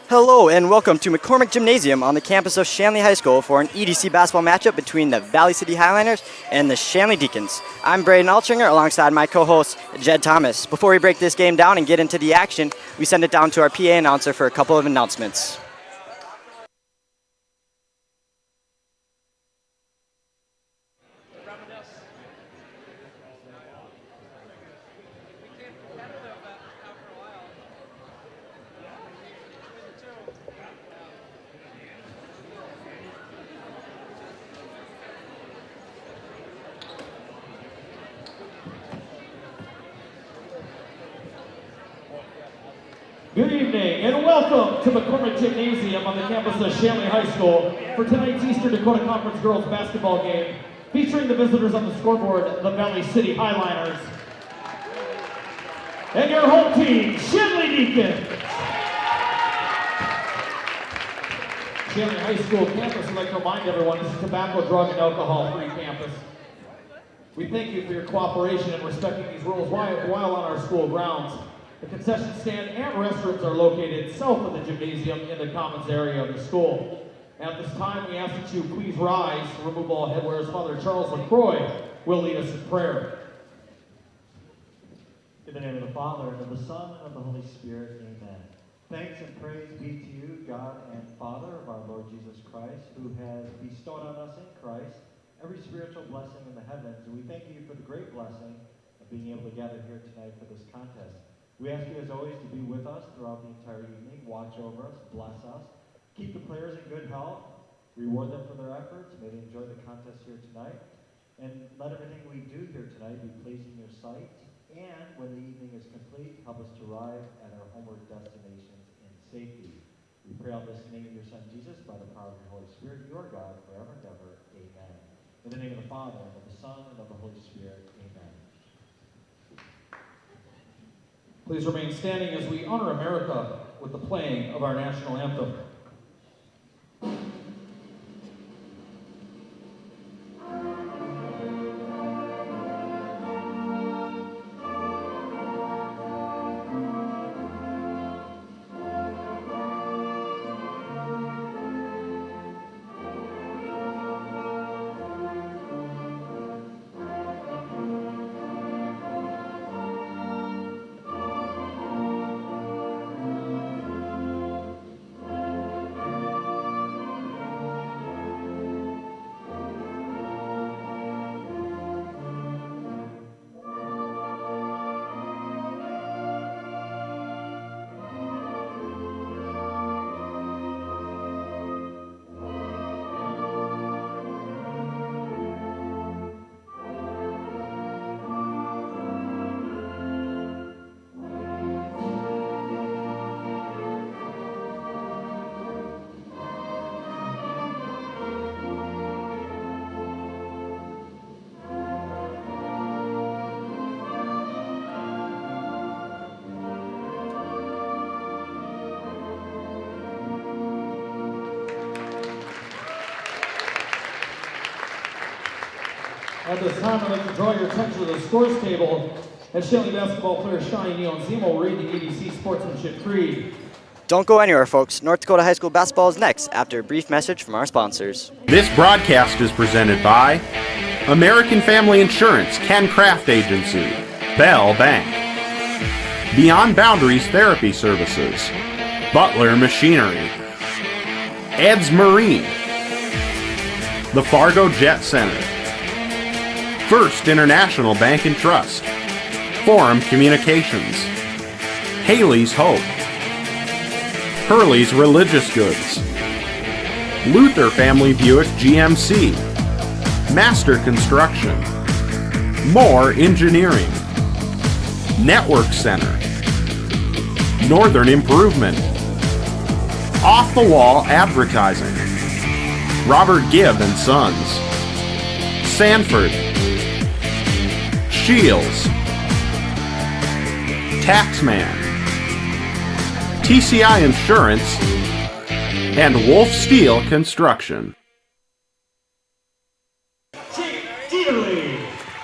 Hello and welcome to McCormick Gymnasium on the campus of Shanley High School for an EDC basketball matchup between the Varsity Highlanders and the Shanley Deacons. I'm Braden Altringer alongside my co-host Jed Thomas. Before we break this game down and get into the action, we send it down to our PA announcer for a couple of announcements. Good evening and welcome to McCormick Gymnasium on the campus of Shanley High School for tonight's Eastern Dakota Conference girls basketball game featuring the visitors on the scoreboard, the Varsity Highlanders, and your home team, Shanley Deacons. Shanley High School campus, I'd like to remind everyone, this is tobacco, drug, and alcohol-free campus. We thank you for your cooperation in respecting these rules while on our school grounds. The concession stand and restrooms are located south of the gymnasium in the commons area of the school. At this time, we ask that you please rise to remove all headwears. Father Charles LaCroix will lead us in prayer. In the name of the Father, and of the Son, and of the Holy Spirit, amen. Thanks and praise be to you, God and Father of our Lord Jesus Christ, who has bestowed on us in Christ every spiritual blessing in the heavens. And we thank you for the great blessing of being able to gather here tonight for this contest. We ask you, as always, to be with us throughout the entire evening, watch over us, bless us, keep the players in good health, reward them for their efforts, may they enjoy the contest here tonight, and let everything we do here tonight be pleasing in your sight, and when the evening is complete, help us to arrive at our homeward destinations in safety. We pray all this in the name of your Son, Jesus, by the power of your Holy Spirit, your God, forever and ever. Amen. In the name of the Father, and of the Son, and of the Holy Spirit. Amen. Please remain standing as we honor America with the playing of our national anthem. At this time, I'd like to draw your attention to the scores table as Shanley basketball player Shawnee Neonzima will read the EDC Sportsmanship Creed. Don't go anywhere, folks. North Dakota High School basketball is next after a brief message from our sponsors. This broadcast is presented by American Family Insurance, Ken Craft Agency, Bell Bank, Beyond Boundaries Therapy Services, Butler Machinery, Ed's Marine, the Fargo Jet Center, First International Bank and Trust, Forum Communications, Haley's Hope, Hurley's Religious Goods, Luther Family Buick GMC, Master Construction, Moore Engineering, Network Center, Northern Improvement, Off the Wall Advertising, Robert Gibb and Sons, Sanford, Shields, Taxman, TCI Insurance, and Wolf Steel Construction.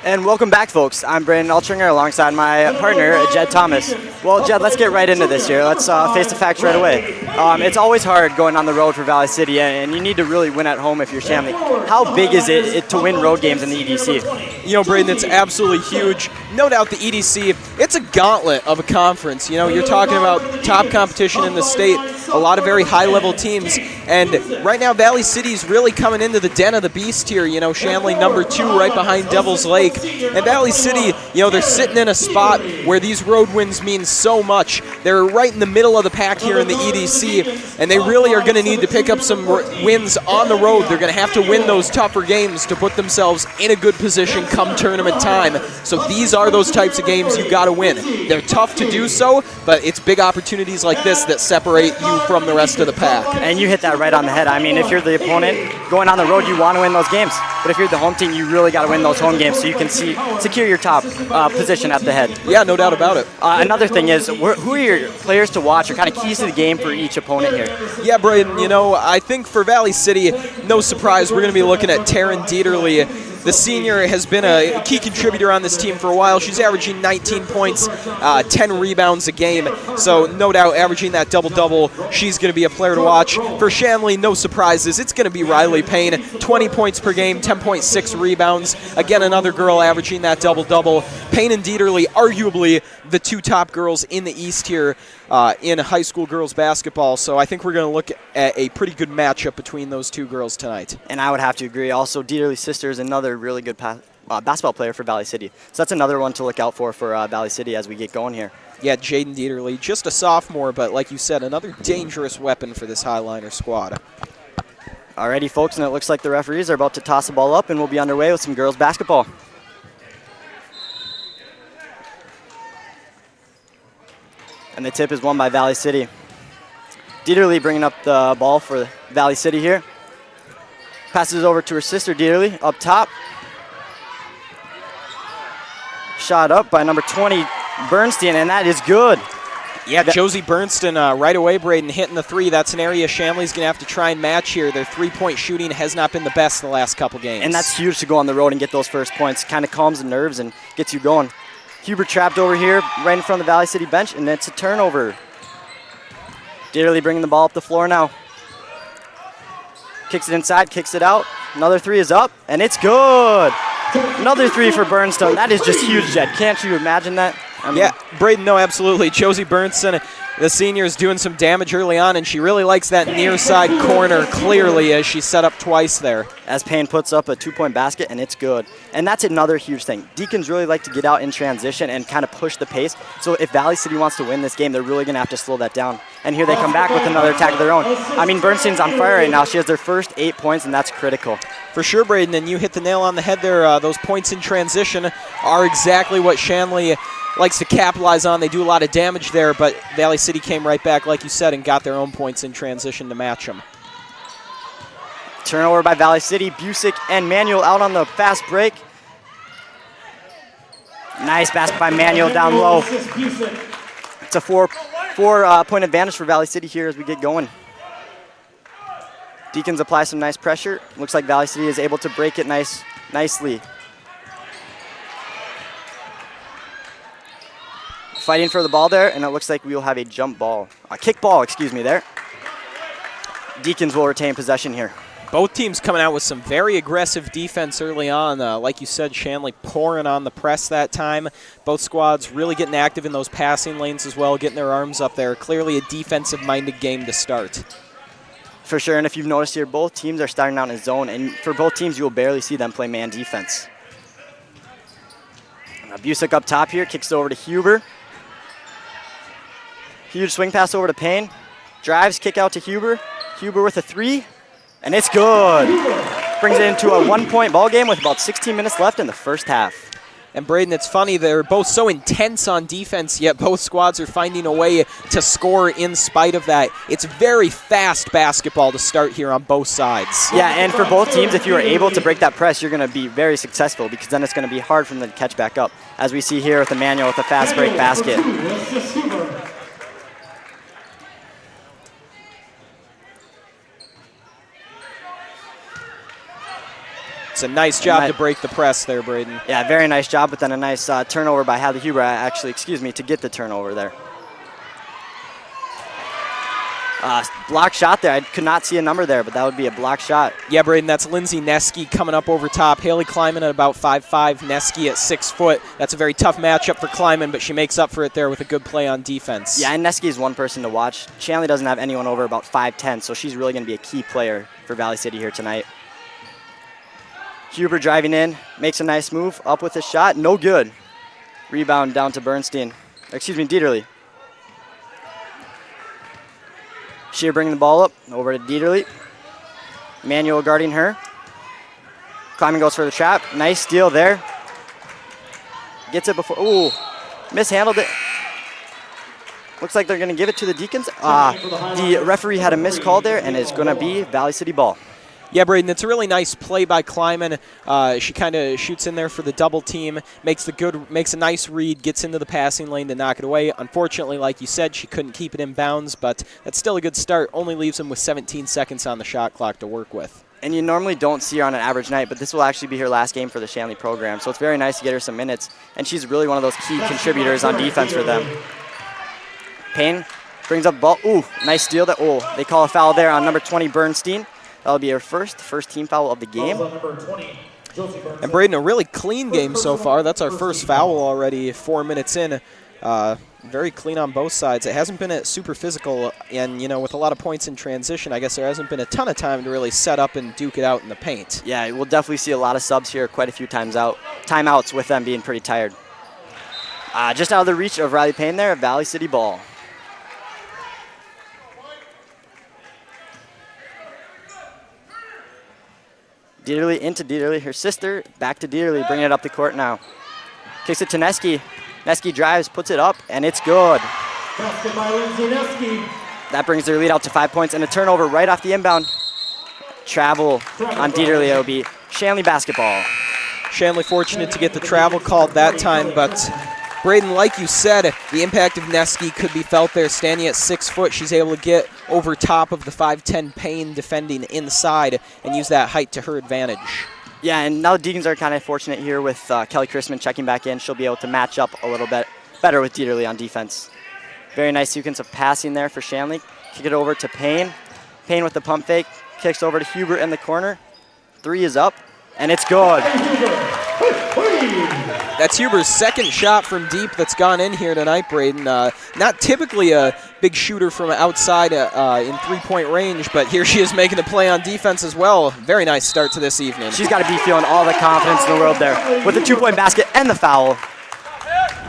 And welcome back, folks. I'm Brandon Altringer alongside my partner, Jed Thomas. Well, Jed, let's get right into this here. Let's face the facts right away. It's always hard going on the road for Valley City, and you need to really win at home if you're Shanley. How big is it to win road games in the EDC? You know, Braden, it's absolutely huge. No doubt the EDC, it's a gauntlet of a conference. You know, you're talking about top competition in the state, a lot of very high-level teams, and right now Valley City's really coming into the den of the beast here. You know, Shanley number 2 right behind Devil's Lake, and Valley City, you know, they're sitting in a spot where these road wins mean so much. They're right in the middle of the pack here in the EDC, and they really are going to need to pick up some wins on the road. They're going to have to win those tougher games to put themselves in a good position come tournament time. So these are those types of games you got to win. They're tough to do so, but it's big opportunities like this that separate you from the rest of the pack. And you hit that right on the head. I mean, if you're the opponent going on the road, you want to win those games. But if you're the home team, you really got to win those home games so you can secure your top position at the head. Yeah, no doubt about it. Another thing is, who are your players to watch, or kind of keys to the game for each opponent here? Yeah, Braden, you know, I think for Valley City, no surprise, we're going to be looking at Taryn Dieterle. The senior has been a key contributor on this team for a while. She's averaging 19 points, 10 rebounds a game. So no doubt averaging that double-double, she's going to be a player to watch. For Shanley, no surprises. It's going to be Riley Payne, 20 points per game, 10.6 rebounds. Again, another girl averaging that double-double. Payne and Dieterle, arguably the 2 top girls in the East here in high school girls basketball. So I think we're going to look at a pretty good matchup between those 2 girls tonight. And I would have to agree. Also, Dieterle's sister is another really good basketball player for Valley City. So that's another one to look out for Valley City as we get going here. Yeah, Jaden Dieterle, just a sophomore, but like you said, another dangerous weapon for this Highliner squad. Alrighty, folks, and it looks like the referees are about to toss the ball up, and we'll be underway with some girls basketball. And the tip is won by Valley City. Dieterle bringing up the ball for Valley City here. Passes over to her sister, Dieterle, up top. Shot up by number 20, Bernstein, and that is good. Yeah, Josie Bernstein right away, Braden, hitting the 3. That's an area Shanley's going to have to try and match here. Their 3-point shooting has not been the best the last couple games. And that's huge to go on the road and get those first points. Kind of calms the nerves and gets you going. Huber trapped over here right in front of the Valley City bench, and it's a turnover. Dieterle bringing the ball up the floor now. Kicks it inside, kicks it out. Another 3 is up, and it's good. Another 3 for Bernstone. That is just huge, Jed. Can't you imagine that? Yeah, Braden, no, absolutely. Josie Bernstein, the senior, is doing some damage early on, and she really likes that near side corner clearly as she set up twice there. As Payne puts up a 2-point basket, and it's good. And that's another huge thing. Deacons really like to get out in transition and kind of push the pace. So if Valley City wants to win this game, they're really going to have to slow that down. And here they come back with another attack of their own. I mean, Bernstein's on fire right now. She has their first 8 points, and that's critical. For sure, Braden, and you hit the nail on the head there. Those points in transition are exactly what Shanley likes to capitalize on. They do a lot of damage there, but Valley City came right back, like you said, and got their own points in transition to match them. Turnover by Valley City. Busick and Manuel out on the fast break. Nice basket by Manuel down low. It's a four-point advantage for Valley City here as we get going. Deacons apply some nice pressure. Looks like Valley City is able to break it nicely. Fighting for the ball there, and it looks like we will have a kick ball, excuse me, there. Deacons will retain possession here. Both teams coming out with some very aggressive defense early on. Like you said, Shanley pouring on the press that time. Both squads really getting active in those passing lanes as well, getting their arms up there. Clearly a defensive-minded game to start. For sure, and if you've noticed here, both teams are starting out in a zone, and for both teams, you will barely see them play man defense. Busick up top here, kicks it over to Huber. Huge swing pass over to Payne. Drives, kick out to Huber. Huber with a 3, and it's good. Brings it into a 1-point ball game with about 16 minutes left in the first half. And Braden, it's funny, they're both so intense on defense, yet both squads are finding a way to score in spite of that. It's very fast basketball to start here on both sides. Yeah, and for both teams, if you are able to break that press, you're going to be very successful because then it's going to be hard for them to catch back up, as we see here with Emmanuel with a fast break basket. It's a nice job to break the press there, Braden. Yeah, very nice job, but then a nice turnover by Hadley Huber, to get the turnover there. Block shot there. I could not see a number there, but that would be a block shot. Yeah, Braden, that's Lindsay Neske coming up over top. Haley Kleiman at about 5'5", Neske at 6 foot. That's a very tough matchup for Kleiman, but she makes up for it there with a good play on defense. Yeah, and Neske is one person to watch. Shanley doesn't have anyone over about 5'10", so she's really going to be a key player for Valley City here tonight. Huber driving in, makes a nice move, up with his shot, no good. Rebound down to Dieterle. Shear bringing the ball up, over to Dieterle. Manuel guarding her. Kleiman goes for the trap. Nice steal there. Gets it before, ooh, mishandled it. Looks like they're gonna give it to the Deacons. The referee had a missed call there, and it's gonna be Valley City ball. Yeah, Braden, it's a really nice play by Kleiman. She kind of shoots in there for the double team, makes a nice read, gets into the passing lane to knock it away. Unfortunately, like you said, she couldn't keep it in bounds, but that's still a good start. Only leaves them with 17 seconds on the shot clock to work with. And you normally don't see her on an average night, but this will actually be her last game for the Shanley program, so it's very nice to get her some minutes, and she's really one of those key contributors on defense for them. Payne brings up the ball. Ooh, nice steal. They call a foul there on number 20, Bernstein. That'll be her first team foul of the game. And Braden, a really clean game so far. That's our first foul already 4 minutes in. Very clean on both sides. It hasn't been super physical, and with a lot of points in transition, I guess there hasn't been a ton of time to really set up and duke it out in the paint. Yeah, we'll definitely see a lot of subs here, quite a few timeouts with them being pretty tired. Just out of the reach of Riley Payne there, Valley City ball. Dieterle into Dieterle, her sister, back to Dieterle, bringing it up the court now. Kicks it to Neske. Neske drives, puts it up, and it's good. Basket by Lindsay Neske. That brings their lead out to 5 points, and a turnover right off the inbound. Travel on Dieterle. It'll be Shanley basketball. Shanley fortunate to get the travel called that time, but Braden, like you said, the impact of Neske could be felt there. Standing at 6 foot, she's able to get over top of the 5'10" Payne defending inside and use that height to her advantage. Yeah, and now the Deacons are kind of fortunate here with Kelly Chrisman checking back in. She'll be able to match up a little bit better with Dieterle on defense. Very nice sequence of passing there for Shanley. Kick it over to Payne. Payne with the pump fake. Kicks over to Huber in the corner. 3 is up, and it's good. That's Huber's second shot from deep that's gone in here tonight, Braden. Not typically a big shooter from outside in three-point range, but here she is making a play on defense as well. Very nice start to this evening. She's got to be feeling all the confidence in the world there with the 2-point basket and the foul.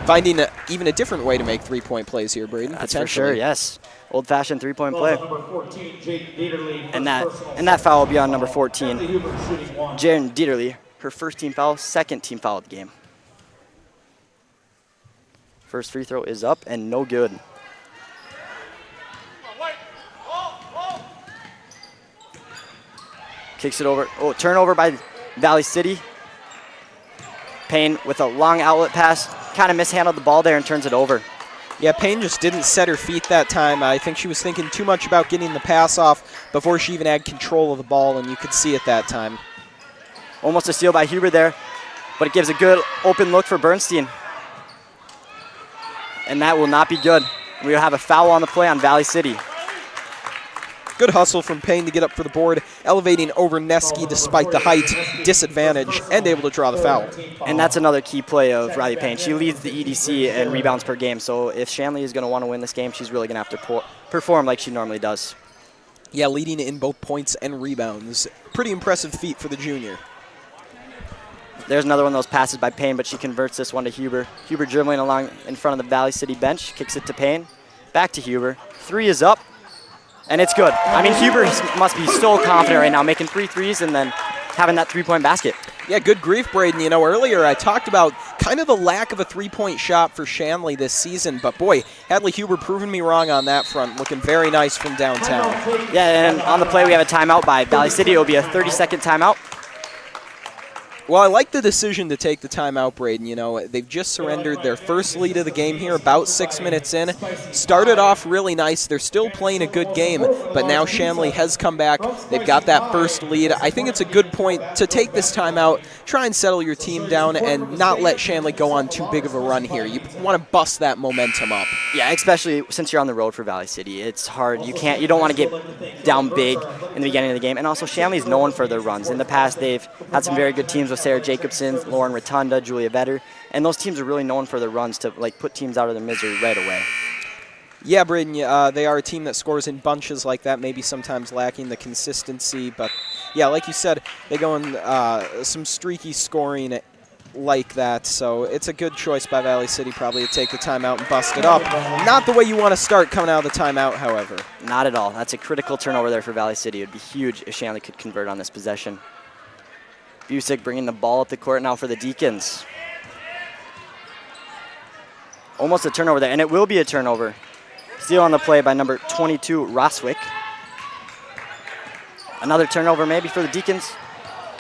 Finding even a different way to make three-point plays here, Braden. That's for sure, yes. Old-fashioned three-point play. Number 14, Jake Dieterle. And that foul will be on number 14, Jaren Dieterle. Her first team foul, second team foul of the game. First free throw is up and no good. Kicks it over. Oh, turnover by Valley City. Payne with a long outlet pass. Kind of mishandled the ball there and turns it over. Yeah, Payne just didn't set her feet that time. I think she was thinking too much about getting the pass off before she even had control of the ball, and you could see it that time. Almost a steal by Huber there, but it gives a good open look for Bernstein. And that will not be good. We'll have a foul on the play on Valley City. Good hustle from Payne to get up for the board, elevating over Neske despite the height disadvantage, and able to draw the foul. And that's another key play of Riley Payne. She leads the EDC in rebounds per game, so if Shanley is going to want to win this game, she's really going to have to perform like she normally does. Yeah, leading in both points and rebounds. Pretty impressive feat for the junior. There's another one of those passes by Payne, but she converts this one to Huber. Huber dribbling along in front of the Valley City bench, kicks it to Payne. Back to Huber. 3 is up, and it's good. I mean, Huber must be so confident right now, making 3 threes and then having that 3-point basket. Yeah, good grief, Braden. You know, earlier I talked about kind of the lack of a 3-point shot for Shanley this season, but boy, Hadley Huber proving me wrong on that front. Looking very nice from downtown. Yeah, and on the play we have a timeout by Valley City. It will be a 30-second timeout. Well, I like the decision to take the timeout, Braden. You know, they've just surrendered their first lead of the game here, about 6 minutes in. Started off really nice. They're still playing a good game, but now Shanley has come back. They've got that first lead. I think it's a good point to take this timeout, try and settle your team down, and not let Shanley go on too big of a run here. You want to bust that momentum up. Yeah, especially since you're on the road for Valley City. It's hard. You don't want to get down big in the beginning of the game. And also, Shanley's known for their runs. In the past, they've had some very good teams with Sarah Jacobson, Lauren Rotunda, Julia Vetter, and those teams are really known for their runs to put teams out of their misery right away. Yeah, Braden, they are a team that scores in bunches like that, maybe sometimes lacking the consistency. But, yeah, like you said, they go in some streaky scoring like that. So it's a good choice by Valley City probably to take the timeout and bust it up. Not the way you want to start coming out of the timeout, however. Not at all. That's a critical turnover there for Valley City. It would be huge if Shanley could convert on this possession. Busick bringing the ball up the court now for the Deacons. Almost a turnover there, and it will be a turnover. Steal on the play by number 22, Roswick. Another turnover maybe for the Deacons.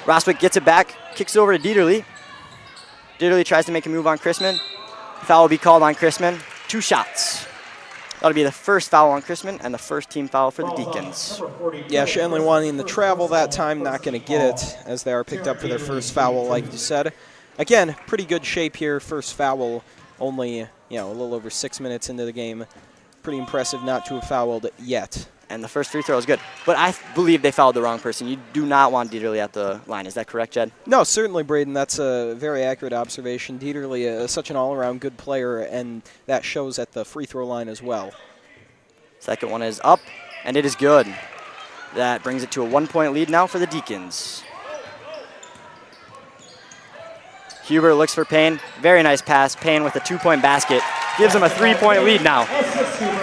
Roswick gets it back, kicks it over to Dieterle. Dieterle tries to make a move on Chrisman. Foul will be called on Chrisman. 2 shots. That'll be the first foul on Chrisman and the first team foul for the Deacons. Yeah, Shanley wanting the travel that time, not going to get it as they are picked up for their first foul, like you said. Again, pretty good shape here. First foul, only a little over 6 minutes into the game. Pretty impressive not to have fouled yet. And the first free throw is good. But I believe they fouled the wrong person. You do not want Dieterle at the line. Is that correct, Jed? No, certainly, Braden. That's a very accurate observation. Dieterle is such an all-around good player, and that shows at the free throw line as well. Second one is up, and it is good. That brings it to a 1-point lead now for the Deacons. Huber looks for Payne. Very nice pass. Payne with a 2-point basket. Gives them a 3-point lead now.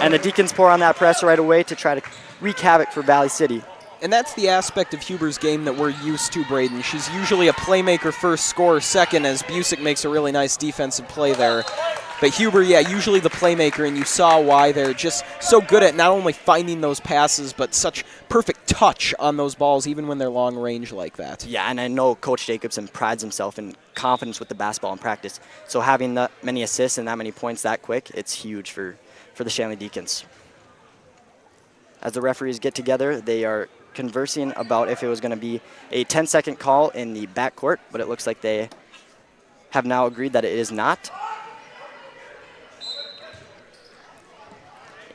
And the Deacons pour on that press right away to try to wreak havoc for Valley City. And that's the aspect of Huber's game that we're used to, Braden. She's usually a playmaker first, scorer second, as Busick makes a really nice defensive play there. But Huber, yeah, usually the playmaker, and you saw why they're just so good at not only finding those passes, but such perfect touch on those balls, even when they're long range like that. Yeah, and I know Coach Jacobson prides himself in confidence with the basketball in practice. So having that many assists and that many points that quick, it's huge for the Shanley Deacons. As the referees get together, they are conversing about if it was going to be a 10-second call in the backcourt, but it looks like they have now agreed that it is not.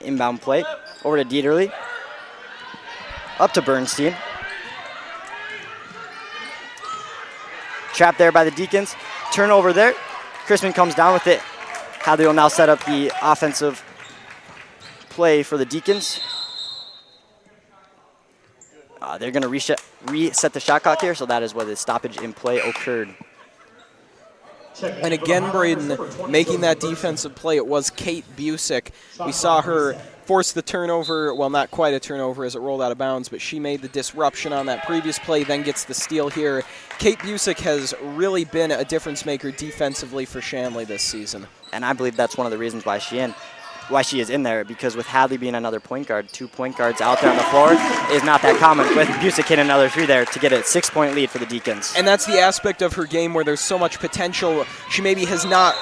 Inbound play over to Dieterle. Up to Bernstein. Trapped there by the Deacons. Turnover there. Chrisman comes down with it. Hadley will now set up the offensive play for the Deacons. They're going to reset the shot clock here, so that is where the stoppage in play occurred. And again, Braden, making that defensive play, it was Kate Busick. We saw her force the turnover, well, not quite a turnover as it rolled out of bounds, but she made the disruption on that previous play, then gets the steal here. Kate Busick has really been a difference maker defensively for Shanley this season. And I believe that's one of the reasons why she is in there, because with Hadley being another point guard, 2 point guards out there on the floor is not that common. With Busick hitting another 3 there to get a 6-point lead for the Deacons. And that's the aspect of her game where there's so much potential. She maybe has not,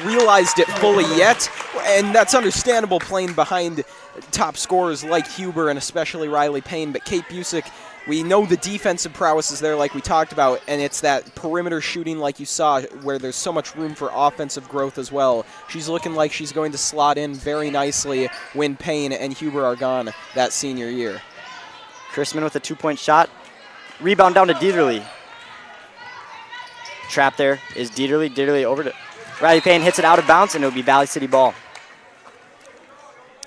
realized it fully yet, and that's understandable playing behind top scorers like Huber and especially Riley Payne. But Kate Busick, we know the defensive prowess is there like we talked about, and it's that perimeter shooting like you saw where there's so much room for offensive growth as well. She's looking like she's going to slot in very nicely when Payne and Huber are gone that senior year. Chrisman with a 2-point shot. Rebound down to Dieterle. Trap there is Dieterle. Dieterle over to Riley Payne, hits it out of bounds, and it'll be Valley City ball.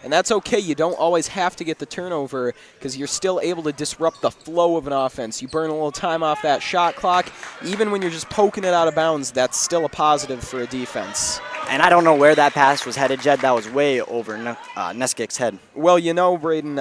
And that's okay. You don't always have to get the turnover because you're still able to disrupt the flow of an offense. You burn a little time off that shot clock. Even when you're just poking it out of bounds, that's still a positive for a defense. And I don't know where that pass was headed, Jed. That was way over Neskik's head. Well, Braden,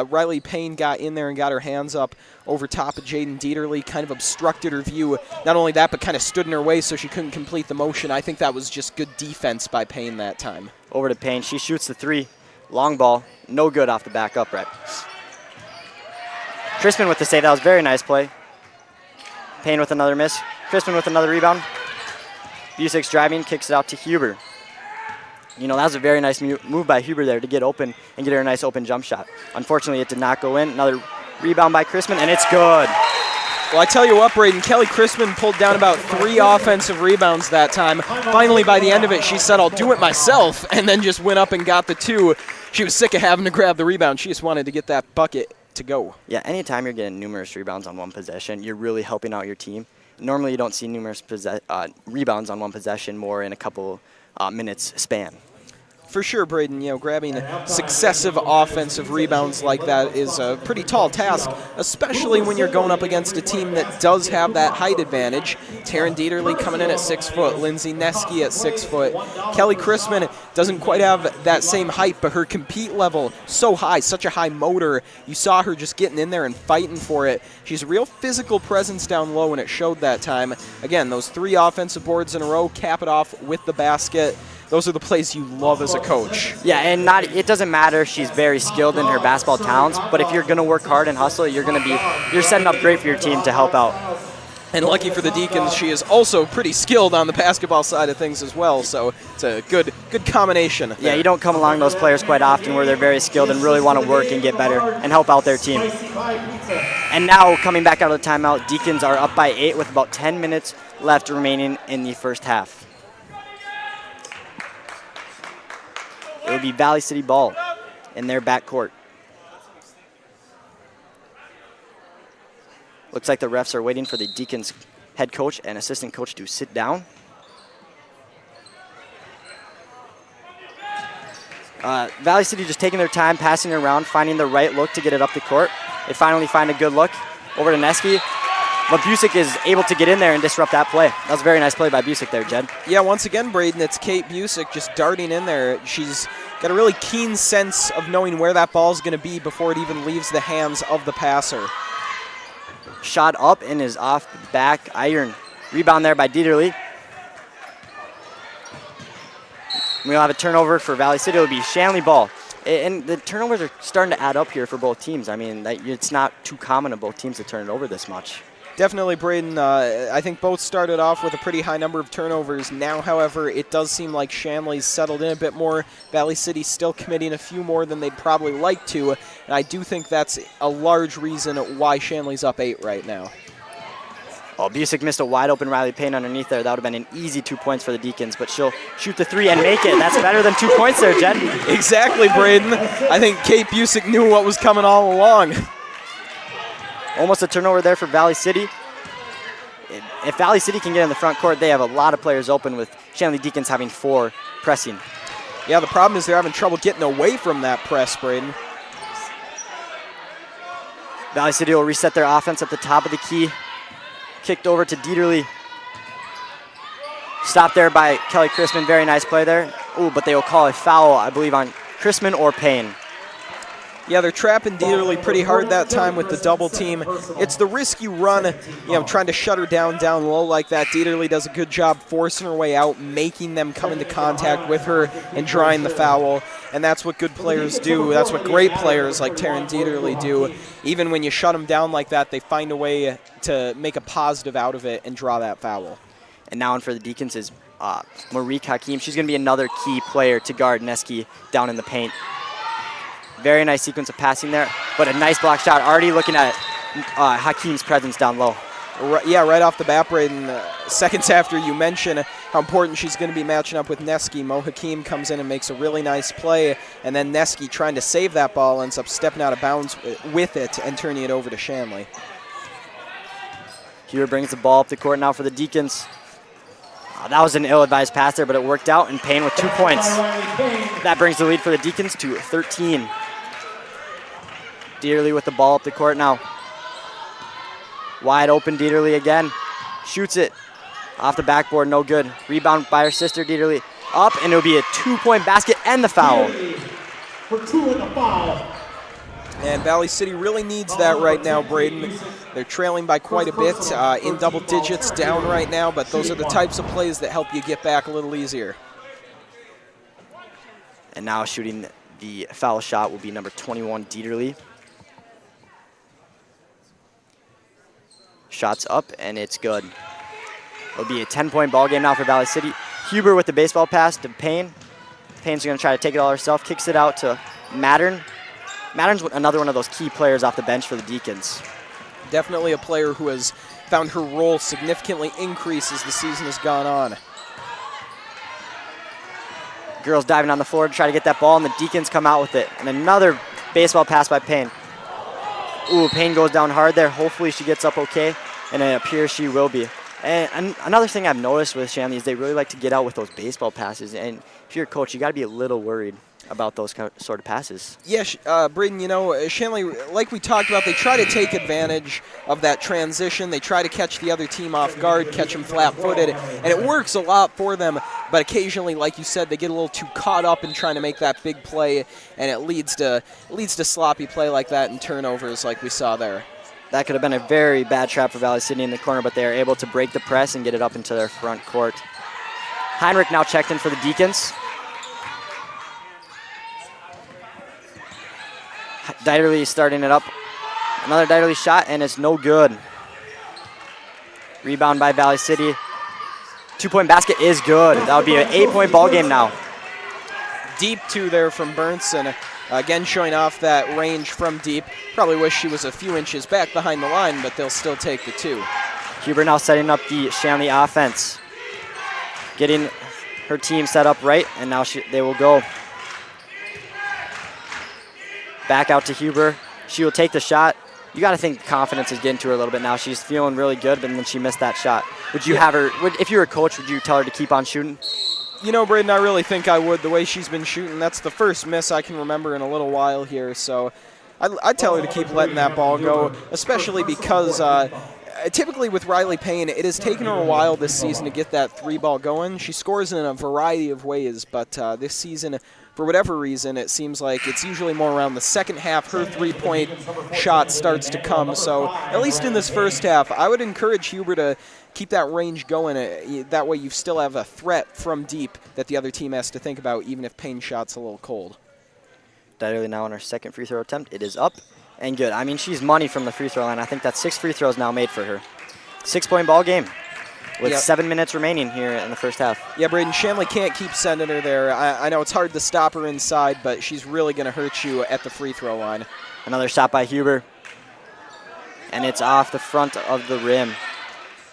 Riley Payne got in there and got her hands up over top of Jaden Dieterle, kind of obstructed her view. Not only that, but kind of stood in her way so she couldn't complete the motion. I think that was just good defense by Payne that time. Over to Payne. She shoots the 3. Long ball. No good off the back upright. Chrisman with the save. That was a very nice play. Payne with another miss. Crispin with another rebound. Busick's driving, kicks it out to Huber. You know, that was a very nice move by Huber there to get open and get her a nice open jump shot. Unfortunately, it did not go in. Another rebound by Crispin, and it's good. Well, I tell you what, Braden, Kelly Crispin pulled down about 3 offensive rebounds that time. Finally, by the end of it, she said, I'll do it myself, and then just went up and got the 2. She was sick of having to grab the rebound. She just wanted to get that bucket to go. Yeah, anytime you're getting numerous rebounds on one possession, you're really helping out your team. Normally, you don't see numerous rebounds on one possession, more in a couple minutes span. For sure, Braden, you know, grabbing successive offensive rebounds like that is a pretty tall task, especially when you're going up against a team that does have that height advantage. Taryn Dieterle coming in at 6 foot, Lindsay Neske at 6 foot. Kelly Crispin doesn't quite have that same height, but her compete level so high, such a high motor. You saw her just getting in there and fighting for it. She's a real physical presence down low, and it showed that time. Again, those 3 offensive boards in a row, cap it off with the basket. Those are the plays you love as a coach. Yeah, and it doesn't matter if she's very skilled in her basketball talents, but if you're going to work hard and hustle, you're setting up great for your team to help out. And lucky for the Deacons, she is also pretty skilled on the basketball side of things as well, so it's a good combination there. Yeah, you don't come along those players quite often where they're very skilled and really want to work and get better and help out their team. And now, coming back out of the timeout, Deacons are up by 8 with about 10 minutes left remaining in the first half. It would be Valley City ball in their backcourt. Looks like the refs are waiting for the Deacons head coach and assistant coach to sit down. Valley City just taking their time, passing it around, finding the right look to get it up the court. They finally find a good look over to Neske. But Busick is able to get in there and disrupt that play. That was a very nice play by Busick there, Jed. Yeah, once again, Braden, it's Kate Busick just darting in there. She's got a really keen sense of knowing where that ball is going to be before it even leaves the hands of the passer. Shot up and is off the back iron. Rebound there by Dieterle. We'll have a turnover for Valley City. It'll be Shanley ball. And the turnovers are starting to add up here for both teams. I mean, it's not too common of both teams to turn it over this much. Definitely, Braden. I think both started off with a pretty high number of turnovers. Now, however, it does seem like Shanley's settled in a bit more. Valley City's still committing a few more than they'd probably like to, and I do think that's a large reason why Shanley's up 8 right now. Oh, Busick missed a wide open Riley Payne underneath there. That would have been an easy 2 points for the Deacons, but she'll shoot the 3 and make it. That's better than 2 points there, Jed. Exactly, Braden. I think Kate Busick knew what was coming all along. Almost a turnover there for Valley City. If Valley City can get in the front court, they have a lot of players open with Shanley Deacons having 4 pressing. Yeah, the problem is they're having trouble getting away from that press, Braden. Valley City will reset their offense at the top of the key. Kicked over to Dieterle. Stopped there by Kelly Crispin. Very nice play there. Ooh, but they will call a foul, I believe, on Crispin or Payne. Yeah, they're trapping Dieterle pretty hard that time with the double team. It's the risk you run, trying to shut her down low like that. Dieterle does a good job forcing her way out, making them come into contact with her and drawing the foul. And that's what good players do. That's what great players like Taryn Dieterle do. Even when you shut them down like that, they find a way to make a positive out of it and draw that foul. And now in for the Deacons is Marique Hakeem. She's going to be another key player to guard Neske down in the paint. Very nice sequence of passing there, but a nice block shot. Already looking at Hakeem's presence down low. Right off the bat, Braden, seconds after you mention how important she's going to be matching up with Neske, Mo Hakeem comes in and makes a really nice play, and then Neske, trying to save that ball, ends up stepping out of bounds with it and turning it over to Shanley. Here brings the ball up the court now for the Deacons. That was an ill-advised pass there, but it worked out, and Payne with 2 points. That brings the lead for the Deacons to 13. Dieterle with the ball up the court now. Wide open Dieterle again. Shoots it off the backboard, no good. Rebound by her sister, Dieterle. Up, and it'll be a 2-point basket and the foul. For 2 and the foul. And Valley City really needs that right now, Braden. They're trailing by quite a bit, in double digits down right now, but those are the types of plays that help you get back a little easier. And now shooting the foul shot will be number 21, Dieterle. Shots up, and it's good. It'll be a 10-point ball game now for Valley City. Huber with the baseball pass to Payne. Payne's going to try to take it all herself. Kicks it out to Mattern. Mattern's another one of those key players off the bench for the Deacons. Definitely a player who has found her role significantly increase as the season has gone on. Girls diving on the floor to try to get that ball, and the Deacons come out with it. And another baseball pass by Payne. Ooh, Payne goes down hard there. Hopefully she gets up okay, and it appears she will be. And another thing I've noticed with Shanley is they really like to get out with those baseball passes. And if you're a coach, you got to be a little worried about those sort of passes. Yeah, Braden, you know, Shanley, like we talked about, they try to take advantage of that transition. They try to catch the other team off guard, catch them flat-footed, and it works a lot for them. But occasionally, like you said, they get a little too caught up in trying to make that big play, and it leads to sloppy play like that and turnovers like we saw there. That could have been a very bad trap for Valley City in the corner, but they are able to break the press and get it up into their front court. Heinrich now checked in for the Deacons. Dieterle starting it up. Another Dieterle shot, and it's no good. Rebound by Valley City. 2-point basket is good. That would be an 8-point ball game now. Deep two there from Burnson. Again, showing off that range from deep. Probably wish she was a few inches back behind the line, but they'll still take the two. Huber now setting up the Shanley offense. Getting her team set up right, and now they will go. Back out to Huber. She will take the shot. You got to think confidence is getting to her a little bit now. She's feeling really good, but then she missed that shot. Would you have her, if you were a coach, would you tell her to keep on shooting? You know, Braden, I really think I would. The way she's been shooting, that's the first miss I can remember in a little while here. So I'd tell her to keep letting that ball go, especially because typically with Riley Payne, it has taken her a while this season to get that three ball going. She scores in a variety of ways, but this season, for whatever reason, it seems like it's usually more around the second half her three-point shot starts to come. So at least in this first half, I would encourage Huber to keep that range going. That way you still have a threat from deep that the other team has to think about, even if Payne's shot's a little cold. Dieterle now on her second free throw attempt. It is up and good. I mean, she's money from the free throw line. I think that's 6 free throws now made for her. 6-point ball game with 7 minutes remaining here in the first half. Yeah, Braden, Shanley can't keep sending her there. I know it's hard to stop her inside, but she's really going to hurt you at the free throw line. Another shot by Huber, and it's off the front of the rim.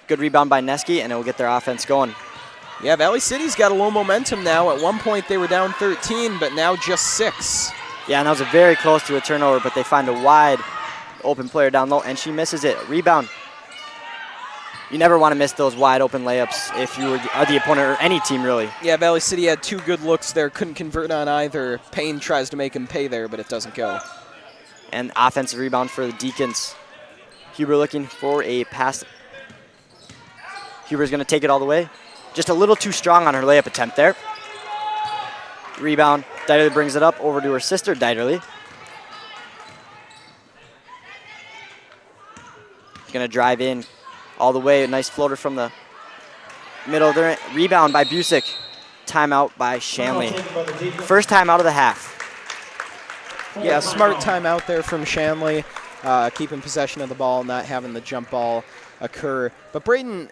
Good rebound by Neski, and it will get their offense going. Yeah, Valley City's got a little momentum now. At one point, they were down 13, but now just 6. Yeah, and that was very close to a turnover, but they find a wide open player down low, and she misses it. Rebound. You never want to miss those wide open layups if you are the opponent or any team, really. Yeah, Valley City had 2 good looks there. Couldn't convert on either. Payne tries to make him pay there, but it doesn't go. And offensive rebound for the Deacons. Huber looking for a pass. Huber's going to take it all the way. Just a little too strong on her layup attempt there. Rebound. Dieterle brings it up over to her sister, Dieterle. Going to drive in all the way. A nice floater from the middle there. Rebound by Busick. Timeout by Shanley. First timeout of the half. Yeah, smart timeout there from Shanley. Keeping possession of the ball, not having the jump ball occur. But Braden,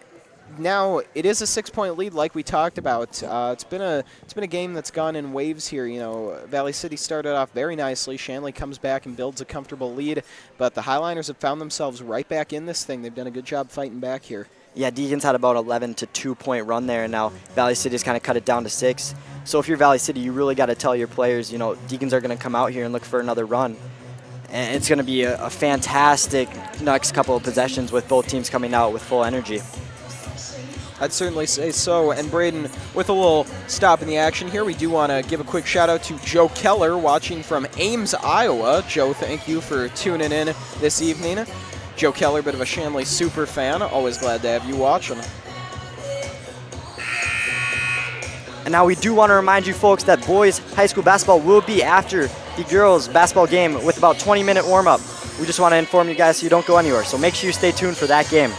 now it is a 6-point lead, like we talked about. It's been a game that's gone in waves here. You know, Valley City started off very nicely. Shanley comes back and builds a comfortable lead, but the Highliners have found themselves right back in this thing. They've done a good job fighting back here. Yeah, Deacons had about 11 to 2-point run there, and now Valley City's kind of cut it down to 6. So if you're Valley City, you really got to tell your players, you know, Deacons are going to come out here and look for another run. And it's going to be a fantastic next couple of possessions with both teams coming out with full energy. I'd certainly say so. And Braden, with a little stop in the action here, we do want to give a quick shout out to Joe Keller watching from Ames, Iowa. Joe, thank you for tuning in this evening. Joe Keller, bit of a Shanley super fan. Always glad to have you watching. And now we do want to remind you folks that boys high school basketball will be after the girls basketball game with about 20-minute warm-up. We just want to inform you guys so you don't go anywhere. So make sure you stay tuned for that game.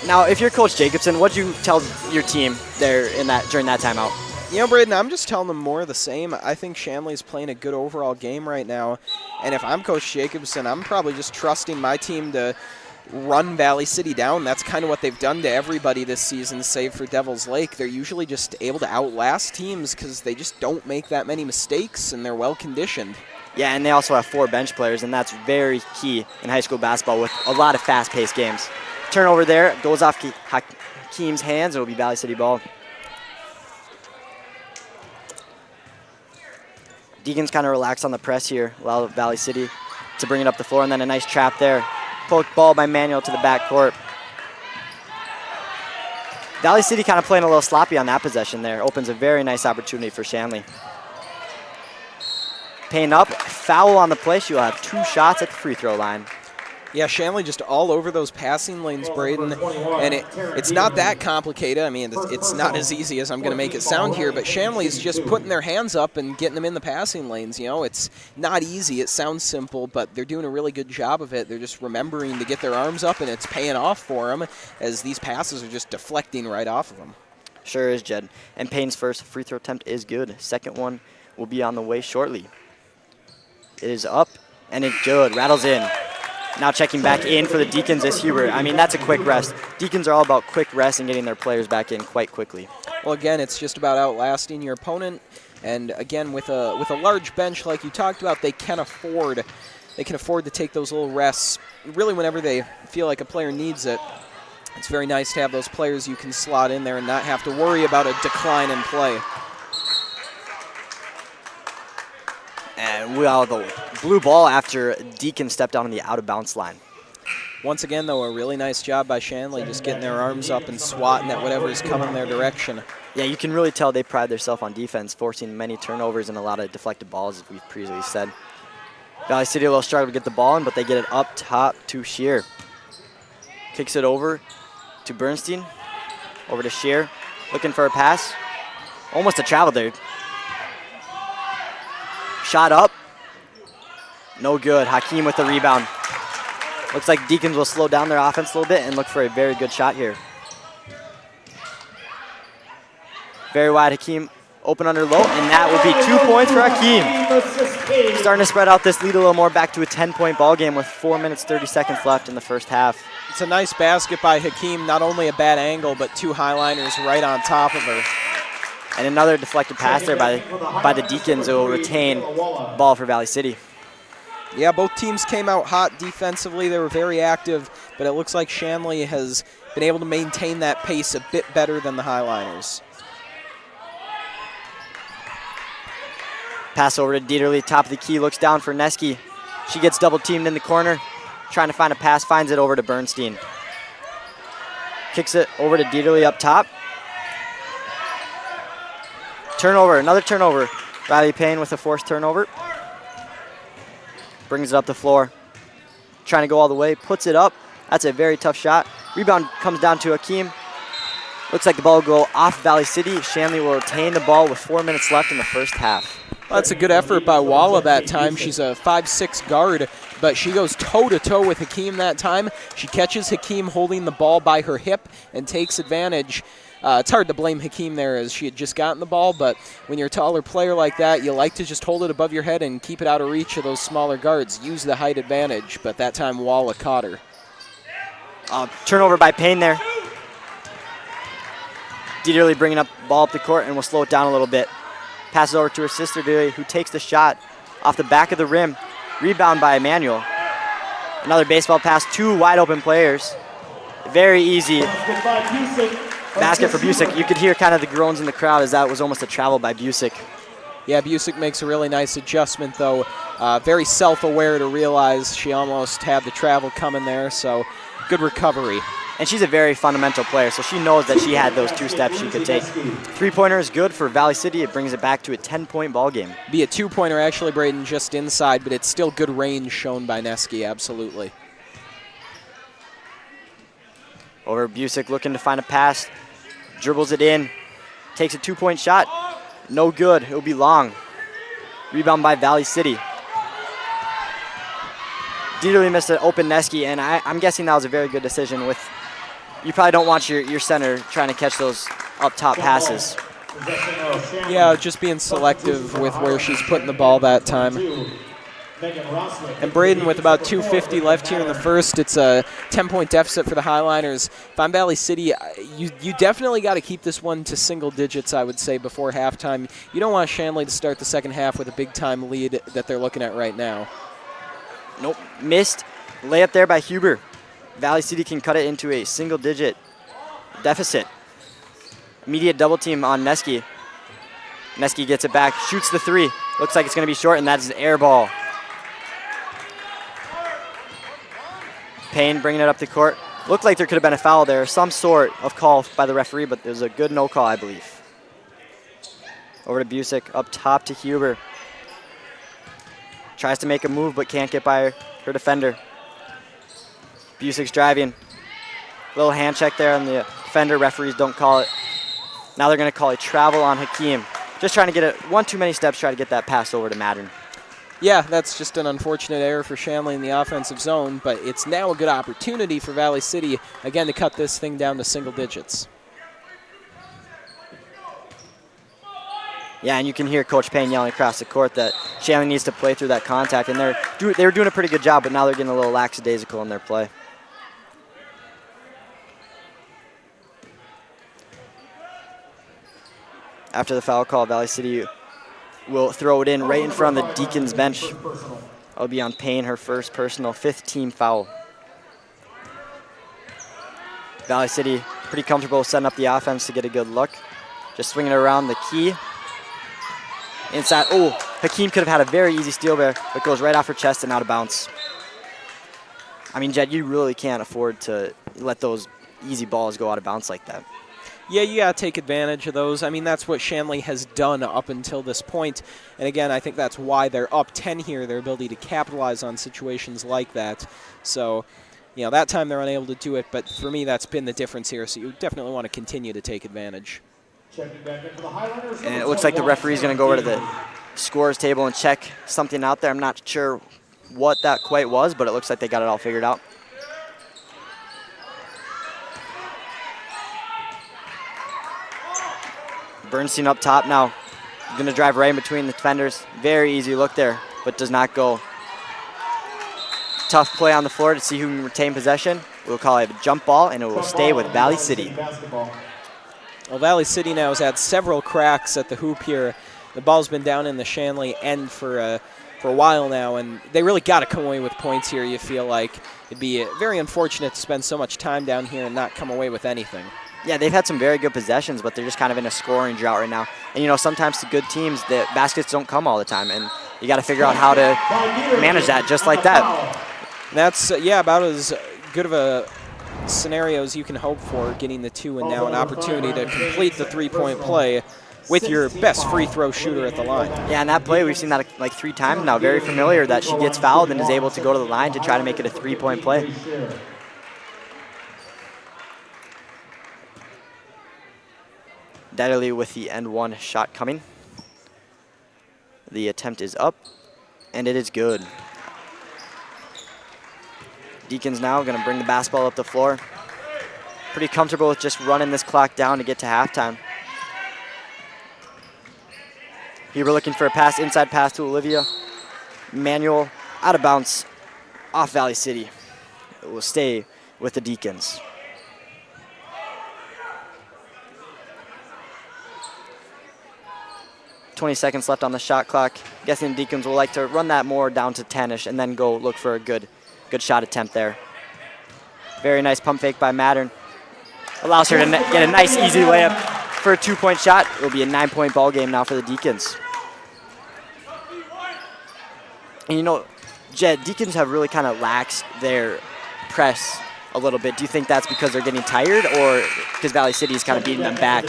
Now, if you're Coach Jacobson, what'd you tell your team there during that timeout? You know, Braden, I'm just telling them more of the same. I think Shanley's playing a good overall game right now. And if I'm Coach Jacobson, I'm probably just trusting my team to run Valley City down. That's kind of what they've done to everybody this season, save for Devil's Lake. They're usually just able to outlast teams because they just don't make that many mistakes, and they're well-conditioned. Yeah, and they also have 4 bench players, and that's very key in high school basketball with a lot of fast-paced games. Turnover there, goes off Hakeem's hands, and it will be Valley City ball. Deacons kind of relax on the press here, allow Valley City to bring it up the floor, and then a nice trap there. Poked ball by Manuel to the backcourt. Valley City kind of playing a little sloppy on that possession there. Opens a very nice opportunity for Shanley. Payne up, foul on the play. She will have 2 shots at the free throw line. Yeah, Shanley just all over those passing lanes, Braden, and it's not that complicated. I mean, it's not as easy as I'm going to make it sound here, but Shanley's just putting their hands up and getting them in the passing lanes. You know, it's not easy. It sounds simple, but they're doing a really good job of it. They're just remembering to get their arms up, and it's paying off for them as these passes are just deflecting right off of them. Sure is, Jed. And Payne's first free throw attempt is good. Second one will be on the way shortly. It is up, and it's good. Rattles in. Now checking back in for the Deacons is Hubert. I mean, that's a quick rest. Deacons are all about quick rest and getting their players back in quite quickly. Well, again, it's just about outlasting your opponent. And again, with a large bench like you talked about, they can afford to take those little rests really whenever they feel like a player needs it. It's very nice to have those players you can slot in there and not have to worry about a decline in play. And we have the blue ball after Deacon stepped down on the out-of-bounds line. Once again, though, a really nice job by Shanley, just getting their arms up and swatting at whatever is coming their direction. Yeah, you can really tell they pride themselves on defense, forcing many turnovers and a lot of deflected balls, as we've previously said. Valley City a little struggle to get the ball in, but they get it up top to Shear. Kicks it over to Bernstein, over to Shear, looking for a pass. Almost a travel there. Shot up. No good. Hakeem with the rebound. Looks like Deacons will slow down their offense a little bit and look for a very good shot here. Very wide, Hakeem. Open under low, and that will be 2 points for Hakeem. Starting to spread out this lead a little more, back to a 10-point ball game with 4 minutes, 30 seconds left in the first half. It's a nice basket by Hakeem. Not only a bad angle, but 2 highliners right on top of her. And another deflected pass there by the Deacons who will retain ball for Valley City. Yeah, both teams came out hot defensively. They were very active, but it looks like Shanley has been able to maintain that pace a bit better than the Highliners. Pass over to Dieterle, top of the key, looks down for Neski. She gets double teamed in the corner, trying to find a pass, finds it over to Bernstein. Kicks it over to Dieterle up top. Turnover, another turnover. Riley Payne with a forced turnover. Brings it up the floor. Trying to go all the way, puts it up. That's a very tough shot. Rebound comes down to Hakeem. Looks like the ball will go off Valley City. Shanley will retain the ball with 4 minutes left in the first half. Well, that's a good effort by Walla that time. She's a 5'6" guard, but she goes toe-to-toe with Hakeem that time. She catches Hakeem holding the ball by her hip and takes advantage. It's hard to blame Hakeem there as she had just gotten the ball, but when you're a taller player like that, you like to just hold it above your head and keep it out of reach of those smaller guards. Use the height advantage, but that time Walla caught her. Turnover by Payne there. Dieterle bringing up the ball up the court, and we'll slow it down a little bit. Passes over to her sister, Dieterle, who takes the shot off the back of the rim. Rebound by Emmanuel. Another baseball pass, 2 wide open players. Very easy basket for Busick. You could hear kind of the groans in the crowd as that was almost a travel by Busick. Yeah, Busick makes a really nice adjustment, though. Very self-aware to realize she almost had the travel coming there, so good recovery. And she's a very fundamental player, so she knows that she had those 2 steps she could take. 3-pointer is good for Valley City. It brings it back to a 10-point ball game. Be a 2-pointer, actually, Braden, just inside, but it's still good range shown by Neski, absolutely. Over Busick looking to find a pass. Dribbles it in. Takes a 2-point shot. No good. It'll be long. Rebound by Valley City. Dieterle missed an open Neski, and I'm guessing that was a very good decision. You probably don't want your center trying to catch those up-top passes. Yeah, just being selective with where she's putting the ball that time. And Braden, with about 2:50 left here in the first, it's a 10-point deficit for the Highliners. If I'm Valley City, you definitely got to keep this one to single digits, I would say, before halftime. You don't want Shanley to start the second half with a big-time lead that they're looking at right now. Nope, missed. Layup there by Huber. Valley City can cut it into a single-digit deficit. Immediate double team on Neski. Neski gets it back, shoots the three. Looks like it's going to be short, and that's an air ball. Payne bringing it up the court. Looked like there could have been a foul there, some sort of call by the referee, but it was a good no call, I believe. Over to Busick, up top to Huber. Tries to make a move, but can't get by her defender. Busick's driving. Little hand check there on the defender. Referees don't call it. Now they're going to call a travel on Hakeem. Just trying to get it one too many steps, try to get that pass over to Mattern. Yeah, that's just an unfortunate error for Shanley in the offensive zone, but it's now a good opportunity for Valley City, again, to cut this thing down to single digits. Yeah, and you can hear Coach Payne yelling across the court that Shanley needs to play through that contact, and they were doing a pretty good job, but now they're getting a little lackadaisical in their play. After the foul call, Valley City will throw it in right in front of the Deacons bench. It'll be on Payne, her first personal, 5th team foul. Valley City pretty comfortable setting up the offense to get a good look. Just swinging it around the key. Inside, oh, Hakeem could have had a very easy steal there, but goes right off her chest and out of bounds. I mean, Jed, you really can't afford to let those easy balls go out of bounds like that. Yeah, you got to take advantage of those. I mean, that's what Shanley has done up until this point. And again, I think that's why they're up 10 here, their ability to capitalize on situations like that. So, you know, that time they're unable to do it, but for me, that's been the difference here. So you definitely want to continue to take advantage. And it looks like the referee's going to go over to the scores table and check something out there. I'm not sure what that quite was, but it looks like they got it all figured out. Bernstein up top now. Going to drive right in between the defenders. Very easy look there, but does not go. Tough play on the floor to see who can retain possession. We'll call it a jump ball, and it will stay with Valley City. Well, Valley City now has had several cracks at the hoop here. The ball's been down in the Shanley end for a while now, and they really got to come away with points here, you feel like. It'd be very unfortunate to spend so much time down here and not come away with anything. Yeah, they've had some very good possessions, but they're just kind of in a scoring drought right now. And, you know, sometimes to good teams, the baskets don't come all the time, and you got to figure out how to manage that just like that. That's, yeah, about as good of a scenario as you can hope for, getting the two, and now an opportunity to complete the three-point play with your best free throw shooter at the line. Yeah, and that play, we've seen that like 3 times now. Very familiar that she gets fouled and is able to go to the line to try to make it a 3-point play. Detterly with the end one shot coming. The attempt is up, and it is good. Deacons now going to bring the basketball up the floor. Pretty comfortable with just running this clock down to get to halftime. Huber looking for a pass, inside pass to Olivia. Manuel out of bounds off Valley City. It will stay with the Deacons. .20 seconds left on the shot clock. Guessing the Deacons will like to run that more down to 10-ish and then go look for a good shot attempt there. Very nice pump fake by Mattern. Allows her to get a nice easy layup for a 2-point shot. It will be a 9-point ball game now for the Deacons. And you know, Jed, Deacons have really kind of laxed their press a little bit. Do you think that's because they're getting tired, or because Valley City is kind of beating them back?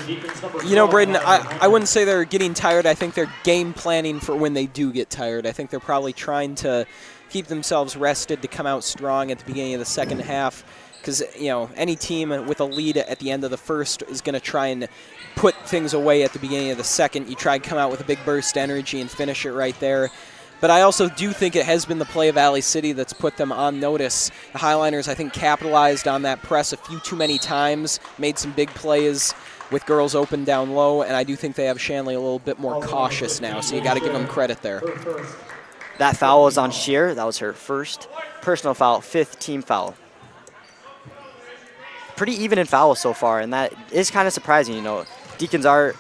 You know, Braden, I wouldn't say they're getting tired. I think they're game planning for when they do get tired. I think they're probably trying to keep themselves rested to come out strong at the beginning of the second half, because, you know, any team with a lead at the end of the first is going to try and put things away at the beginning of the second. You try and come out with a big burst of energy and finish it right there. But I also do think it has been the play of Valley City that's put them on notice. The Highliners, I think, capitalized on that press a few too many times, made some big plays. with girls open down low, and I do think they have Shanley a little bit more cautious now, so you got to give them credit there. That foul was on Shear. That was her first personal foul, 5th team foul. Pretty even in fouls so far, and that is kind of surprising. You know, Deacons are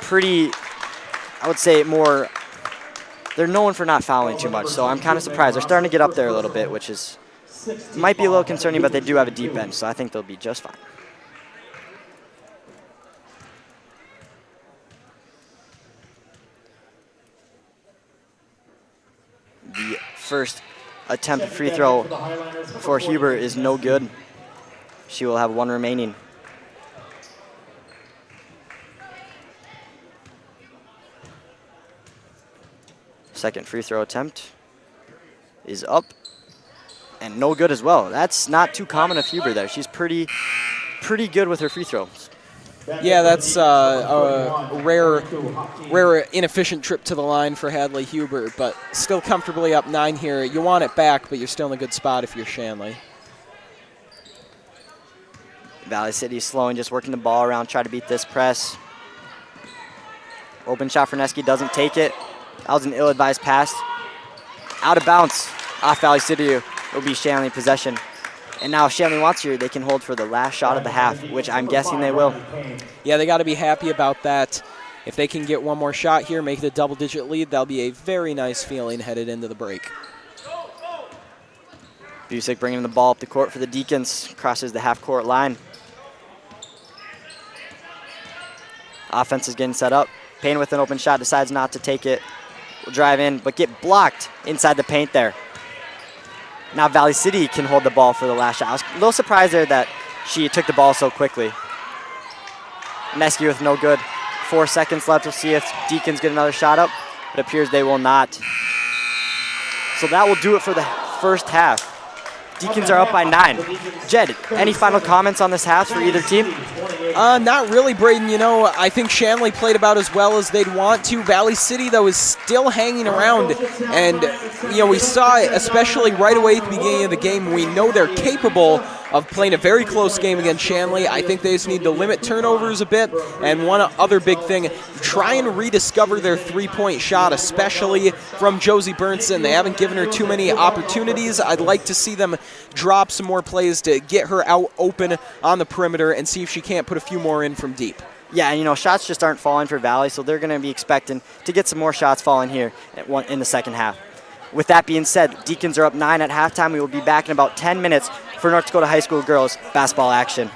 pretty, I would say, more, they're known for not fouling too much, so I'm kind of surprised. They're starting to get up there a little bit, which is might be a little concerning, but they do have a deep bench, so I think they'll be just fine. The first attempt free throw for Huber is no good. She will have 1 remaining. Second free throw attempt is up and no good as well. That's not too common of Huber there. She's pretty good with her free throws. Yeah, that's a rare inefficient trip to the line for Hadley Huber, but still comfortably up 9 here. You want it back, but you're still in a good spot if you're Shanley. Valley City slowing, just working the ball around, try to beat this press. Open shot for Neski, doesn't take it. That was an ill-advised pass. Out of bounds off Valley City. It will be Shanley possession. And now if Shanley wants here, they can hold for the last shot of the half, which I'm guessing they will. Yeah, they got to be happy about that. If they can get one more shot here, make it a double-digit lead, that'll be a very nice feeling headed into the break. Busick bringing the ball up the court for the Deacons. Crosses the half-court line. Offense is getting set up. Payne with an open shot, decides not to take it. Will drive in, but get blocked inside the paint there. Now Valley City can hold the ball for the last shot. I was a little surprised there that she took the ball so quickly. Neski with no good. 4 seconds left. We'll see if Deacons get another shot up. It appears they will not. So that will do it for the first half. Deacons are up by 9. Jed, any final comments on this half for either team? Not really, Braden. You know, I think Shanley played about as well as they'd want to. Valley City, though, is still hanging around. And, you know, we saw it, especially right away at the beginning of the game. We know they're capable of playing a very close game against Shanley. I think they just need to limit turnovers a bit. And one other big thing, try and rediscover their three-point shot, especially from Josie Burnson. They haven't given her too many opportunities. I'd like to see them drop some more plays to get her out open on the perimeter and see if she can't put a few more in from deep. Yeah, and you know, shots just aren't falling for Valley, so they're going to be expecting to get some more shots falling here in the second half. With that being said, Deacons are up 9 at halftime. We will be back in about 10 minutes for North Dakota High School girls basketball action.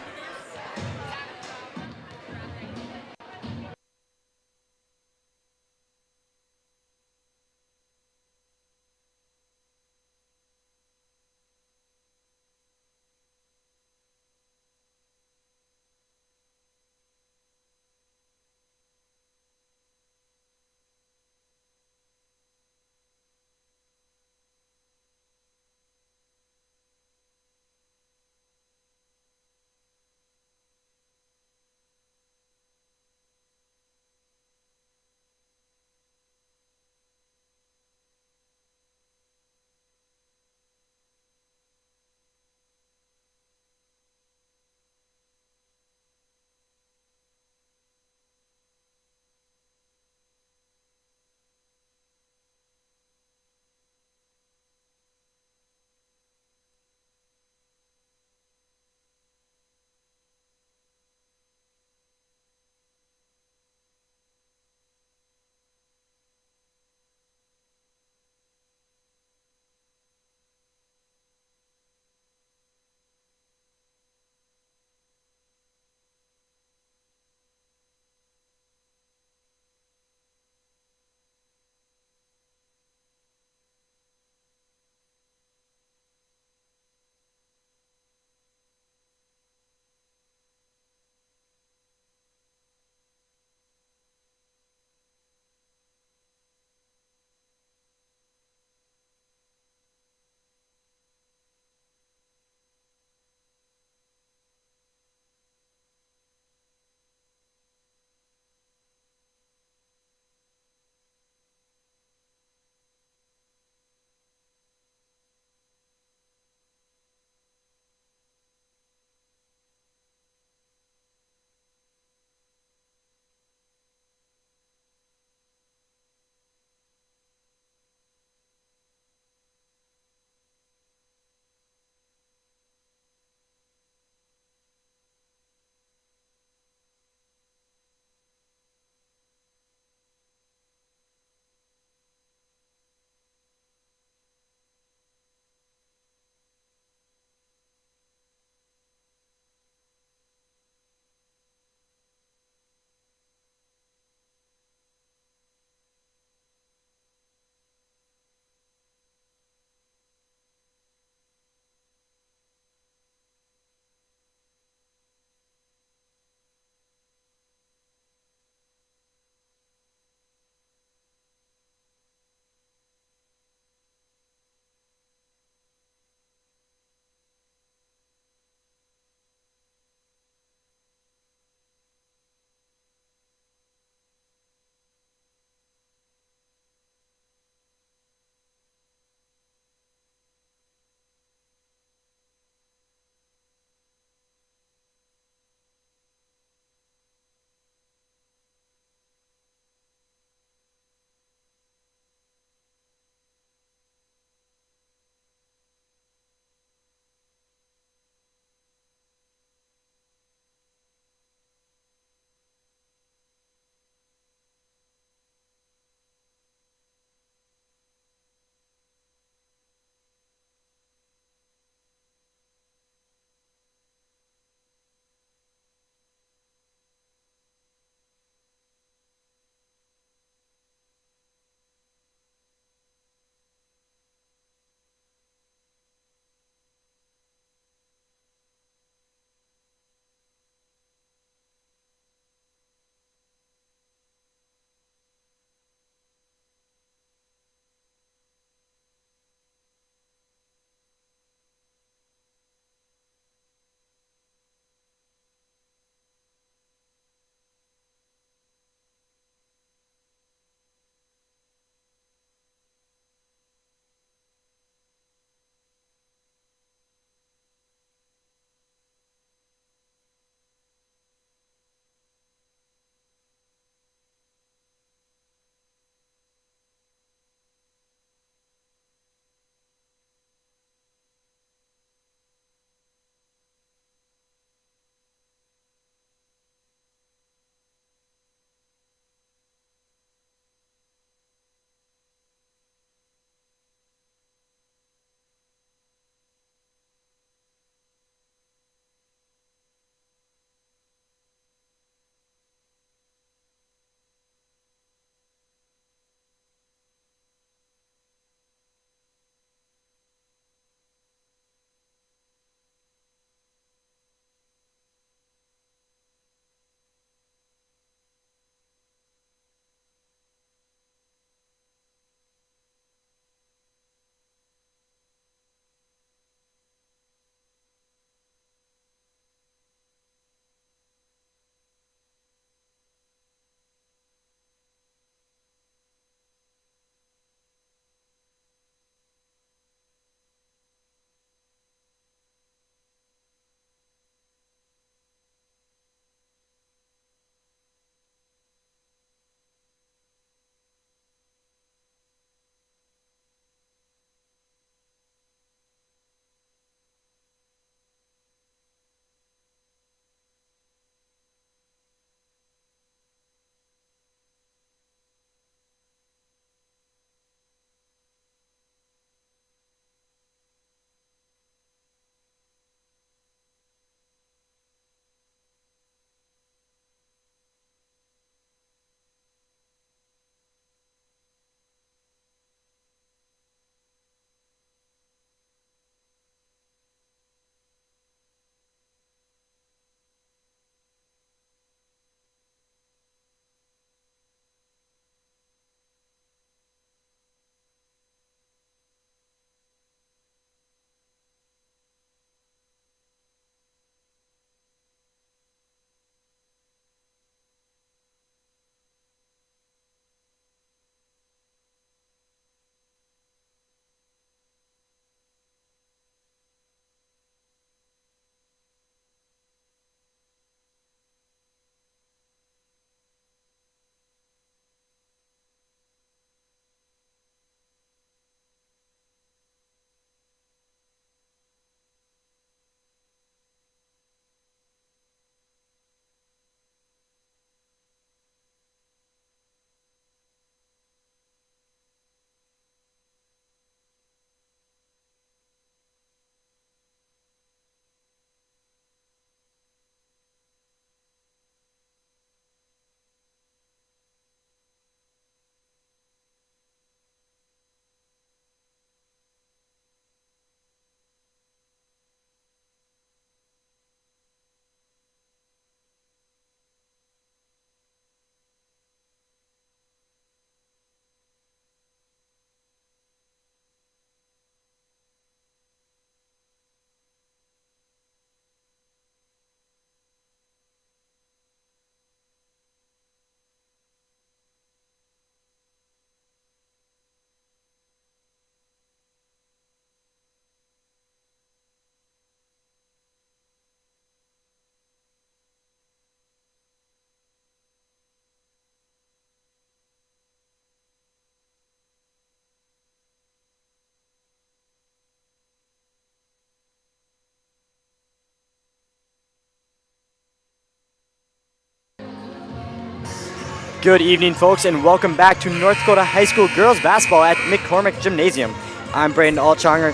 Good evening, folks, and welcome back to North Dakota High School girls basketball at McCormick Gymnasium. I'm Braden Altschunger,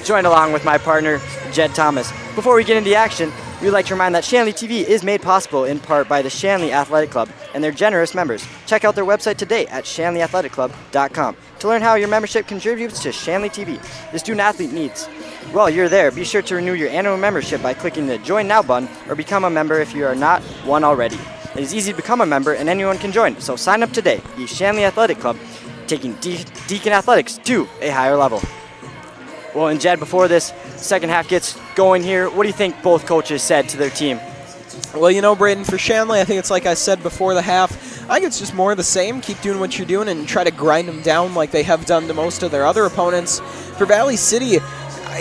joined along with my partner, Jed Thomas. Before we get into the action, we'd like to remind that Shanley TV is made possible in part by the Shanley Athletic Club and their generous members. Check out their website today at shanleyathleticClub.com to learn how your membership contributes to Shanley TV. The student-athlete needs. While you're there, be sure to renew your annual membership by clicking the Join Now button or become a member if you are not one already. It is easy to become a member and anyone can join, so sign up today. The Shanley Athletic Club, taking Deacon athletics to a higher level. Well, and Jed, before this second half gets going here, what do you think both coaches said to their team? Well, you know, Braden, for Shanley, I think it's like I said before the half. I think it's just more of the same. Keep doing what you're doing and try to grind them down like they have done to most of their other opponents. For Valley City,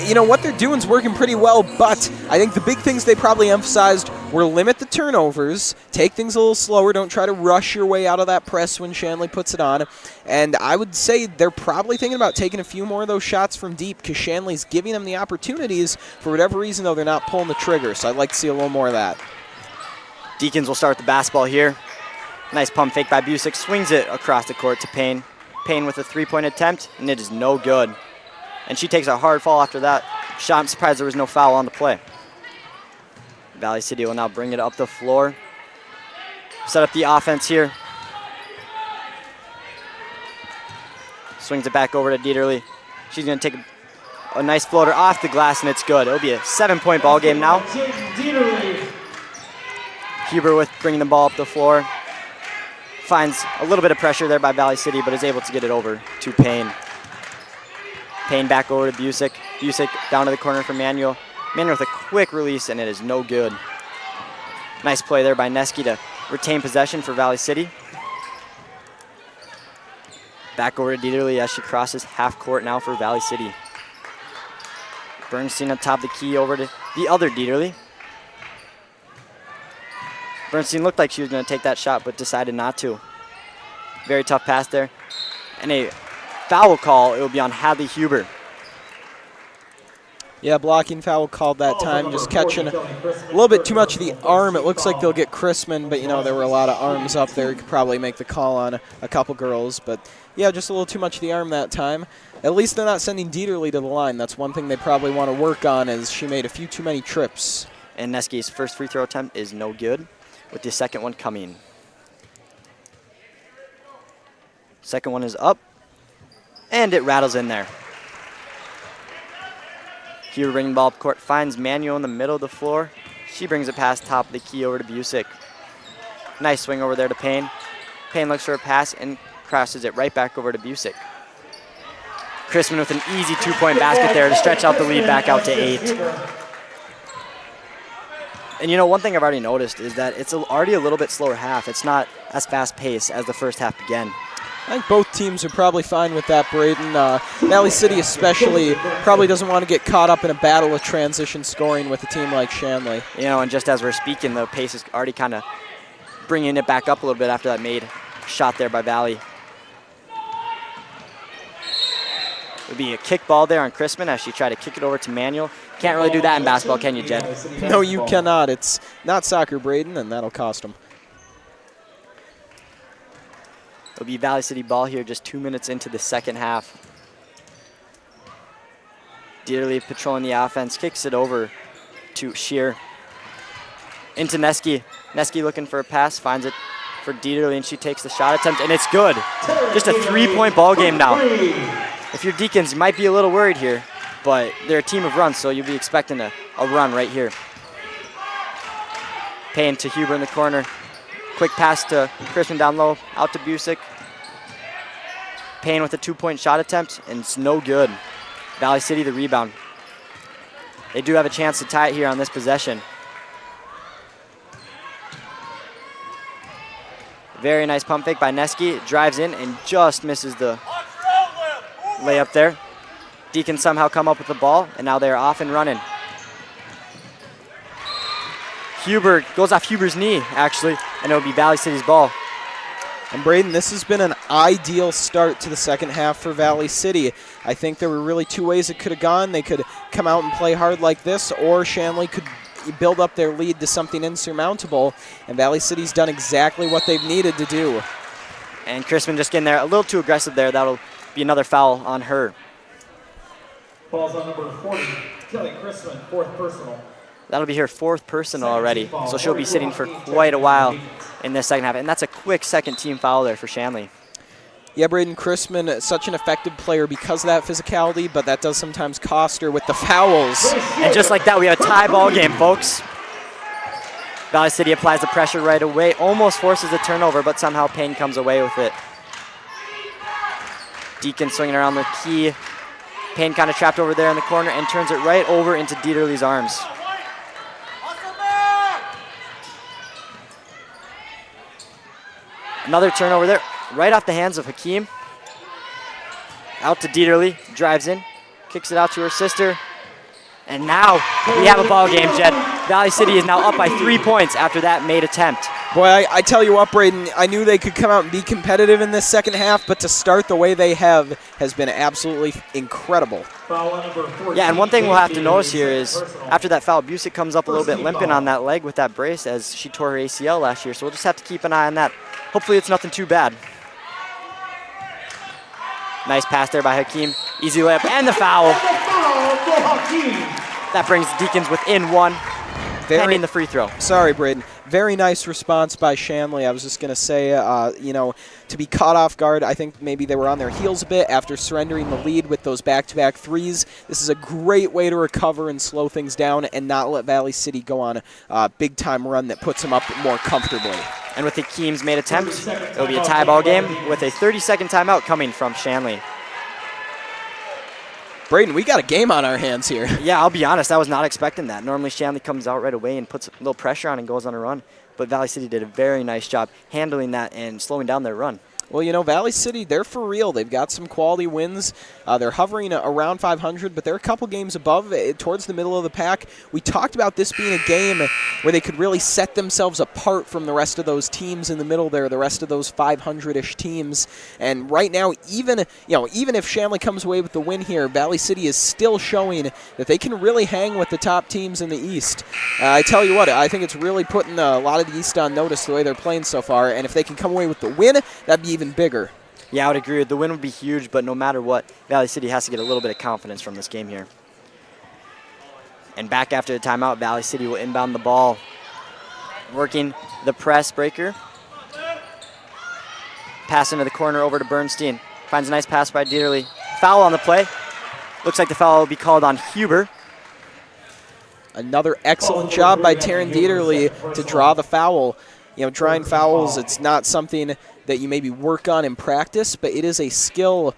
you know, what they're doing is working pretty well, but I think the big things they probably emphasized were limit the turnovers, take things a little slower, don't try to rush your way out of that press when Shanley puts it on. And I would say they're probably thinking about taking a few more of those shots from deep because Shanley's giving them the opportunities. For whatever reason, though, they're not pulling the trigger, so I'd like to see a little more of that. Deacons will start the basketball here. Nice pump fake by Busick, swings it across the court to Payne. Payne with a three-point attempt, and it is no good. And she takes a hard fall after that shot. I'm surprised there was no foul on the play. Valley City will now bring it up the floor. Set up the offense here. Swings it back over to Dieterle. She's going to take a nice floater off the glass, and it's good. It'll be a 7-point ball game now. Huber with bringing the ball up the floor. Finds a little bit of pressure there by Valley City, but is able to get it over to Payne. Payne back over to Busick. Busick down to the corner for Manuel. Manuel with a quick release, and it is no good. Nice play there by Neski to retain possession for Valley City. Back over to Dieterle as she crosses half court now for Valley City. Bernstein on top of the key over to the other Dieterle. Bernstein looked like she was going to take that shot, but decided not to. Very tough pass there. And a foul call, it will be on Hadley Huber. Yeah, blocking foul called that time, just catching a little bit too much of the arm. It looks like they'll get Chrisman, but, you know, there were a lot of arms up there. You could probably make the call on a couple girls, but, yeah, just a little too much of the arm that time. At least they're not sending Dieterle to the line. That's one thing they probably want to work on, is she made a few too many trips. And Neski's first free throw attempt is no good, with the second one coming. Second one is up, and it rattles in there. Huber bringing the ball up court, finds Manuel in the middle of the floor. She brings it past top of the key over to Busick. Nice swing over there to Payne. Payne looks for a pass and crosses it right back over to Busick. Chrisman with an easy two-point basket there to stretch out the lead back out to 8. And you know, one thing I've already noticed is that it's already a little bit slower half. It's not as fast-paced as the first half began. I think both teams are probably fine with that, Braden. Valley City especially probably doesn't want to get caught up in a battle of transition scoring with a team like Shanley. You know, and just as we're speaking, the pace is already kind of bringing it back up a little bit after that made shot there by Valley. It would be a kick ball there on Chrisman as she tried to kick it over to Manuel. Can't really do that in basketball, can you, Jed? No, you cannot. It's not soccer, Braden, and that'll cost them. It'll be Valley City ball here just 2 minutes into the second half. Dieterle patrolling the offense, kicks it over to Shear. Into Neski. Neski looking for a pass, finds it for Dieterle, and she takes the shot attempt, and it's good. Just a 3-point ball game now. If you're Deacons, you might be a little worried here, but they're a team of runs, so you'll be expecting a run right here. Payne to Huber in the corner. Quick pass to Chrisman down low, out to Busick. Payne with a 2-point shot attempt, and it's no good. Valley City the rebound. They do have a chance to tie it here on this possession. Very nice pump fake by Neski. Drives in and just misses the layup there. Deacons somehow come up with the ball, and now they're off and running. Huber goes off Huber's knee, actually, and it'll be Valley City's ball. And Braden, this has been an ideal start to the second half for Valley City. I think there were really two ways it could have gone. They could come out and play hard like this, or Shanley could build up their lead to something insurmountable, and Valley City's done exactly what they've needed to do. And Chrisman just getting there a little too aggressive there. That'll be another foul on her. Falls on number 40, Kelly Chrisman, 4th personal. That'll be her 4th personal already, so she'll be sitting for quite a while in this second half. And that's a quick second team foul there for Shanley. Yeah, Braden Chrisman, such an effective player because of that physicality, but that does sometimes cost her with the fouls. And just like that, we have a tie ball game, folks. Valley City applies the pressure right away, almost forces a turnover, but somehow Payne comes away with it. Deacons swinging around the key. Payne kind of trapped over there in the corner and turns it right over into Dieterle's arms. Another turnover there, right off the hands of Hakeem. Out to Dieterle, drives in, kicks it out to her sister. And now we have a ball game, Jed. Valley City is now up by 3 points after that made attempt. Boy, I tell you what, Braden, I knew they could come out and be competitive in this second half, but to start the way they have has been absolutely incredible. Yeah, and one thing we'll have to notice here is after that foul, Busick comes up a little bit limping on that leg with that brace as she tore her ACL last year, so we'll just have to keep an eye on that. Hopefully it's nothing too bad. Nice pass there by Hakeem. Easy layup and the foul. That brings the Deacons within one, pending the free throw. Sorry, Braden. Very nice response by Shanley. I was just going to say, to be caught off guard, I think maybe they were on their heels a bit after surrendering the lead with those back-to-back threes. This is a great way to recover and slow things down and not let Valley City go on a big-time run that puts them up more comfortably. And with Hakeem's made attempt, it'll be a tie ball game with a 30-second timeout coming from Shanley. Braden, we got a game on our hands here. Yeah, I'll be honest, I was not expecting that. Normally Shanley comes out right away and puts a little pressure on and goes on a run. But Valley City did a very nice job handling that and slowing down their run. Well, Valley City, they're for real. They've got some quality wins. They're hovering around 500, but they're a couple games above, towards the middle of the pack. We talked about this being a game where they could really set themselves apart from the rest of those teams in the middle there, the rest of those 500-ish teams. And right now, even if Shanley comes away with the win here, Valley City is still showing that they can really hang with the top teams in the East. I tell you what, I think it's really putting a lot of the East on notice the way they're playing so far. And if they can come away with the win, that'd be even bigger. Yeah, I would agree. The win would be huge, but no matter what, Valley City has to get a little bit of confidence from this game here. And back after the timeout, Valley City will inbound the ball. Working the press breaker. Pass into the corner over to Bernstein. Finds a nice pass by Dieterle. Foul on the play. Looks like the foul will be called on Huber. Another excellent job by Taryn Dieterle to draw the foul. Drawing fouls, it's not something that you maybe work on in practice, but it is a skill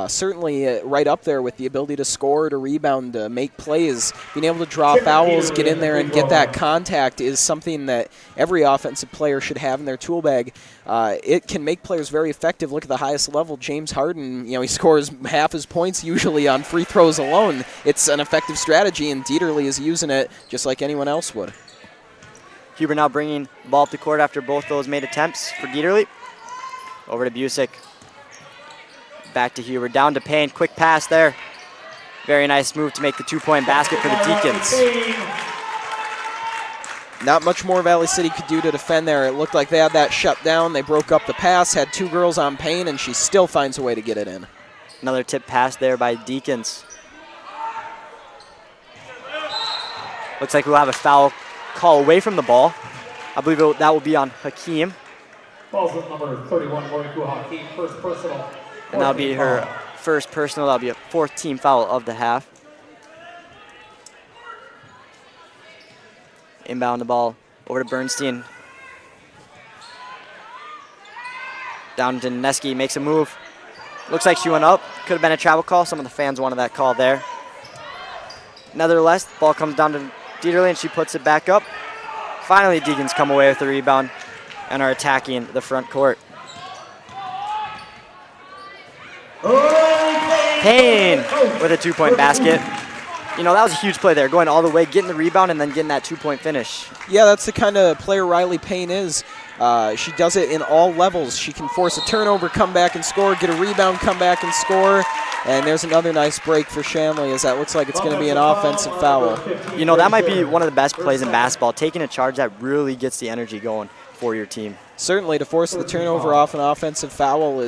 certainly right up there with the ability to score, to rebound, to make plays. Being able to draw fouls, get in there and get that contact is something that every offensive player should have in their tool bag. It can make players very effective. Look at the highest level, James Harden. He scores half his points usually on free throws alone. It's an effective strategy, and Dieterle is using it just like anyone else would. Huber now bringing the ball up the court after both those made attempts for Dieterle. Over to Busick. Back to Huber. Down to Payne. Quick pass there. Very nice move to make the two-point basket for the Deacons. Not much more Valley City could do to defend there. It looked like they had that shut down. They broke up the pass, had two girls on Payne, and she still finds a way to get it in. Another tip pass there by Deacons. Looks like we'll have a foul call away from the ball. I believe that will be on Hakeem. Falls with number 31, Moriku Hakeem, first personal. And that'll be her first personal. That'll be a fourth team foul of the half. Inbound the ball over to Bernstein. Down to Neski, makes a move. Looks like she went up. Could have been a travel call. Some of the fans wanted that call there. Nevertheless, the ball comes down to Dieterle and she puts it back up. Finally, Deacons come away with the rebound and are attacking the front court. Payne with a two-point basket. That was a huge play there, going all the way, getting the rebound, and then getting that two-point finish. Yeah, that's the kind of player Riley Payne is. She does it in all levels. She can force a turnover, come back and score, get a rebound, come back and score. And there's another nice break for Shanley, as that looks like it's going to be an offensive foul. You know, that might be one of the best plays in basketball, taking a charge that really gets the energy going for your team. Certainly, to force the turnover off an offensive foul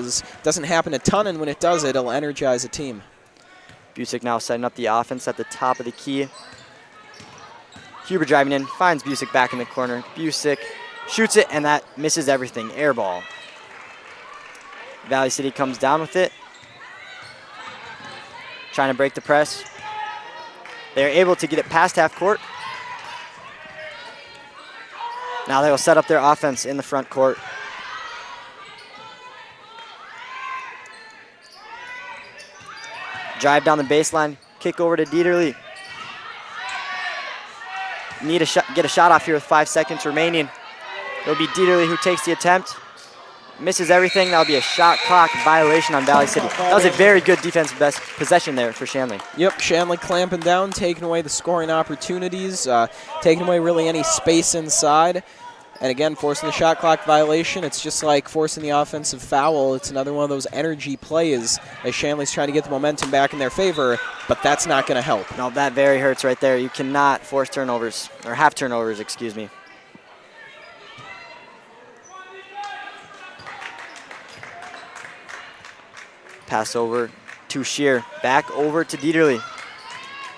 doesn't happen a ton, and when it does, it'll energize a team. Busick now setting up the offense at the top of the key. Huber driving in, finds Busick back in the corner. Busick shoots it, and that misses everything. Air ball. Valley City comes down with it, trying to break the press. They're able to get it past half court. Now they will set up their offense in the front court. Drive down the baseline, kick over to Dieterle. Need a shot, get a shot off here with 5 seconds remaining. It'll be Dieterle who takes the attempt. Misses everything. That'll be a shot clock violation on Valley City. That was a very good defensive possession there for Shanley. Yep, Shanley clamping down, taking away the scoring opportunities, taking away really any space inside. And again, forcing the shot clock violation. It's just like forcing the offensive foul. It's another one of those energy plays as Shanley's trying to get the momentum back in their favor, but that's not going to help. No, that very hurts right there. You cannot force turnovers, or have turnovers, excuse me. Pass over to Shear. Back over to Dieterle.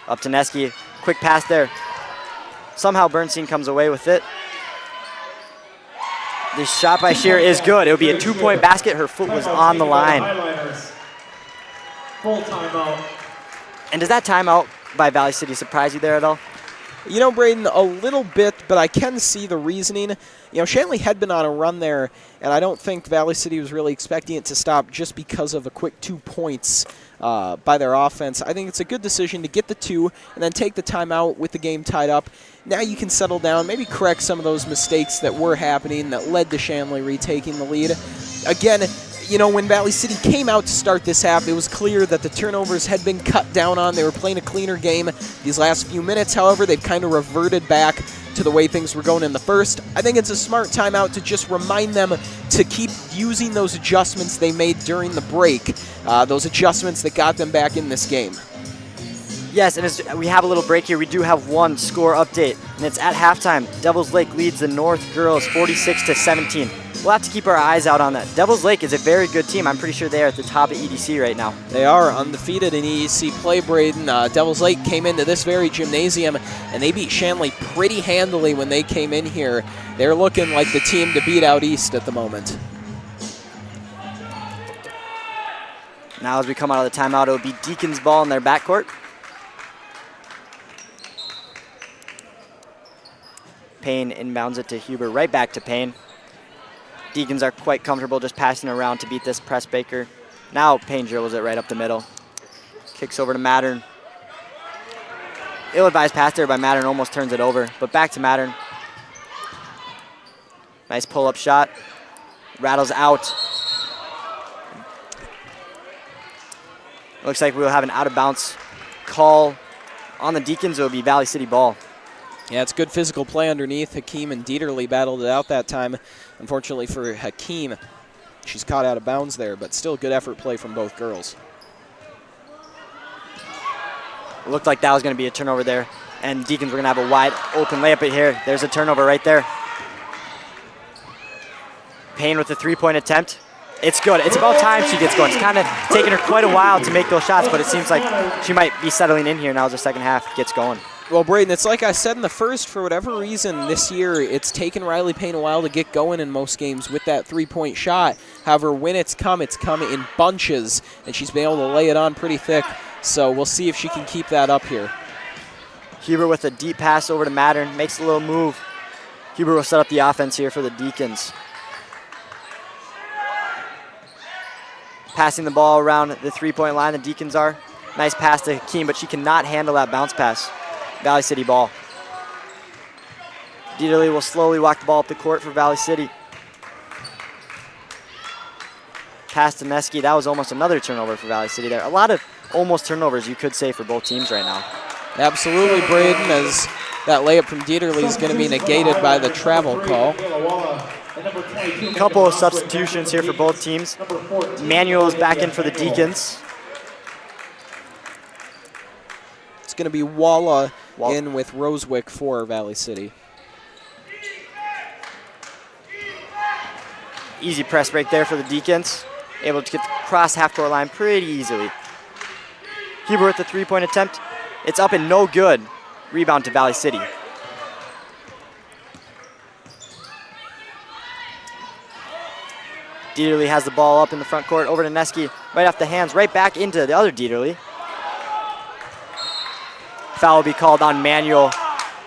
Up to Neski. Quick pass there. Somehow Bernstein comes away with it. This shot by Shear is good. It'll be a 2-point basket. Her foot was on the line. Full timeout. And does that timeout by Valley City surprise you there at all? You know, Braden, a little bit, but I can see the reasoning. You know, Shanley had been on a run there, and I don't think Valley City was really expecting it to stop just because of a quick 2 points by their offense. I think it's a good decision to get the 2 and then take the timeout with the game tied up. Now you can settle down, maybe correct some of those mistakes that were happening that led to Shanley retaking the lead. Again, you know, when Valley City came out to start this half, it was clear that the turnovers had been cut down on. They were playing a cleaner game these last few minutes. However, they've kind of reverted back to the way things were going in the first. I think it's a smart timeout to just remind them to keep using those adjustments they made during the break, those adjustments that got them back in this game. Yes, and as we have a little break here, we do have one score update, and it's at halftime. Devils Lake leads the North girls 46-17. We'll have to keep our eyes out on that. Devils Lake is a very good team. I'm pretty sure they are at the top of EDC right now. They are undefeated in EDC play, Braden. Devils Lake came into this very gymnasium, and they beat Shanley pretty handily when they came in here. They're looking like the team to beat out east at the moment. Now as we come out of the timeout, it'll be Deacons ball in their backcourt. Payne inbounds it to Huber, right back to Payne. Deacons are quite comfortable just passing around to beat this press Baker. Now Payne dribbles it right up the middle. Kicks over to Mattern. Ill-advised pass there by Mattern, almost turns it over, but back to Mattern. Nice pull-up shot. Rattles out. Looks like we'll have an out-of-bounds call on the Deacons. It'll be Valley City ball. Yeah, it's good physical play underneath. Hakeem and Dieterle battled it out that time. Unfortunately for Hakeem, she's caught out of bounds there, but still good effort play from both girls. It looked like that was going to be a turnover there, and Deacons were going to have a wide open layup it here. There's a turnover right there. Payne with a three-point attempt. It's good. It's about time she gets going. It's kind of taken her quite a while to make those shots, but it seems like she might be settling in here now as the second half gets going. Well, Braden, it's like I said in the first, for whatever reason this year, it's taken Riley Payne a while to get going in most games with that three-point shot. However, when it's come in bunches, and she's been able to lay it on pretty thick. So we'll see if she can keep that up here. Huber with a deep pass over to Mattern, makes a little move. Huber will set up the offense here for the Deacons. Passing the ball around the three-point line, the Deacons are. Nice pass to Hakeem, but she cannot handle that bounce pass. Valley City ball. Dieterle will slowly walk the ball up the court for Valley City. Pass to Neski. That was almost another turnover for Valley City there. A lot of almost turnovers, you could say, for both teams right now. Absolutely, Braden, as that layup from Dieterle is going to be negated by the travel call. And number 22, Couple of substitutions here for both teams. Number 14, Manuel is back in for the Deacons. It's going to be Walla in with Rosewick for Valley City. Easy press break there for the Deacons. Able to get across half-court line pretty easily. Huber with the three-point attempt. It's up and no good. Rebound to Valley City. Dieterle has the ball up in the front court over to Neski. Right off the hands, right back into the other Dieterle. Foul will be called on Manuel.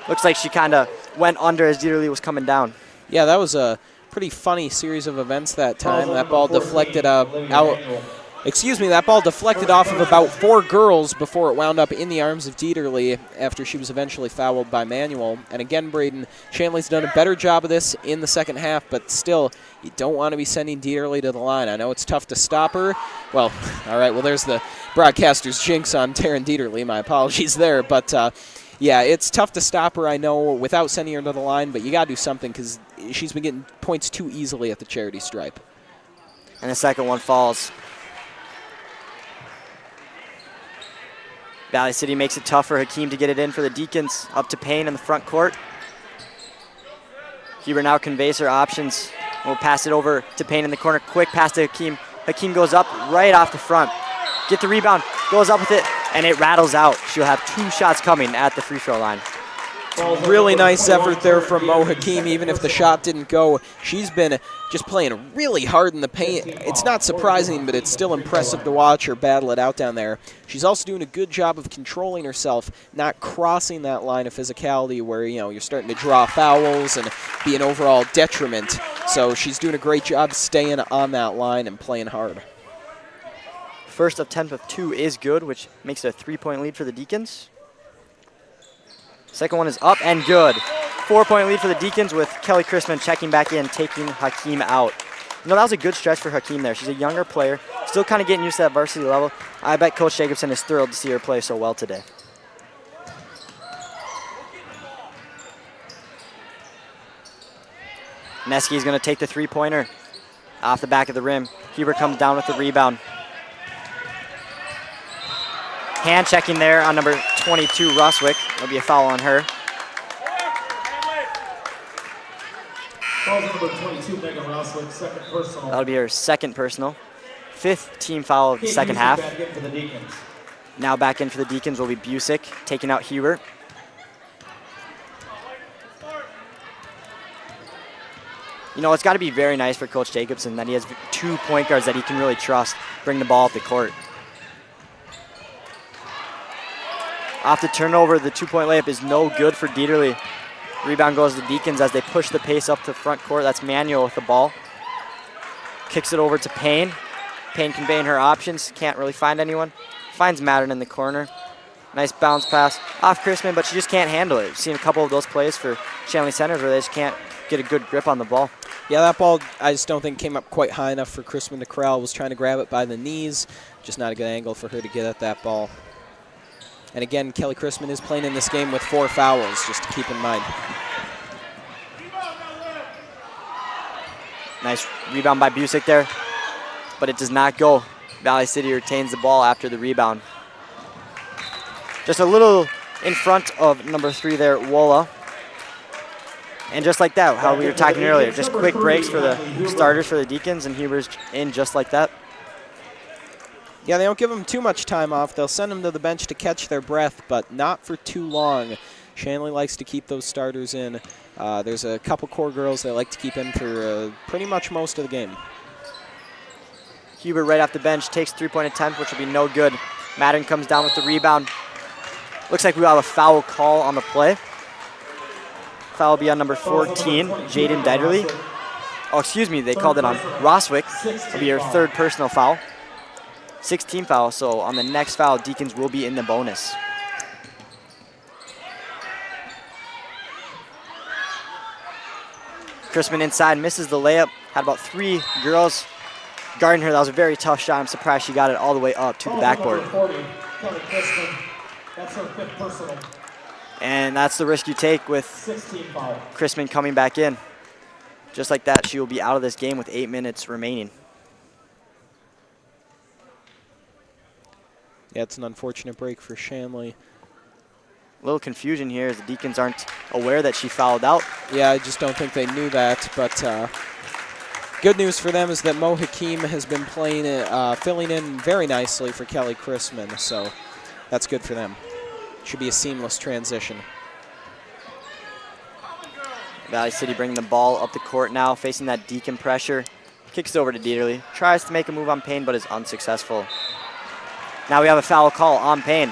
Looks like she kind of went under as Dieterle was coming down. Yeah, that was a pretty funny series of events that time. That ball deflected that ball deflected off of about 4 girls before it wound up in the arms of Dieterle after she was eventually fouled by Manuel. And again, Braden, Shanley's done a better job of this in the second half, but still, you don't want to be sending Dieterle to the line. I know it's tough to stop her. Well, all right, well, there's the broadcaster's jinx on Taryn Dieterle. My apologies there, but yeah, it's tough to stop her, I know, without sending her to the line, but you got to do something because she's been getting points too easily at the charity stripe. And the second one falls. Valley City makes it tough for Hakeem to get it in for the Deacons. Up to Payne in the front court. Huber now conveys her options. We'll pass it over to Payne in the corner. Quick pass to Hakeem. Hakeem goes up right off the front. Get the rebound, goes up with it, and it rattles out. She'll have 2 shots coming at the free throw line. Really nice effort there from Mo Hakeem, even if the shot didn't go. She's been just playing really hard in the paint. It's not surprising, but it's still impressive to watch her battle it out down there. She's also doing a good job of controlling herself, not crossing that line of physicality where, you know, you're starting to draw fouls and be an overall detriment. So she's doing a great job staying on that line and playing hard. First attempt of 2 is good, which makes it a 3-point lead for the Deacons. Second one is up and good. 4-point lead for the Deacons with Kelly Chrisman checking back in, taking Hakeem out. You know, that was a good stretch for Hakeem there. She's a younger player, still kind of getting used to that varsity level. I bet Coach Jacobson is thrilled to see her play so well today. Neski is going to take the 3-pointer off the back of the rim. Huber comes down with the rebound. Hand checking there on number 22, Roswick. There'll be a foul on her. Foul number 22, Megan Roswick, second personal. That'll be her second personal. 5th team foul of the second half. Back in for the Deacons. Now back in for the Deacons will be Busick, taking out Hubert. You know, it's got to be very nice for Coach Jacobson that he has 2 point guards that he can really trust bring the ball up the court. Off the turnover, the 2-point layup is no good for Dieterle. Rebound goes to Deacons as they push the pace up to the front court. That's Manuel with the ball. Kicks it over to Payne. Payne conveying her options. Can't really find anyone. Finds Madden in the corner. Nice bounce pass off Chrisman, but she just can't handle it. We've seen a couple of those plays for Shanley Centers where they just can't get a good grip on the ball. Yeah, that ball I just don't think came up quite high enough for Chrisman to corral. Was trying to grab it by the knees. Just not a good angle for her to get at that ball. And again, Kelly Chrisman is playing in this game with 4 fouls, just to keep in mind. Nice rebound by Busick there, but it does not go. Valley City retains the ball after the rebound. Just a little in front of number 3 there, Wola. And just like that, how we were talking earlier, just quick breaks for the starters for the Deacons, and Huber's in just like that. Yeah, they don't give them too much time off. They'll send them to the bench to catch their breath, but not for too long. Shanley likes to keep those starters in. There's a couple core girls they like to keep in for pretty much most of the game. Huber right off the bench takes 3-point attempt, which will be no good. Madden comes down with the rebound. Looks like we have a foul call on the play. Foul will be on number 14, Jaden Dieterle. Oh, excuse me, they called it on Roswick. It'll be her 3rd personal foul. 16 foul, so on the next foul, Deacons will be in the bonus. Chrisman inside, misses the layup. Had about 3 girls guarding her. That was a very tough shot. I'm surprised she got it all the way up to the backboard. That's her 5th personal. And that's the risk you take with 16 foul. Chrisman coming back in. Just like that, she will be out of this game with 8 minutes remaining. Yeah, it's an unfortunate break for Shanley. A little confusion here as the Deacons aren't aware that she fouled out. Yeah, I just don't think they knew that, but good news for them is that Mo Hakeem has been playing, filling in very nicely for Kelly Chrisman, so that's good for them. Should be a seamless transition. Valley City bringing the ball up the court now, facing that Deacon pressure. Kicks it over to Dieterle. Tries to make a move on Payne, but is unsuccessful. Now we have a foul call on Payne,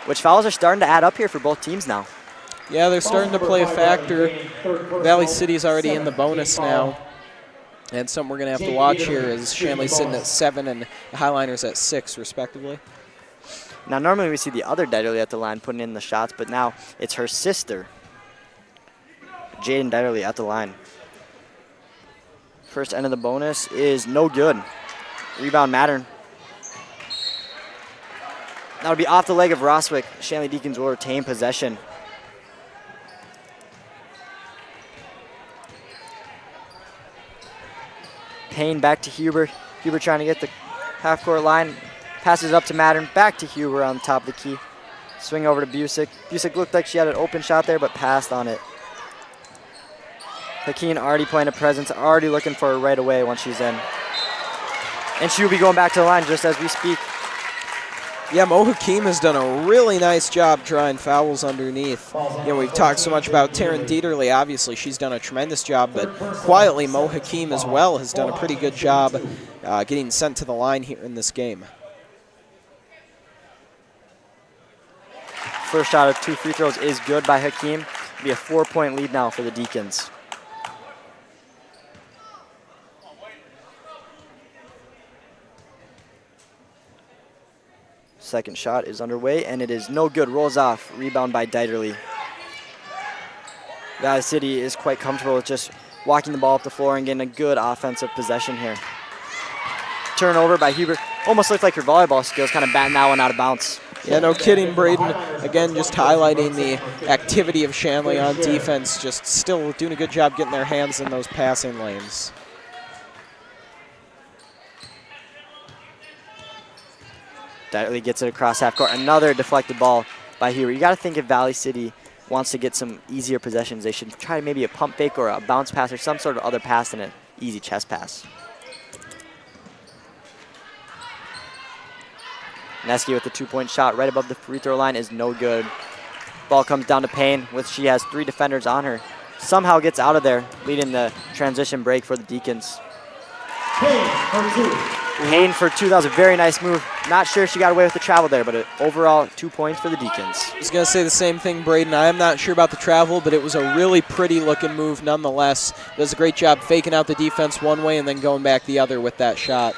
which fouls are starting to add up here for both teams now. Yeah, they're starting to play a factor. Valley City's already in the bonus now. And something we're going to have to watch here is Shanley sitting at 7 and the Highliners at 6, respectively. Now, normally we see the other Dieterle at the line putting in the shots, but now it's her sister, Jaden Dieterle, at the line. First end of the bonus is no good. Rebound Mattern. That'll be off the leg of Roswick. Shanley Deacons will retain possession. Payne back to Huber. Huber trying to get the half-court line. Passes it up to Mattern. Back to Huber on the top of the key. Swing over to Busick. Busick looked like she had an open shot there, but passed on it. Hakeem already playing a presence, already looking for her right away once she's in. And she will be going back to the line just as we speak. Yeah, Mo Hakeem has done a really nice job drawing fouls underneath. You know, we've talked so much about Taryn Dieterle. Obviously, she's done a tremendous job, but quietly, Mo Hakeem as well has done a pretty good job getting sent to the line here in this game. First shot of 2 free throws is good by Hakeem. It'll be a 4-point lead now for the Deacons. Second shot is underway, and it is no good. Rolls off. Rebound by Dieterle. Valley City is quite comfortable with just walking the ball up the floor and getting a good offensive possession here. Turnover by Huber. Almost looked like her volleyball skills, kind of batting that one out of bounds. Yeah, no kidding, Braden. Again, just highlighting the activity of Shanley on defense, just still doing a good job getting their hands in those passing lanes. Dieterle gets it across half court. Another deflected ball by Huber. You got to think if Valley City wants to get some easier possessions, they should try maybe a pump fake or a bounce pass or some sort of other pass than an easy chest pass. Neski with the 2-point shot right above the free throw line is no good. Ball comes down to Payne with she has 3 defenders on her. Somehow gets out of there, leading the transition break for the Deacons. Payne for 2. That was a very nice move. Not sure if she got away with the travel there, but overall 2 points for the Deacons. I was going to say the same thing, Braden. I am not sure about the travel, but it was a really pretty looking move nonetheless. Does a great job faking out the defense one way and then going back the other with that shot.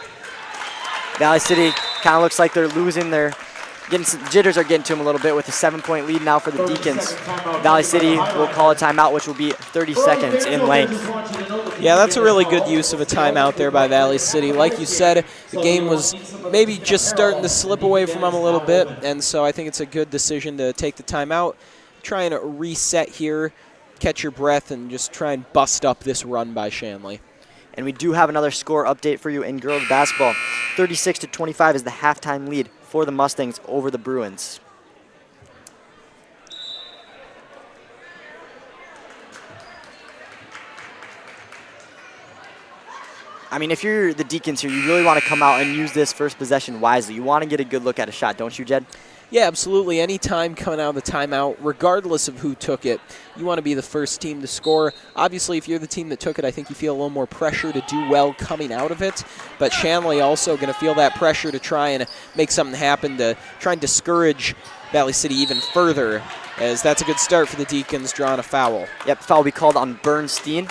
Valley City kind of looks like they're losing their, getting some jitters are getting to them a little bit with a 7-point lead now for the Deacons. Valley City will call a timeout, which will be 30 seconds in length. Yeah, that's a really good use of a timeout there by Valley City. Like you said, the game was maybe just starting to slip away from them a little bit, and so I think it's a good decision to take the timeout, try and reset here, catch your breath, and just try and bust up this run by Shanley. And we do have another score update for you in girls basketball. 36-25 is the halftime lead for the Mustangs over the Bruins. I mean, if you're the Deacons here, you really want to come out and use this first possession wisely. You want to get a good look at a shot, don't you, Jed? Yeah, absolutely. Any time coming out of the timeout, regardless of who took it, you want to be the first team to score. Obviously, if you're the team that took it, I think you feel a little more pressure to do well coming out of it. But Shanley also going to feel that pressure to try and make something happen, to try and discourage Valley City even further, as that's a good start for the Deacons drawing a foul. Yep, foul will be called on Bernstein.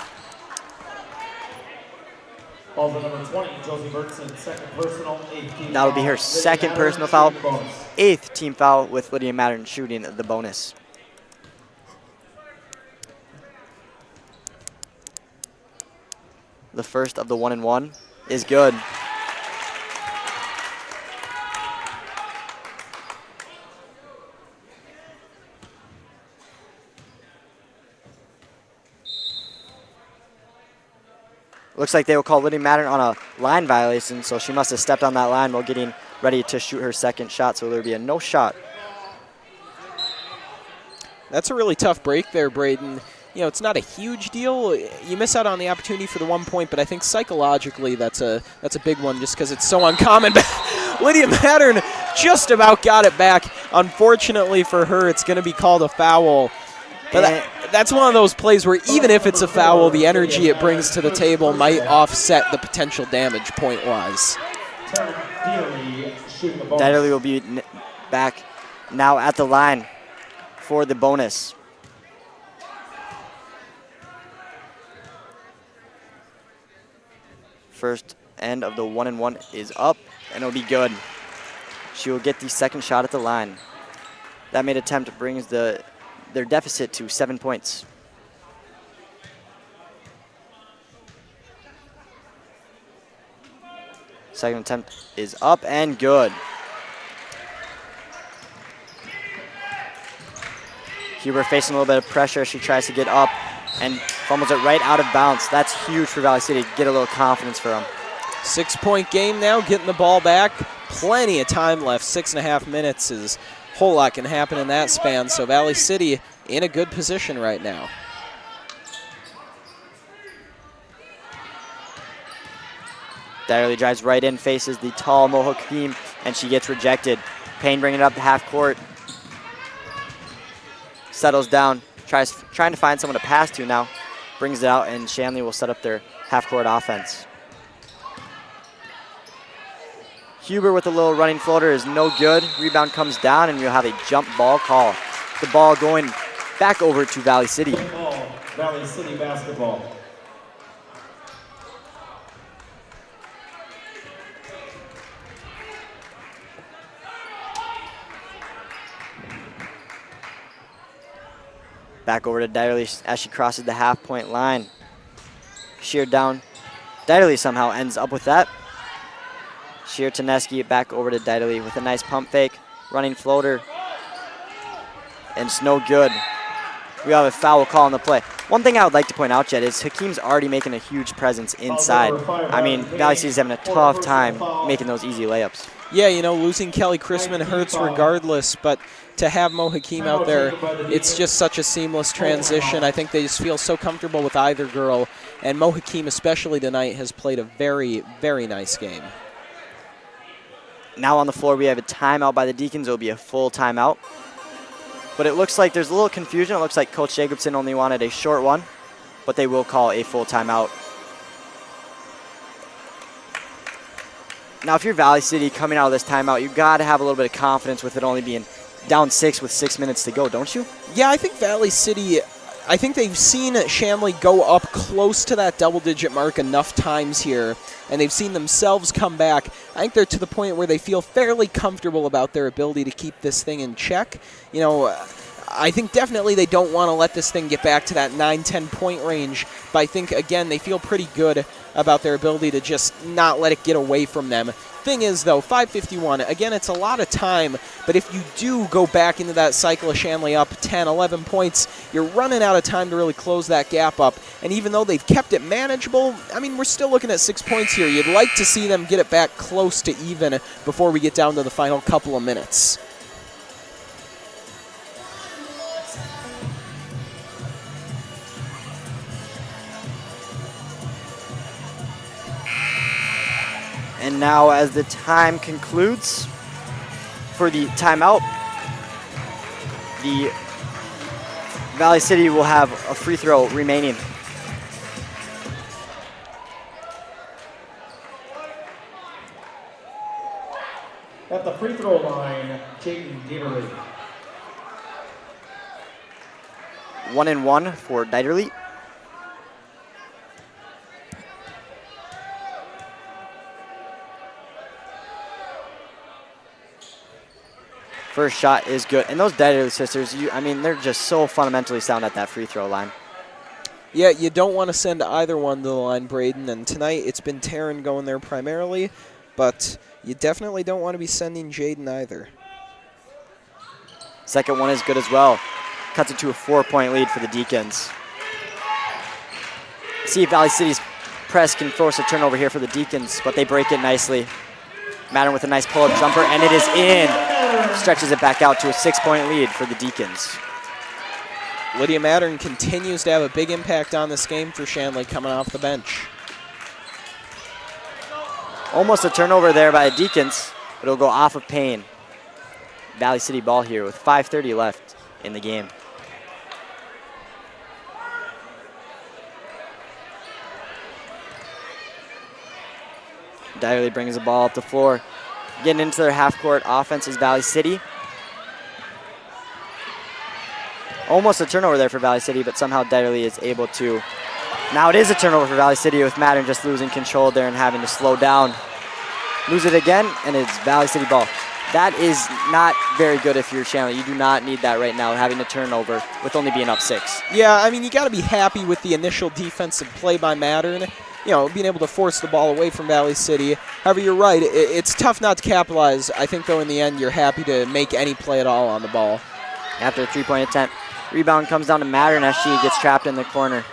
Ball for number 20, Josie Bertson, second personal, 8th team That'll be her foul. second Lydia personal Mattern foul. shooting bonus. 8th team foul with Lydia Mattern shooting the bonus. The first of the 1-and-1 is good. Looks like they will call Lydia Mattern on a line violation, so she must have stepped on that line while getting ready to shoot her second shot, so there will be a no shot. That's a really tough break there, Braden. You know, it's not a huge deal. You miss out on the opportunity for the 1 point, but I think psychologically that's a big one just because it's so uncommon. Lydia Mattern just about got it back. Unfortunately for her, it's going to be called a foul. But that's one of those plays where even if it's a foul, the energy it brings to the table might offset the potential damage point-wise. Dieterle will be back now at the line for the bonus. First end of the 1-and-1 is up, and it'll be good. She will get the second shot at the line. That made attempt brings their deficit to 7 points. Second attempt is up and good. Huber facing a little bit of pressure. She tries to get up and fumbles it right out of bounds. That's huge for Valley City. Get a little confidence for them. 6 point game now, getting the ball back. Plenty of time left. 6.5 minutes is a whole lot can happen in that span. So Valley City in a good position right now. Dieterle drives right in, faces the tall Mo Hakeem, and she gets rejected. Payne bringing it up to half court. Settles down, trying to find someone to pass to now. Brings it out, and Shanley will set up their half-court offense. Huber with a little running floater is no good. Rebound comes down, and we'll have a jump ball call. The ball going back over to Valley City. Valley City basketball. Back over to Dieterle as she crosses the half-point line. Sheared down. Dieterle somehow ends up with that. Sheer Taneski back over to Dieterle with a nice pump fake. Running floater. And it's no good. We have a foul call on the play. One thing I would like to point out, Jed, is Hakeem's already making a huge presence inside. I mean, Valley City's having a tough time making those easy layups. Yeah, you know, losing Kelly Chrisman hurts regardless, but to have Mo Hakeem out there, it's just such a seamless transition. I think they just feel so comfortable with either girl, and Mo Hakeem, especially tonight, has played a very, very nice game. Now on the floor, we have a timeout by the Deacons. It will be a full timeout. But it looks like there's a little confusion. It looks like Coach Jacobson only wanted a short one, but they will call a full timeout. Now, if you're Valley City coming out of this timeout, you've got to have a little bit of confidence with it only being down 6 with 6 minutes to go, don't you? Yeah, I think Valley City, I think they've seen Shanley go up close to that double-digit mark enough times here, and they've seen themselves come back. I think they're to the point where they feel fairly comfortable about their ability to keep this thing in check. You know, I think definitely they don't want to let this thing get back to that 9-10 point range, but I think, again, they feel pretty good about their ability to just not let it get away from them. Thing is, though, 5:51, again, it's a lot of time, but if you do go back into that cycle of Shanley up 10, 11 points, you're running out of time to really close that gap up, and even though they've kept it manageable, I mean, we're still looking at 6 points here. You'd like to see them get it back close to even before we get down to the final couple of minutes. And now as the time concludes for the timeout, the Valley City will have a free throw remaining. At the free throw line, Jaden Dieterle. 1-and-1 for Dieterle. First shot is good. And those Dieterle sisters, I mean, they're just so fundamentally sound at that free throw line. Yeah, you don't want to send either one to the line, Braden, and tonight it's been Taryn going there primarily, but you definitely don't want to be sending Jaden either. Second one is good as well. Cuts it to a 4-point lead for the Deacons. See if Valley City's press can force a turnover here for the Deacons, but they break it nicely. Mattern with a nice pull-up jumper, and it is in. Stretches it back out to a 6-point lead for the Deacons. Lydia Mattern continues to have a big impact on this game for Shanley coming off the bench. Almost a turnover there by the Deacons, but it'll go off of Payne. Valley City ball here with 5:30 left in the game. Dyerly brings the ball up the floor. Getting into their half-court offense is Valley City. Almost a turnover there for Valley City, but somehow Dyerly is able to. Now it is a turnover for Valley City with Mattern just losing control there and having to slow down. Lose it again, and it's Valley City ball. That is not very good if you're Shanley. You do not need that right now, having a turnover with only being up 6. Yeah, I mean, you got to be happy with the initial defensive play by Mattern. You know, being able to force the ball away from Valley City. However, you're right. It's tough not to capitalize. I think, though, in the end, you're happy to make any play at all on the ball. After a 3-point attempt, rebound comes down to Mattern as she gets trapped in the corner.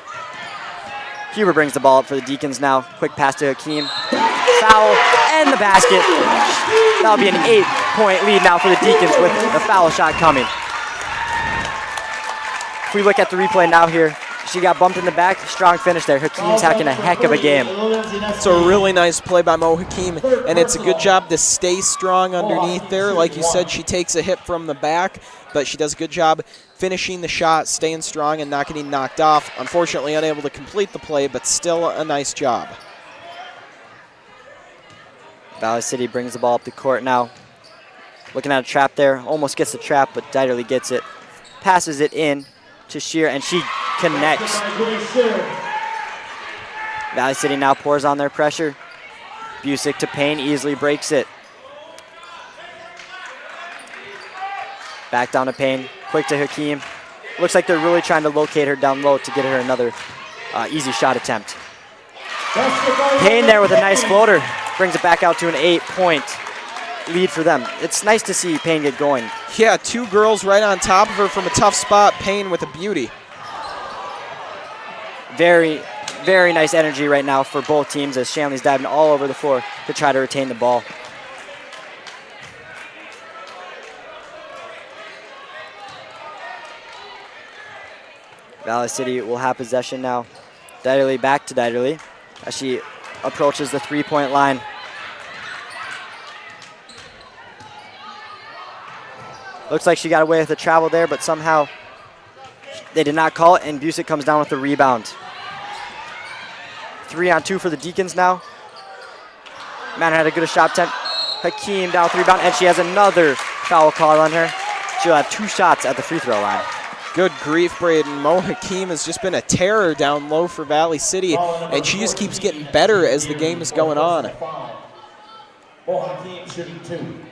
Huber brings the ball up for the Deacons now. Quick pass to Hakeem. Foul and the basket. That'll be an 8-point lead now for the Deacons with the foul shot coming. If we look at the replay now here, she got bumped in the back. Strong finish there. Hakeem's having a heck of a game. It's a really nice play by Mo Hakeem, and it's a good job to stay strong underneath there. Like you said, she takes a hit from the back, but she does a good job finishing the shot, staying strong, and not getting knocked off. Unfortunately, unable to complete the play, but still a nice job. Valley City brings the ball up the court now. Looking at a trap there. Almost gets the trap, but Dyerly gets it. Passes it in to Shear, and she connects. Valley City now pours on their pressure. Busick to Payne, easily breaks it. Back down to Payne, quick to Hakeem. Looks like they're really trying to locate her down low to get her another easy shot attempt. Payne there with a nice floater. Brings it back out to an 8-point lead for them. It's nice to see Payne get going. Yeah, 2 girls right on top of her from a tough spot. Payne with a beauty. Very, very nice energy right now for both teams as Shanley's diving all over the floor to try to retain the ball. Valley City will have possession now. Dyerly back to Dyerly as she approaches the 3-point line. Looks like she got away with the travel there, but somehow they did not call it, and Busick comes down with the rebound. 3-on-2 for the Deacons now. Mattern had a good shot attempt. Hakeem down with the rebound, and she has another foul call on her. She'll have 2 shots at the free throw line. Good grief, Braden. Mo Hakeem has just been a terror down low for Valley City, and she just keeps getting better as the game is going on. Mo Hakeem shooting 2.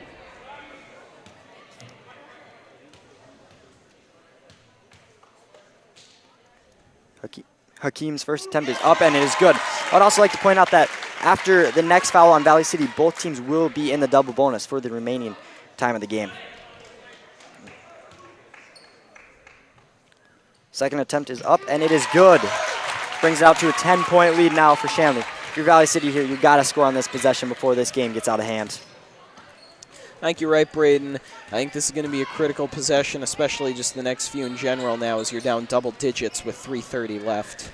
Hakeem's first attempt is up, and it is good. I'd also like to point out that after the next foul on Valley City, both teams will be in the double bonus for the remaining time of the game. Second attempt is up, and it is good. Brings it out to a 10-point lead now for Shanley. If you're Valley City here, you got to score on this possession before this game gets out of hand. I think you're right, Braden. I think this is going to be a critical possession, especially just the next few in general now as you're down double digits with 3:30 left.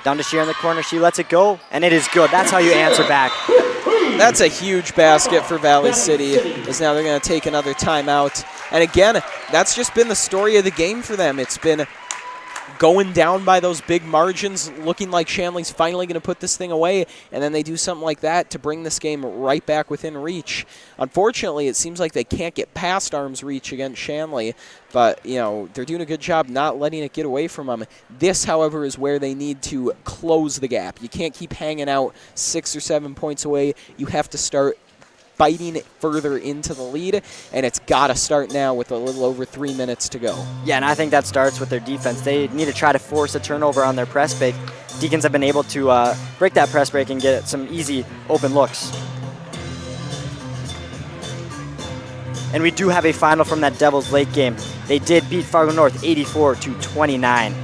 Down to Shear in the corner. She lets it go, and it is good. That's how you answer back. That's a huge basket for Valley City, as now they're going to take another timeout. And again, that's just been the story of the game for them. It's been going down by those big margins, looking like Shanley's finally going to put this thing away, and then they do something like that to bring this game right back within reach. Unfortunately, it seems like they can't get past arm's reach against Shanley, but you know they're doing a good job not letting it get away from them. This, however, is where they need to close the gap. You can't keep hanging out 6 or 7 points away. You have to start biting it further into the lead, and it's got to start now with a little over 3 minutes to go. Yeah, and I think that starts with their defense. They need to try to force a turnover on their press break. Deacons have been able to break that press break and get some easy open looks. And we do have a final from that Devils Lake game. They did beat Fargo North 84-29.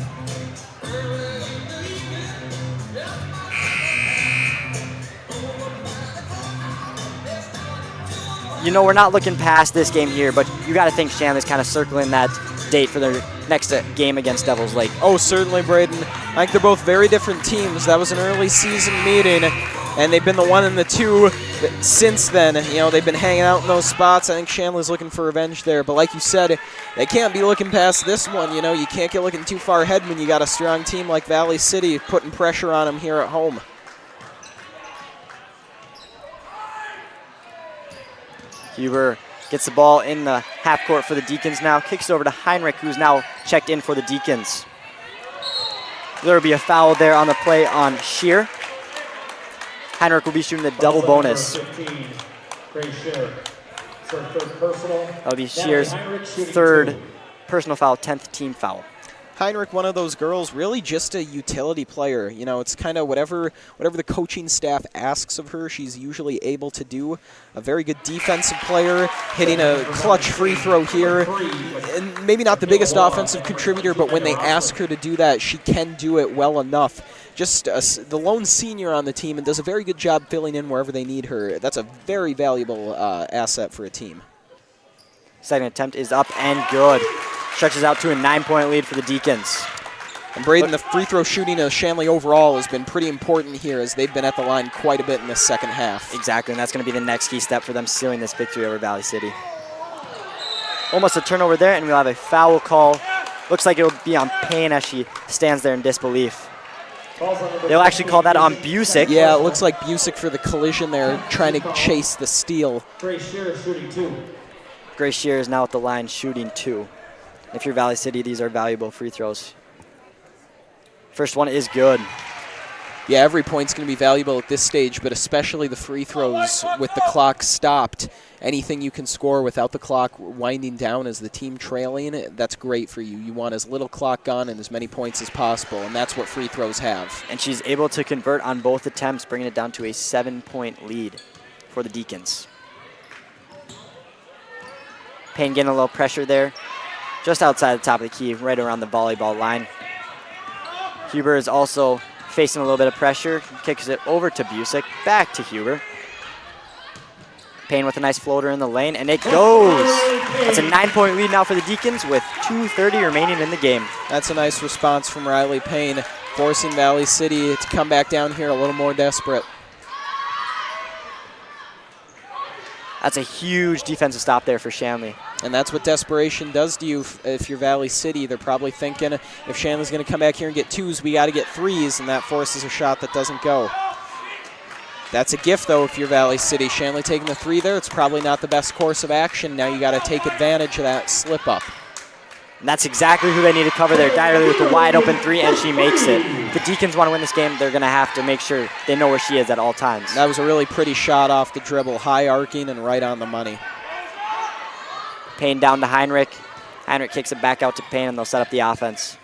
you know, we're not looking past this game here, but you got to think Shanley's kind of circling that date for their next game against Devils Lake. Oh, certainly, Braden. I think they're both very different teams. That was an early season meeting, and they've been the 1 and the 2 since then. You know, they've been hanging out in those spots. I think Shanley's looking for revenge there. But like you said, they can't be looking past this one. You know, you can't get looking too far ahead when you got a strong team like Valley City putting pressure on them here at home. Huber gets the ball in the half court for the Deacons now. Kicks it over to Heinrich, who's now checked in for the Deacons. There will be a foul there on the play on Shear. Heinrich will be shooting the double bonus. That'll be Shear's third personal foul, 10th team foul. Heinrich, one of those girls, really just a utility player. You know, it's kind of whatever the coaching staff asks of her, she's usually able to do. A very good defensive player, hitting a clutch free throw here. And maybe not the biggest offensive contributor, but when they ask her to do that, she can do it well enough. Just the lone senior on the team and does a very good job filling in wherever they need her. That's a very valuable asset for a team. Second attempt is up and good. Stretches out to a 9-point lead for the Deacons. And Braden, the free throw shooting of Shanley overall has been pretty important here as they've been at the line quite a bit in the second half. Exactly, and that's going to be the next key step for them sealing this victory over Valley City. Almost a turnover there, and we'll have a foul call. Looks like it'll be on Payne as she stands there in disbelief. They'll actually call that on Busick. Yeah, it looks like Busick for the collision there, trying to chase the steal. Grace Shear shooting 2. Grace Shear is now at the line shooting 2. If you're Valley City, these are valuable free throws. First one is good. Yeah, every point's going to be valuable at this stage, but especially the free throws with the clock stopped. Anything you can score without the clock winding down as the team trailing, that's great for you. You want as little clock gone and as many points as possible, and that's what free throws have. And she's able to convert on both attempts, bringing it down to a 7-point lead for the Deacons. Payne getting a little pressure there. Just outside the top of the key, right around the volleyball line. Huber is also facing a little bit of pressure. Kicks it over to Busick, back to Huber. Payne with a nice floater in the lane, and it goes. That's a 9-point lead now for the Deacons with 2:30 remaining in the game. That's a nice response from Riley Payne, forcing Valley City to come back down here a little more desperate. That's a huge defensive stop there for Shanley. And that's what desperation does to you if you're Valley City. They're probably thinking if Shanley's going to come back here and get 2s, we got to get 3s, and that forces a shot that doesn't go. That's a gift, though, if you're Valley City. Shanley taking the 3 there, it's probably not the best course of action. Now you got to take advantage of that slip-up. And that's exactly who they need to cover there. Dyerly with the wide open 3, and she makes it. If the Deacons want to win this game, they're going to have to make sure they know where she is at all times. That was a really pretty shot off the dribble, high arcing and right on the money. Payne down to Heinrich. Heinrich kicks it back out to Payne, and they'll set up the offense.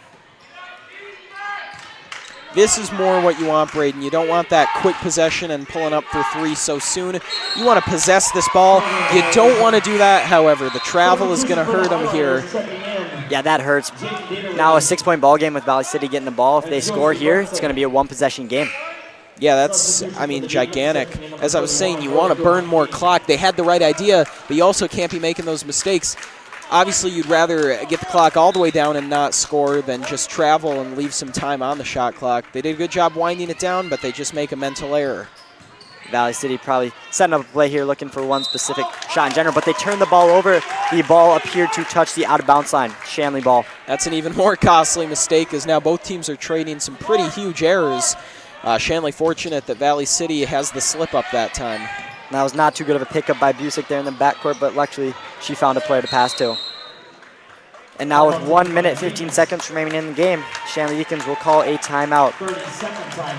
This is more what you want, Braden. You don't want that quick possession and pulling up for 3 so soon. You want to possess this ball. You don't want to do that, however. The travel is going to hurt them here. Yeah, that hurts. Now a 6-point ball game with Valley City getting the ball. If they score here, it's going to be a 1-possession game. Yeah, that's, I mean, gigantic. As I was saying, you want to burn more clock. They had the right idea, but you also can't be making those mistakes. Obviously, you'd rather get the clock all the way down and not score than just travel and leave some time on the shot clock. They did a good job winding it down, but they just make a mental error. Valley City probably setting up a play here looking for one specific shot in general, but they turned the ball over. The ball appeared to touch the out-of-bounds line. Shanley ball. That's an even more costly mistake as now both teams are trading some pretty huge errors. Shanley fortunate that Valley City has the slip-up that time. That was not too good of a pickup by Busick there in the backcourt, but luckily she found a player to pass to. And now with 1 minute, 15 seconds remaining in the game, Shanley Deacons will call a timeout.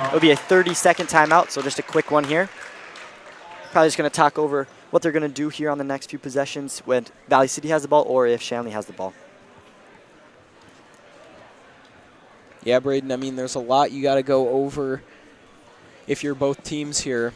It'll be a 30-second timeout, so just a quick one here. Probably just going to talk over what they're going to do here on the next few possessions when Valley City has the ball or if Shanley has the ball. Yeah, Braden, I mean, there's a lot you got to go over if you're both teams here.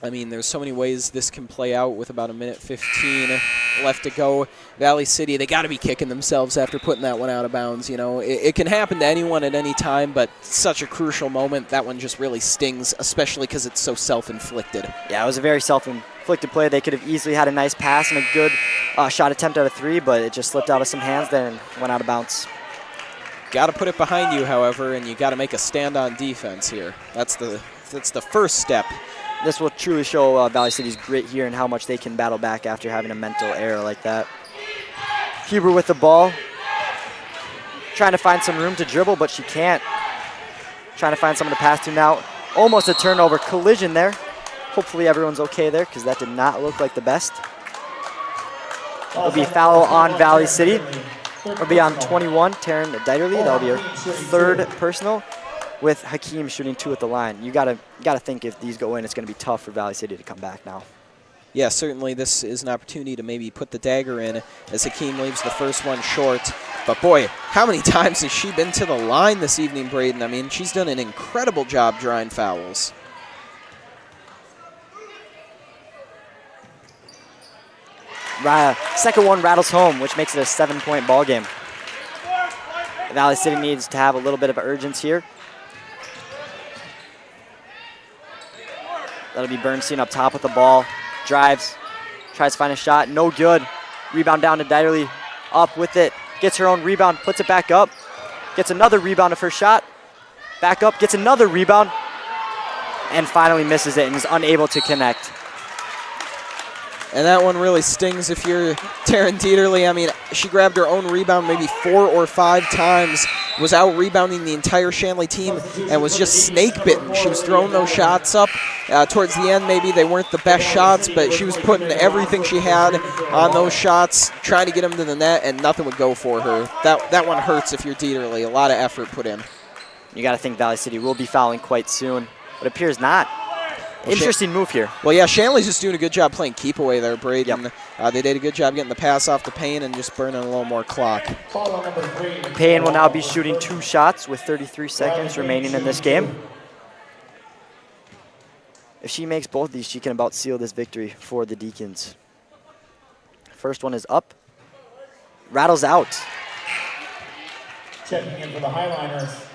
I mean, there's so many ways this can play out with about 1:15 left to go. Valley City, they got to be kicking themselves after putting that one out of bounds. You know, it can happen to anyone at any time, but such a crucial moment. That one just really stings, especially because it's so self-inflicted. Yeah, it was a very self-inflicted play. They could have easily had a nice pass and a good shot attempt out of 3, but it just slipped out of some hands there and went out of bounds. Got to put it behind you, however, and you got to make a stand on defense here. That's the first step. This will truly show Valley City's grit here and how much they can battle back after having a mental error like that. Huber with the ball. Trying to find some room to dribble, but she can't. Trying to find someone to pass to now. Almost a turnover collision there. Hopefully everyone's okay there because that did not look like the best. It'll be a foul on Valley City. It'll be on 21, Taryn Dieterly. That'll be her 3rd personal, with Hakeem shooting 2 at the line. You gotta think if these go in, it's gonna be tough for Valley City to come back now. Yeah, certainly this is an opportunity to maybe put the dagger in as Hakeem leaves the first one short. But boy, how many times has she been to the line this evening, Braden? I mean, she's done an incredible job drawing fouls. Second one rattles home, which makes it a 7-point ball game. Valley City needs to have a little bit of urgency here. That'll be Bernstein up top with the ball. Drives, tries to find a shot, no good. Rebound down to Dieterly, up with it. Gets her own rebound, puts it back up. Gets another rebound of her shot. Back up, gets another rebound. And finally misses it and is unable to connect. And that one really stings if you're Taryn Dieterly. I mean, she grabbed her own rebound maybe 4 or 5 times, was out rebounding the entire Shanley team, and was just snake bitten. She was throwing those shots up. Towards the end, maybe they weren't the best shots, but she was putting everything she had on those shots, trying to get them to the net, and nothing would go for her. That one hurts if you're Dieterly. A lot of effort put in. You got to think Valley City will be fouling quite soon, but it appears not. Interesting move here. Well, yeah, Shanley's just doing a good job playing keep away there, Braden. Yep. They did a good job getting the pass off the Payne and just burning a little more clock. Payne will now be shooting 2 shots with 33 seconds remaining in this game. If she makes both of these, she can about seal this victory for the Deacons. First one is up. Rattles out. Checking in for the Highliners.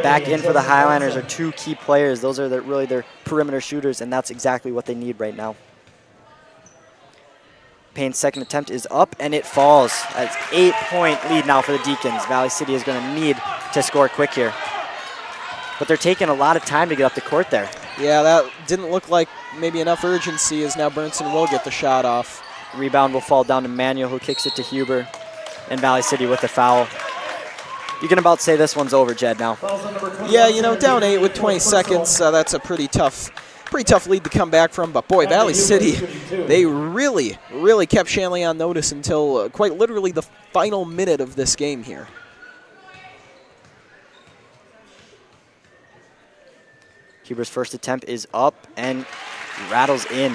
Back in for the Highliners are 2 key players. Those are really their perimeter shooters, and that's exactly what they need right now. Payne's second attempt is up, and it falls. That's 8-point lead now for the Deacons. Valley City is going to need to score quick here. But they're taking a lot of time to get up the court there. Yeah, that didn't look like maybe enough urgency, as now Bernson will get the shot off. Rebound will fall down to Manuel, who kicks it to Huber, and Valley City with the foul. You can about say this one's over, Jed, now. Yeah, you know, down 8 with 20 seconds, that's a pretty tough lead to come back from. But boy, Valley City, they really kept Shanley on notice until quite literally the final minute of this game here. Huber's first attempt is up and rattles in.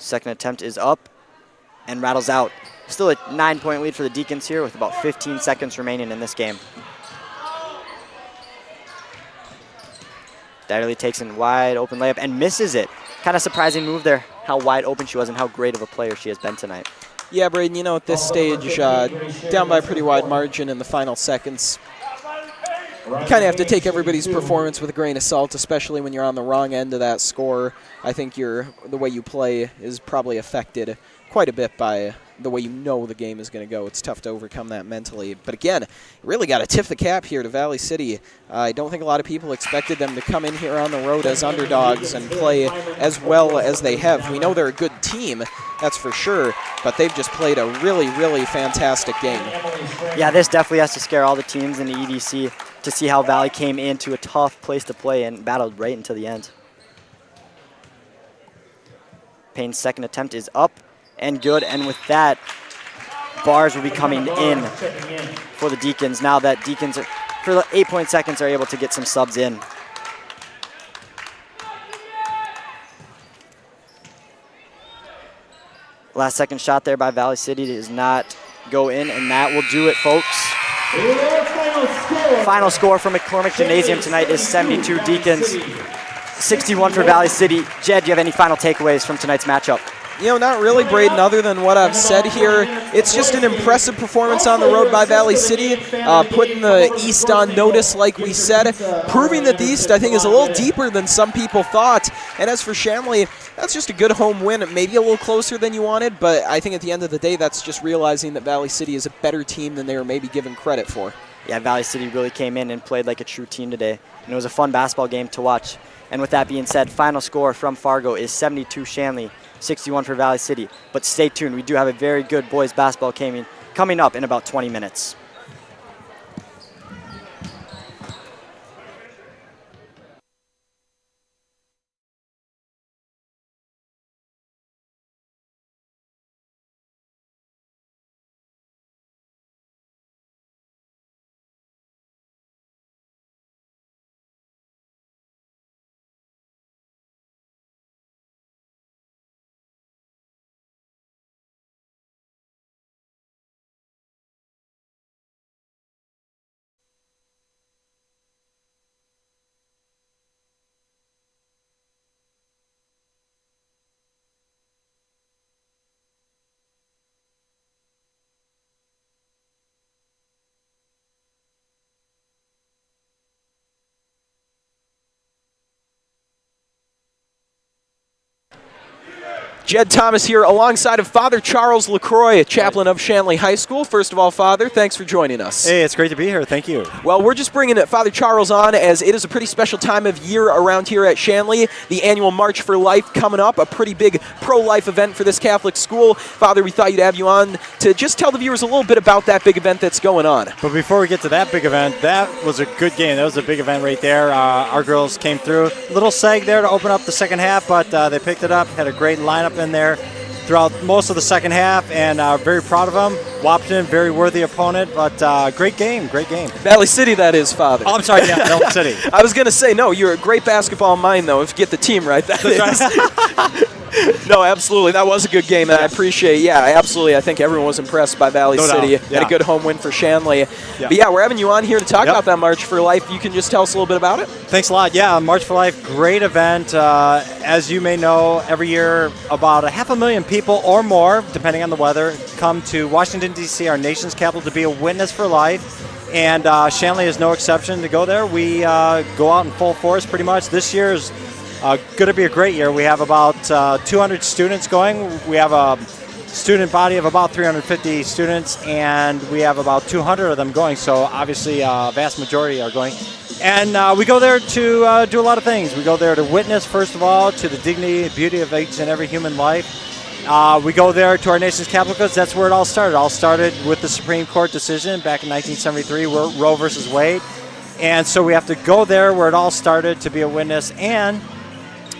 Second attempt is up and rattles out. Still a 9-point lead for the Deacons here with about 15 seconds remaining in this game. Dieterly takes in wide open layup and misses it. Kind of surprising move there, how wide open she was and how great of a player she has been tonight. Yeah, Braden, you know, at this stage, down by a pretty wide margin in the final seconds, you kind of have to take everybody's performance with a grain of salt, especially when you're on the wrong end of that score. I think the way you play is probably affected quite a bit by the way you know the game is going to go. It's tough to overcome that mentally. But again, you really got to tip the cap here to Valley City. I don't think a lot of people expected them to come in here on the road as underdogs and play as well as they have. We know they're a good team, that's for sure, but they've just played a really fantastic game. Yeah, this definitely has to scare all the teams in the EDC to see how Valley came into a tough place to play and battled right until the end. Payne's second attempt is up and good, and with that, bars will be coming in for the Deacons now that Deacons, for the 8 seconds, are able to get some subs in. Last second shot there by Valley City does not go in, and that will do it, folks. Your final score. Final score for McCormick Gymnasium tonight is 72 Deacons, 61 for Valley City. Jed, do you have any final takeaways from tonight's matchup? You know, not really, Braden, other than what I've said here. It's just an impressive performance on the road by Valley City, putting the East on notice, like we said, proving that the East, I think, is a little deeper than some people thought. And as for Shanley, that's just a good home win, maybe a little closer than you wanted, but I think at the end of the day, that's just realizing that Valley City is a better team than they were maybe given credit for. Yeah, Valley City really came in and played like a true team today, and it was a fun basketball game to watch. And with that being said, final score from Fargo is 72 Shanley, 61 for Valley City. But stay tuned, we do have a very good boys basketball coming up in about 20 minutes. Jed Thomas here alongside of Father Charles LaCroix, chaplain of Shanley High School. First of all, Father, thanks for joining us. Hey, it's great to be here. Thank you. Well, we're just bringing Father Charles on as it is a pretty special time of year around here at Shanley. The annual March for Life coming up, a pretty big pro-life event for this Catholic school. Father, we thought you'd have you on to just tell the viewers a little bit about that big event that's going on. But before we get to that big event, that was a good game. That was a big event right there. Our girls came through. A little sag there to open up the second half, but they picked it up, had a great lineup in there throughout most of the second half, and very proud of them. Wapton, very worthy opponent, but great game, great game. Valley City, that is, Father. Oh, I'm sorry, yeah, Valley City. I was going to say, no, you're a great basketball mind, though, if you get the team right. That is. No, absolutely. That was a good game, and I appreciate, absolutely. I think everyone was impressed by Valley City. Had a good home win for Shanley. But we're having you on here to talk about that March for Life. You can just tell us a little bit about it? Thanks a lot. Yeah, March for Life, great event. As you may know, every year about 500,000 people or more, depending on the weather, come to Washington, D.C., our nation's capital, to be a witness for life. And Shanley is no exception to go there. We go out in full force pretty much. This year is going to be a great year. We have about 200 students going. We have a student body of about 350 students, and we have about 200 of them going. So obviously a vast majority are going. And we go there to do a lot of things. We go there to witness, first of all, to the dignity and beauty of each and every human life. We go there to our nation's capital because that's where it all started. It all started with the Supreme Court decision back in 1973, Roe versus Wade. And so we have to go there where it all started to be a witness. And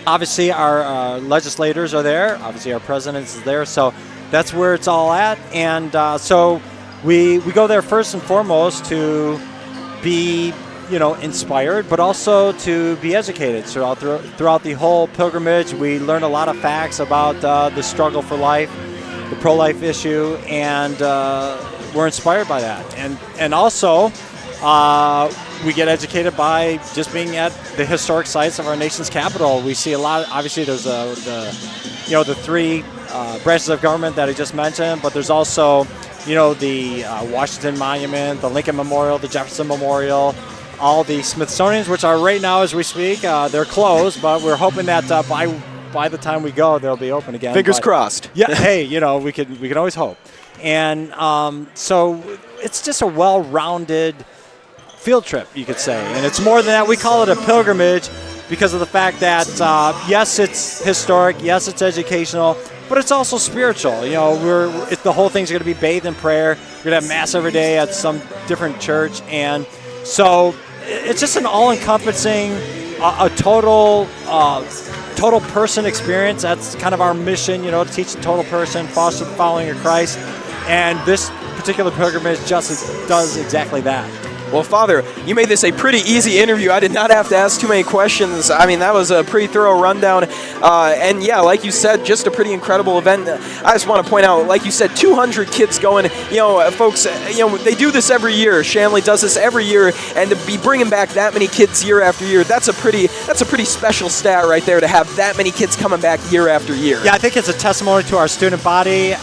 obviously our legislators are there. Obviously our president is there. So that's where it's all at. And so we go there first and foremost to be inspired, but also to be educated. So throughout the whole pilgrimage, we learn a lot of facts about the struggle for life, the pro-life issue, and we're inspired by that. And also, we get educated by just being at the historic sites of our nation's capital. We see a lot. Obviously, there's the three branches of government that I just mentioned, but there's also the Washington Monument, the Lincoln Memorial, the Jefferson Memorial, all the Smithsonians, which are right now as we speak. They're closed, but we're hoping that by the time we go, they'll be open again. Fingers crossed. Yeah. Hey, we can always hope. And so it's just a well-rounded field trip, you could say. And it's more than that. We call it a pilgrimage because of the fact that yes, it's historic. Yes, it's educational. But it's also spiritual. The whole thing's going to be bathed in prayer. We're going to have mass every day at some different church, and so it's just an all-encompassing, a total person experience. That's kind of our mission, to teach the total person, foster the following of Christ. And this particular pilgrimage just does exactly that. Well, Father, you made this a pretty easy interview. I did not have to ask too many questions. I mean, that was a pretty thorough rundown. And yeah, like you said, just a pretty incredible event. I just want to point out, like you said, 200 kids going. Folks, they do this every year. Shanley does this every year, and to be bringing back that many kids year after year, that's a pretty special stat right there, to have that many kids coming back year after year. Yeah, I think it's a testimony to our student body,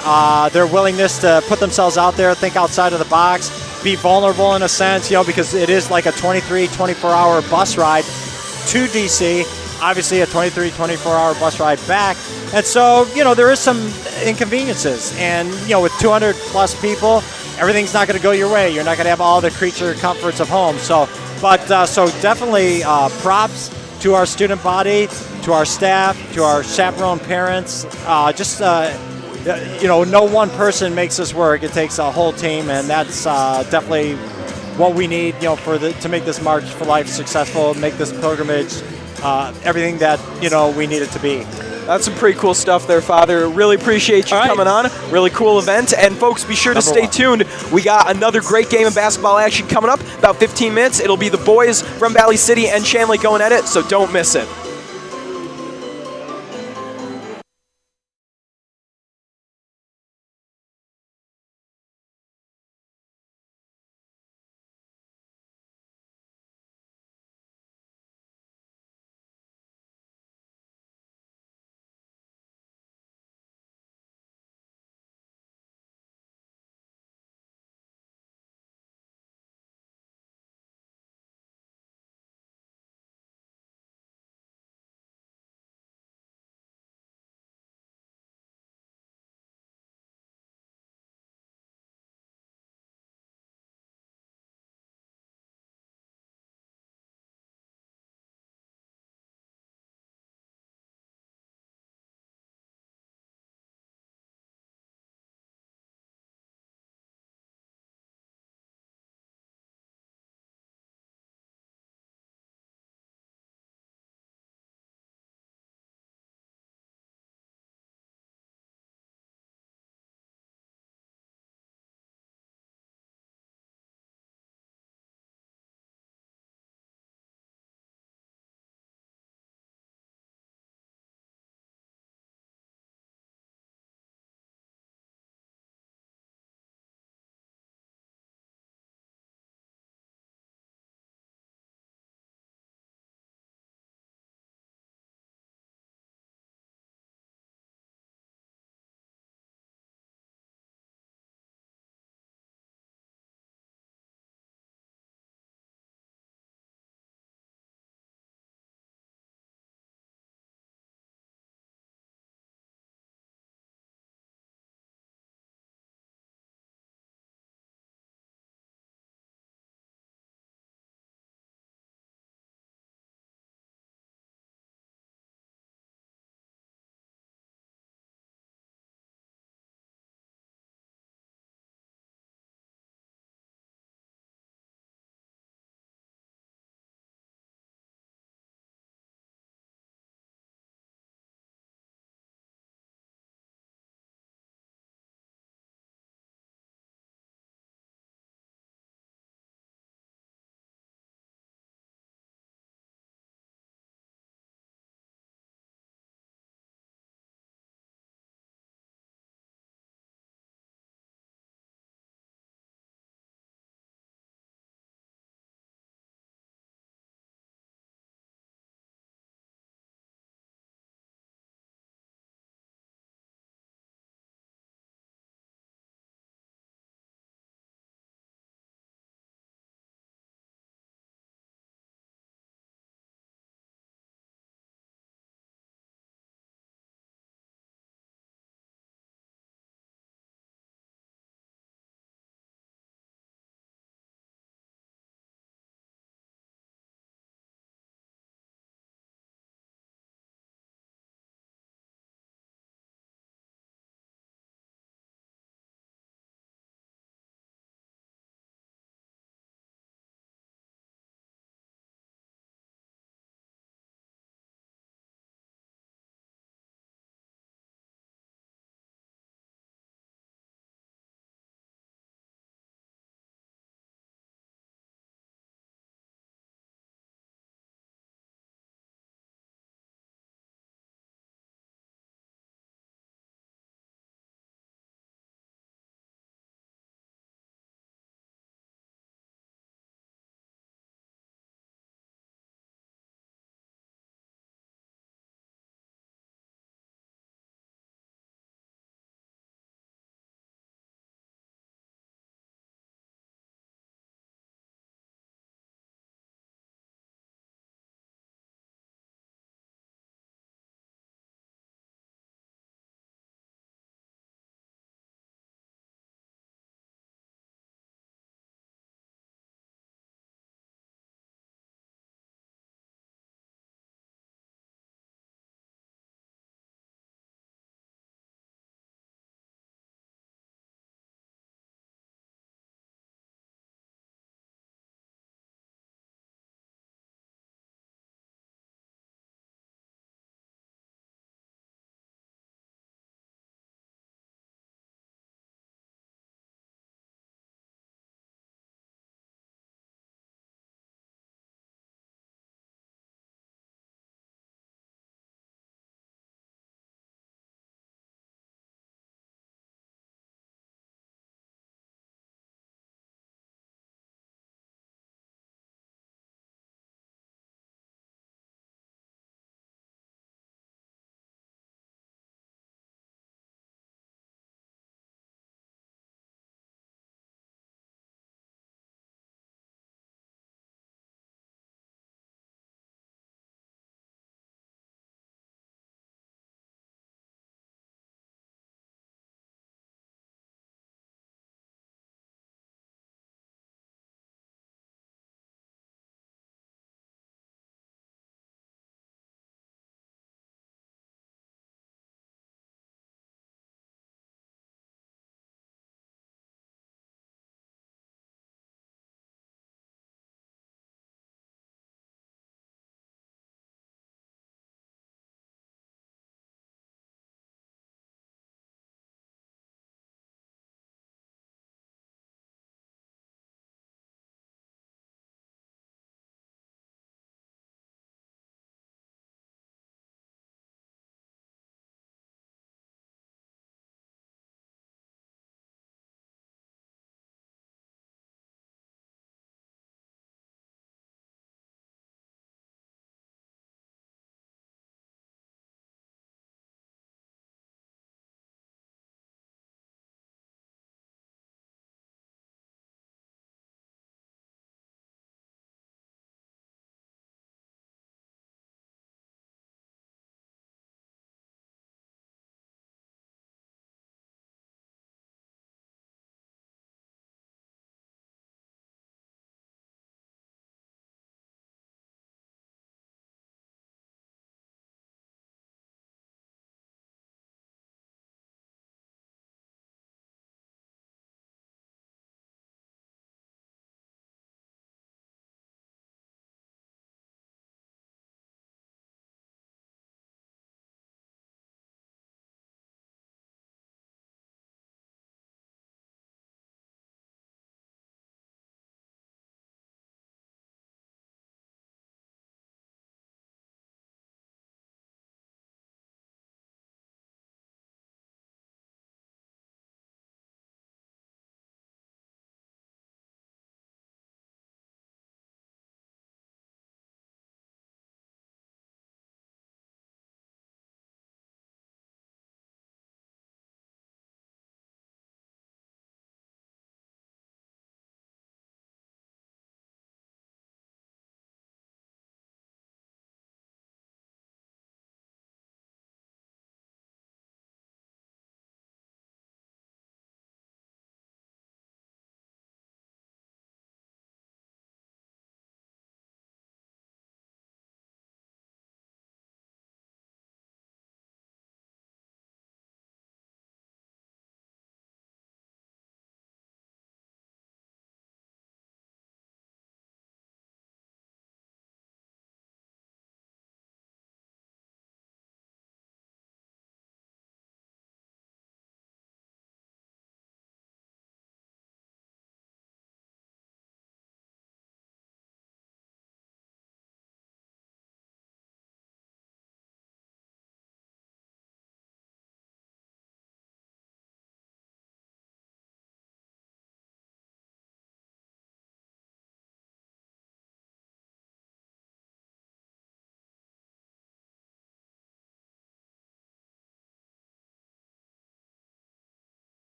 their willingness to put themselves out there, think outside of the box, be vulnerable in a sense, because it is like a 24-hour bus ride to DC, obviously a 24-hour bus ride back. And so, there is some inconveniences. And, with 200 plus people, everything's not going to go your way. You're not going to have all the creature comforts of home. So definitely props to our student body, to our staff, to our chaperone parents. No one person makes this work. It takes a whole team, and that's definitely what we need, to make this March for Life successful, make this pilgrimage everything that we need it to be. That's some pretty cool stuff there, Father. Really appreciate you coming on. Really cool event. And folks, be sure to stay tuned. We got another great game of basketball action coming up. About 15 minutes. It'll be the boys from Valley City and Shanley going at it, so don't miss it.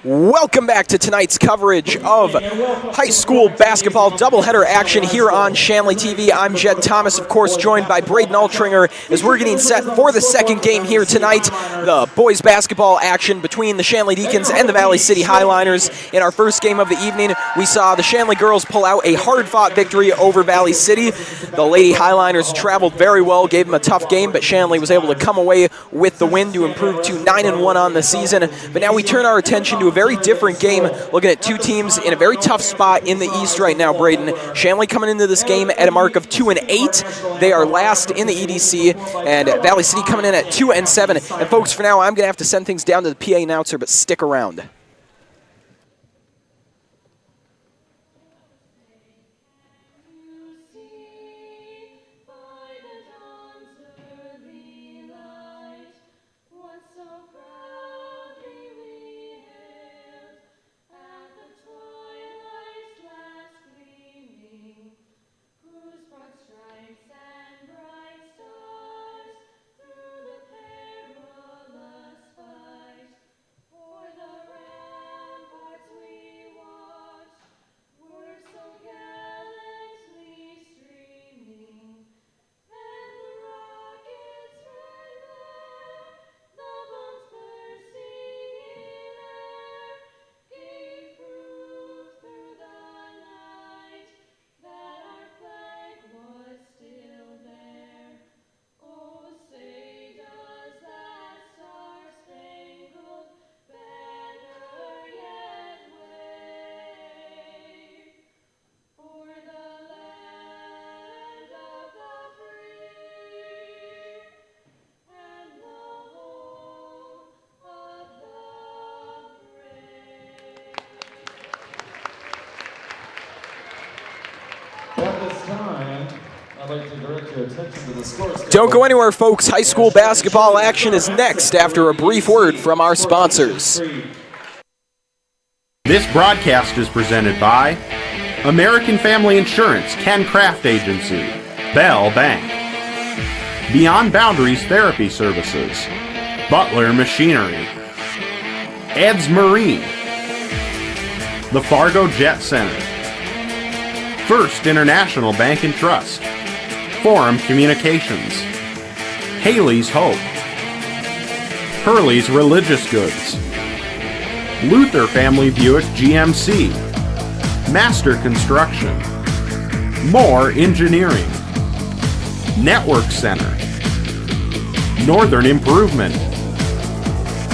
Welcome back to tonight's coverage of high school basketball doubleheader action here on Shanley TV. I'm Jed Thomas, of course, joined by Braden Altringer as we're getting set for the second game here tonight, the boys basketball action between the Shanley Deacons and the Valley City Highliners. In our first game of the evening, we saw the Shanley girls pull out a hard-fought victory over Valley City. The Lady Highliners traveled very well, gave them a tough game, but Shanley was able to come away with the win to improve to 9-1 on the season. But now we turn our attention to a very different game, looking at two teams in a very tough spot in the East right now, Braden. Shanley coming into this game at a mark of 2-8. They are last in the EDC, and Valley City coming in at 2-7. And folks, for now, I'm going to have to send things down to the PA announcer, but stick around. Don't go anywhere, folks. High school basketball action is next after a brief word from our sponsors. This broadcast is presented by American Family Insurance, Ken Craft Agency, Bell Bank, Beyond Boundaries Therapy Services, Butler Machinery, Ed's Marine, the Fargo Jet Center, First International Bank and Trust, Forum Communications, Haley's Hope, Hurley's Religious Goods, Luther Family Buick GMC, Master Construction, Moore Engineering, Network Center, Northern Improvement,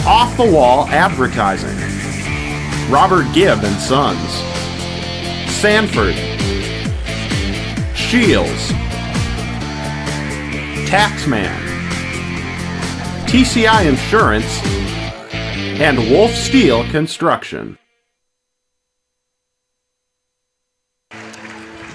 Off the Wall Advertising, Robert Gibb and Sons, Sanford, Shields, Taxman, TCI Insurance, and Wolf Steel Construction.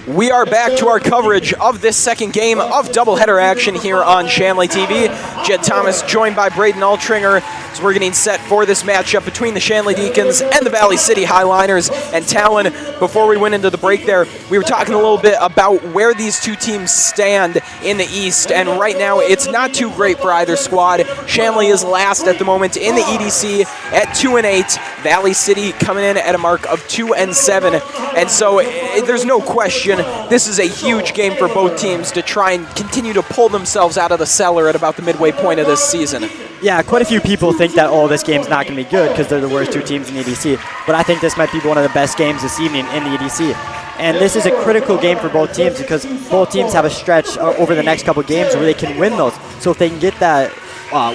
We are back to our coverage of this second game of doubleheader action here on Shanley TV. Jed Thomas joined by Braden Altringer as we're getting set for this matchup between the Shanley Deacons and the Valley City Highliners. And Talon, before we went into the break there, we were talking a little bit about where these two teams stand in the East. And right now, it's not too great for either squad. Shanley is last at the moment in the EDC at 2-8. Valley City coming in at a mark of 2-7. And so there's no question this is a huge game for both teams to try and continue to pull themselves out of the cellar at about the midway point of this season. Yeah, quite a few people think that, oh, this game's not going to be good because they're the worst two teams in the EDC. But I think this might be one of the best games this evening in the EDC. And this is a critical game for both teams because both teams have a stretch over the next couple games where they can win those. So if they can get that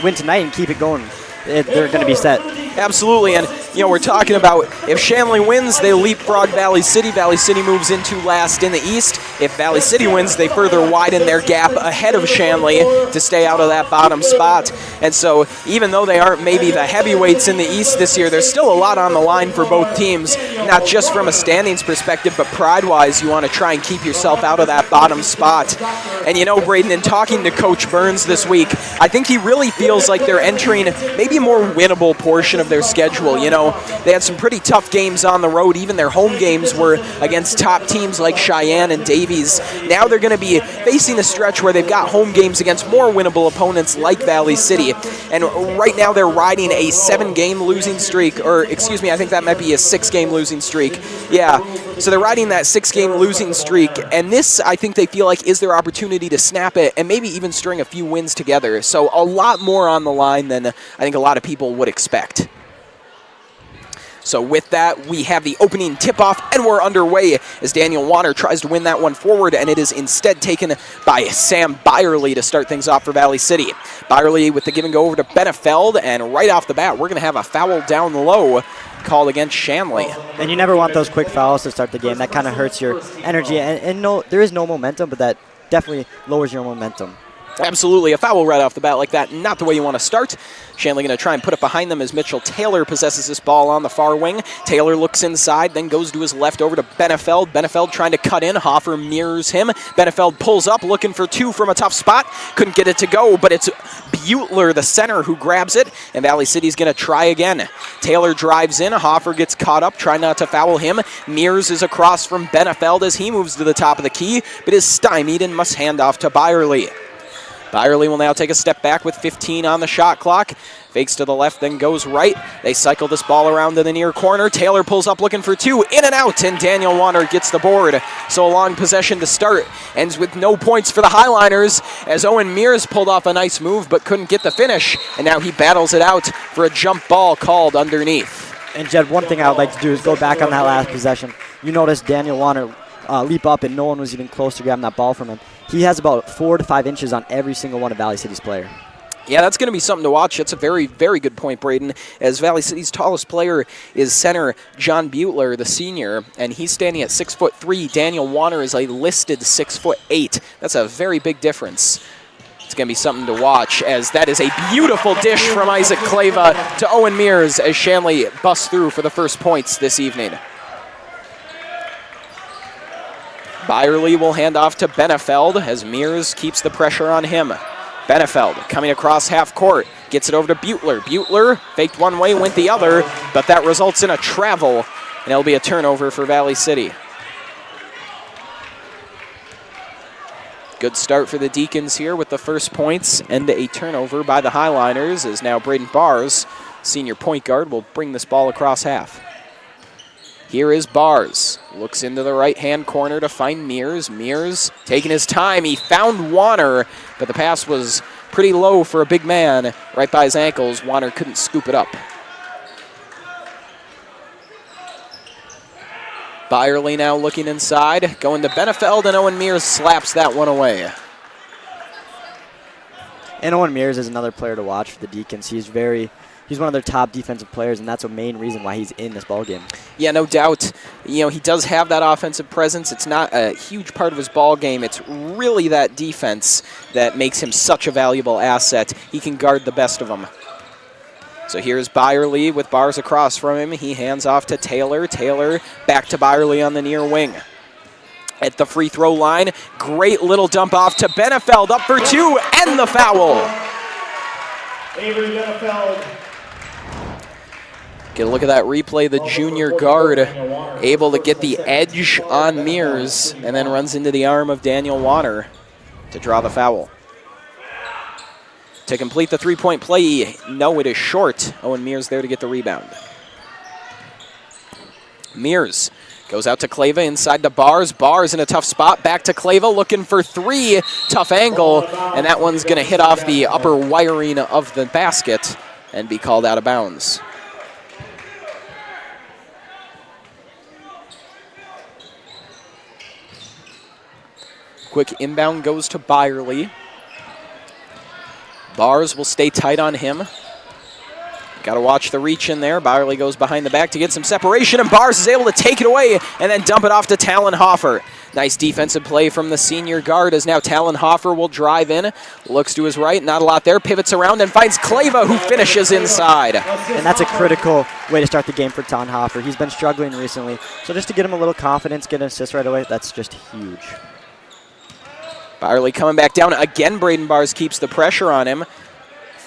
win tonight and keep it going, they're going to be set. Absolutely, and we're talking about if Shanley wins, they leapfrog Valley City. Valley City moves into last in the East. If Valley City wins, they further widen their gap ahead of Shanley to stay out of that bottom spot. And so even though they aren't maybe the heavyweights in the East this year, there's still a lot on the line for both teams, not just from a standings perspective, but pride-wise, you want to try and keep yourself out of that bottom spot. And Braden, in talking to Coach Burns this week, I think he really feels like they're entering maybe a more winnable portion of their schedule. they had some pretty tough games on the road. Even their home games were against top teams like Cheyenne and Davies. Now they're going to be facing a stretch where they've got home games against more winnable opponents like Valley City. And right now they're riding a 7-game losing streak, or excuse me, I think that might be a 6-game losing streak. Yeah, so they're riding that 6-game losing streak, and this, I think they feel like, is their opportunity to snap it and maybe even string a few wins together. So a lot more on the line than I think a lot of people would expect. So with that, we have the opening tip-off, and we're underway as Daniel Warner tries to win that one forward, and it is instead taken by Sam Byerly to start things off for Valley City. Byerly with the give and go over to Benefeld, and right off the bat, we're going to have a foul down low called against Shanley. And you never want those quick fouls to start the game. That kind of hurts your energy, and no, there is no momentum, but that definitely lowers your momentum. Absolutely, a foul right off the bat like that, not the way you want to start. Shanley going to try and put it behind them as Mitchell Taylor possesses this ball on the far wing. Taylor looks inside, then goes to his left over to Benefeld. Benefeld trying to cut in. Hoffer mirrors him. Benefeld pulls up, looking for two from a tough spot. Couldn't get it to go, but it's Butler, the center, who grabs it, and Valley City's going to try again. Taylor drives in. Hoffer gets caught up, trying not to foul him. Mears is across from Benefeld as he moves to the top of the key, but is stymied and must hand off to Byerly. Byerly will now take a step back with 15 on the shot clock. Fakes to the left, then goes right. They cycle this ball around to the near corner. Taylor pulls up looking for two. In and out, and Daniel Warner gets the board. So a long possession to start. Ends with no points for the Highliners as Owen Mears pulled off a nice move but couldn't get the finish. And now he battles it out for a jump ball called underneath. And Jed, one thing I would like to do is go back on that last possession. You notice Daniel Warner leap up, and no one was even close to grabbing that ball from him. He has about 4 to 5 inches on every single one of Valley City's player. Yeah, that's going to be something to watch. That's a very, very good point, Braden, as Valley City's tallest player is center John Butler, the senior, and he's standing at 6'3". Daniel Warner is a listed 6'8". That's a very big difference. It's going to be something to watch, as that is a beautiful dish from Isaac Clava to Owen Mears as Shanley busts through for the first points this evening. Byerly will hand off to Benefeld as Mears keeps the pressure on him. Benefeld coming across half court, gets it over to Butler. Butler faked one way, went the other, but that results in a travel, and it'll be a turnover for Valley City. Good start for the Deacons here with the first points, and a turnover by the Highliners as now Braden Bars, senior point guard, will bring this ball across half. Here is Bars. Looks into the right-hand corner to find Mears. Mears taking his time. He found Warner, but the pass was pretty low for a big man right by his ankles. Warner couldn't scoop it up. Byerly now looking inside, going to Benefeld, and Owen Mears slaps that one away. And Owen Mears is another player to watch for the Deacons. He's one of their top defensive players, and that's a main reason why he's in this ballgame. Yeah, no doubt. You know, he does have that offensive presence. It's not a huge part of his ball game. It's really that defense that makes him such a valuable asset. He can guard the best of them. So here's Byerly with Bars across from him. He hands off to Taylor. Taylor back to Byerly on the near wing. At the free throw line, great little dump off to Benefeld, up for two, and the foul. Avery Benefeld. Get a look at that replay. The junior guard able to get the edge on Mears and then runs into the arm of Daniel Warner to draw the foul. To complete the three-point play, no, it is short. Owen Mears there to get the rebound. Mears goes out to Clava inside the Bars. Bars in a tough spot. Back to Clava looking for three. Tough angle, and that one's going to hit off the upper wiring of the basket and be called out of bounds. Quick inbound goes to Byerly. Bars will stay tight on him. Got to watch the reach in there. Byerly goes behind the back to get some separation, and Bars is able to take it away and then dump it off to Talon Hoffer. Nice defensive play from the senior guard as now Talon Hoffer will drive in. Looks to his right, not a lot there. Pivots around and finds Clava, who finishes inside. And that's a critical way to start the game for Talon Hoffer. He's been struggling recently. So just to get him a little confidence, get an assist right away, that's just huge. Byerly coming back down again. Braden Bars keeps the pressure on him.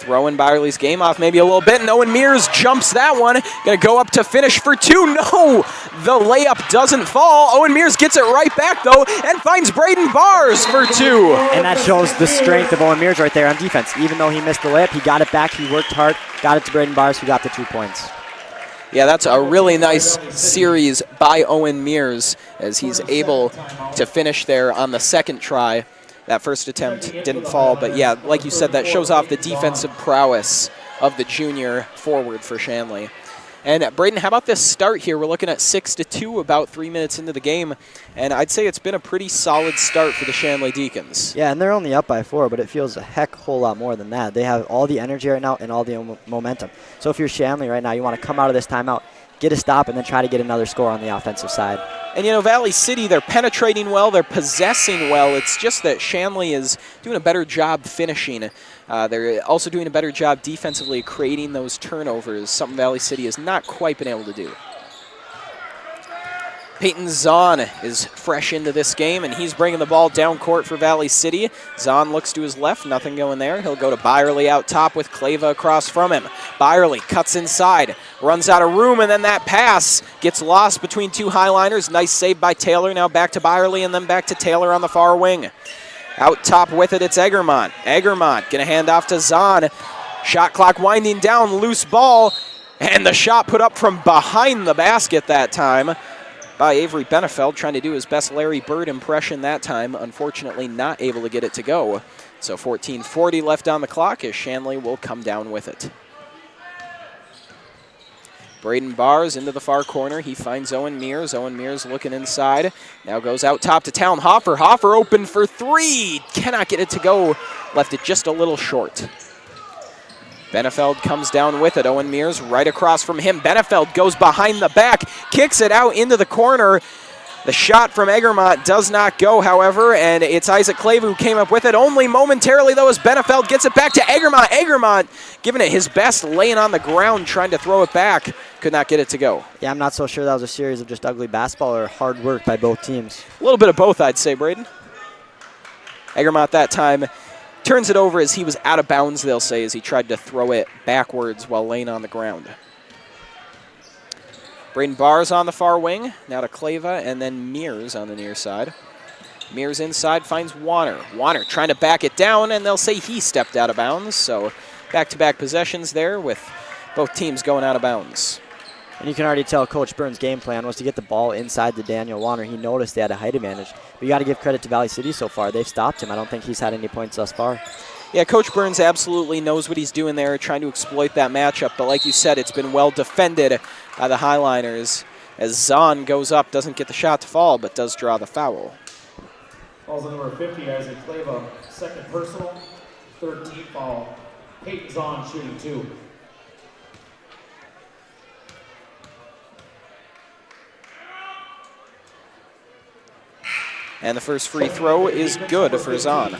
throwing Byerly's game off maybe a little bit, and Owen Mears jumps that one. Going to go up to finish for two. No! The layup doesn't fall. Owen Mears gets it right back, though, and finds Braden Bars for two. And that shows the strength of Owen Mears right there on defense. Even though he missed the layup, he got it back, he worked hard, got it to Braden Bars, who got the 2 points. Yeah, that's a really nice series by Owen Mears as he's able to finish there on the second try. That first attempt didn't fall, but yeah, like you said, that shows off the defensive prowess of the junior forward for Shanley. And Braden, how about this start here? We're looking at 6-2 about 3 minutes into the game, and I'd say it's been a pretty solid start for the Shanley Deacons. Yeah, and they're only up by 4, but it feels a whole lot more than that. They have all the energy right now and all the momentum. So if you're Shanley right now, you want to come out of this timeout, get a stop, and then try to get another score on the offensive side. And, you know, Valley City, they're penetrating well, they're possessing well. It's just that Shanley is doing a better job finishing. They're also doing a better job defensively creating those turnovers, something Valley City has not quite been able to do. Peyton Zahn is fresh into this game, and he's bringing the ball down court for Valley City. Zahn looks to his left, nothing going there. He'll go to Byerly out top with Clava across from him. Byerly cuts inside, runs out of room, and then that pass gets lost between two highliners. Nice save by Taylor. Now back to Byerly, and then back to Taylor on the far wing. Out top with it, it's Egermont. Egermont going to hand off to Zahn. Shot clock winding down, loose ball, and the shot put up from behind the basket that time by Avery Benefeld, trying to do his best Larry Bird impression that time. Unfortunately, not able to get it to go. So 14:40 left on the clock as Shanley will come down with it. Braden Bars into the far corner. He finds Owen Mears. Owen Mears looking inside. Now goes out top to Talon Hoffer. Hoffer open for three. Cannot get it to go. Left it just a little short. Benefeld comes down with it. Owen Mears right across from him. Benefeld goes behind the back, kicks it out into the corner. The shot from Egermont does not go, however, and it's Isaac Clave who came up with it only momentarily, though, as Benefeld gets it back to Egermont. Egermont giving it his best, laying on the ground, trying to throw it back. Could not get it to go. Yeah, I'm not so sure that was a series of just ugly basketball or hard work by both teams. A little bit of both, I'd say, Braden. Egermont that time turns it over as he was out of bounds, they'll say, as he tried to throw it backwards while laying on the ground. Braden Bars on the far wing, now to Clava, and then Mears on the near side. Mears inside finds Warner. Warner trying to back it down, and they'll say he stepped out of bounds. So back-to-back possessions there with both teams going out of bounds. And you can already tell Coach Burns' game plan was to get the ball inside to Daniel Warner. He noticed they had a height advantage. But you got to give credit to Valley City so far. They've stopped him. I don't think he's had any points thus far. Yeah, Coach Burns absolutely knows what he's doing there, trying to exploit that matchup. But like you said, it's been well defended by the Highliners as Zahn goes up, doesn't get the shot to fall, but does draw the foul. Falls on number 50, Isaac Clava, second personal, 13th foul. Peyton Zahn shooting 2. And the first free throw is good for Zahn.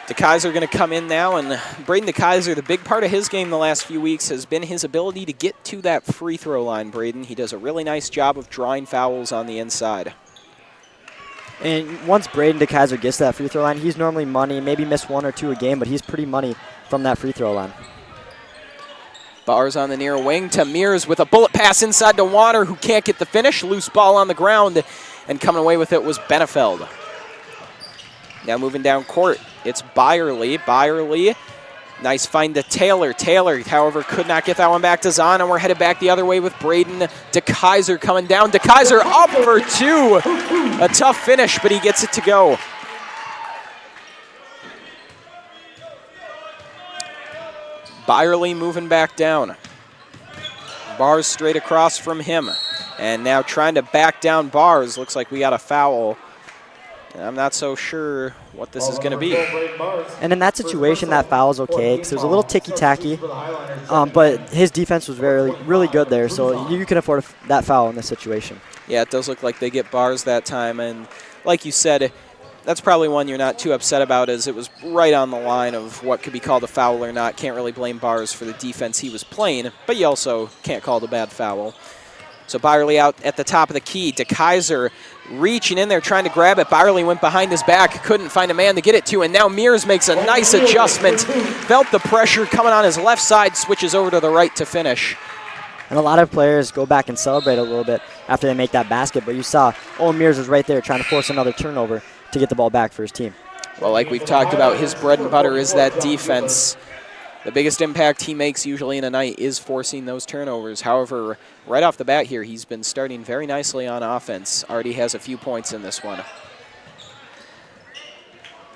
DeKaiser going to come in now, and Braden DeKaiser, the big part of his game the last few weeks has been his ability to get to that free throw line, Braden. He does a really nice job of drawing fouls on the inside. And once Braden DeKaiser gets to that free throw line, he's normally money, maybe miss 1 or 2 a game, but he's pretty money from that free throw line. Bars on the near wing to Mears with a bullet pass inside to Warner, who can't get the finish. Loose ball on the ground, and coming away with it was Benefeld. Now moving down court, it's Byerly. Byerly, nice find to Taylor. Taylor, however, could not get that one back to Zahn, and we're headed back the other way with Braden DeKaiser coming down. DeKaiser up for 2. A tough finish, but he gets it to go. Byerly moving back down. Bars straight across from him. And now trying to back down Bars. Looks like we got a foul. I'm not so sure what this is going to be. And in that situation, that foul is okay because it was a little ticky-tacky, but his defense was really good there, so you can afford that foul in this situation. Yeah, it does look like they get Bars that time, and like you said, that's probably one you're not too upset about, as it was right on the line of what could be called a foul or not. Can't really blame Bars for the defense he was playing, but you also can't call it a bad foul. So Byerly out at the top of the key. DeKaiser reaching in there, trying to grab it. Byerly went behind his back, couldn't find a man to get it to, and now Mears makes a nice adjustment. Felt the pressure coming on his left side, switches over to the right to finish. And a lot of players go back and celebrate a little bit after they make that basket, but you saw Owen Mears was right there trying to force another turnover to get the ball back for his team. Well, like we've talked about, his bread and butter is that defense. The biggest impact he makes usually in a night is forcing those turnovers. However, right off the bat here, he's been starting very nicely on offense. Already has a few points in this one.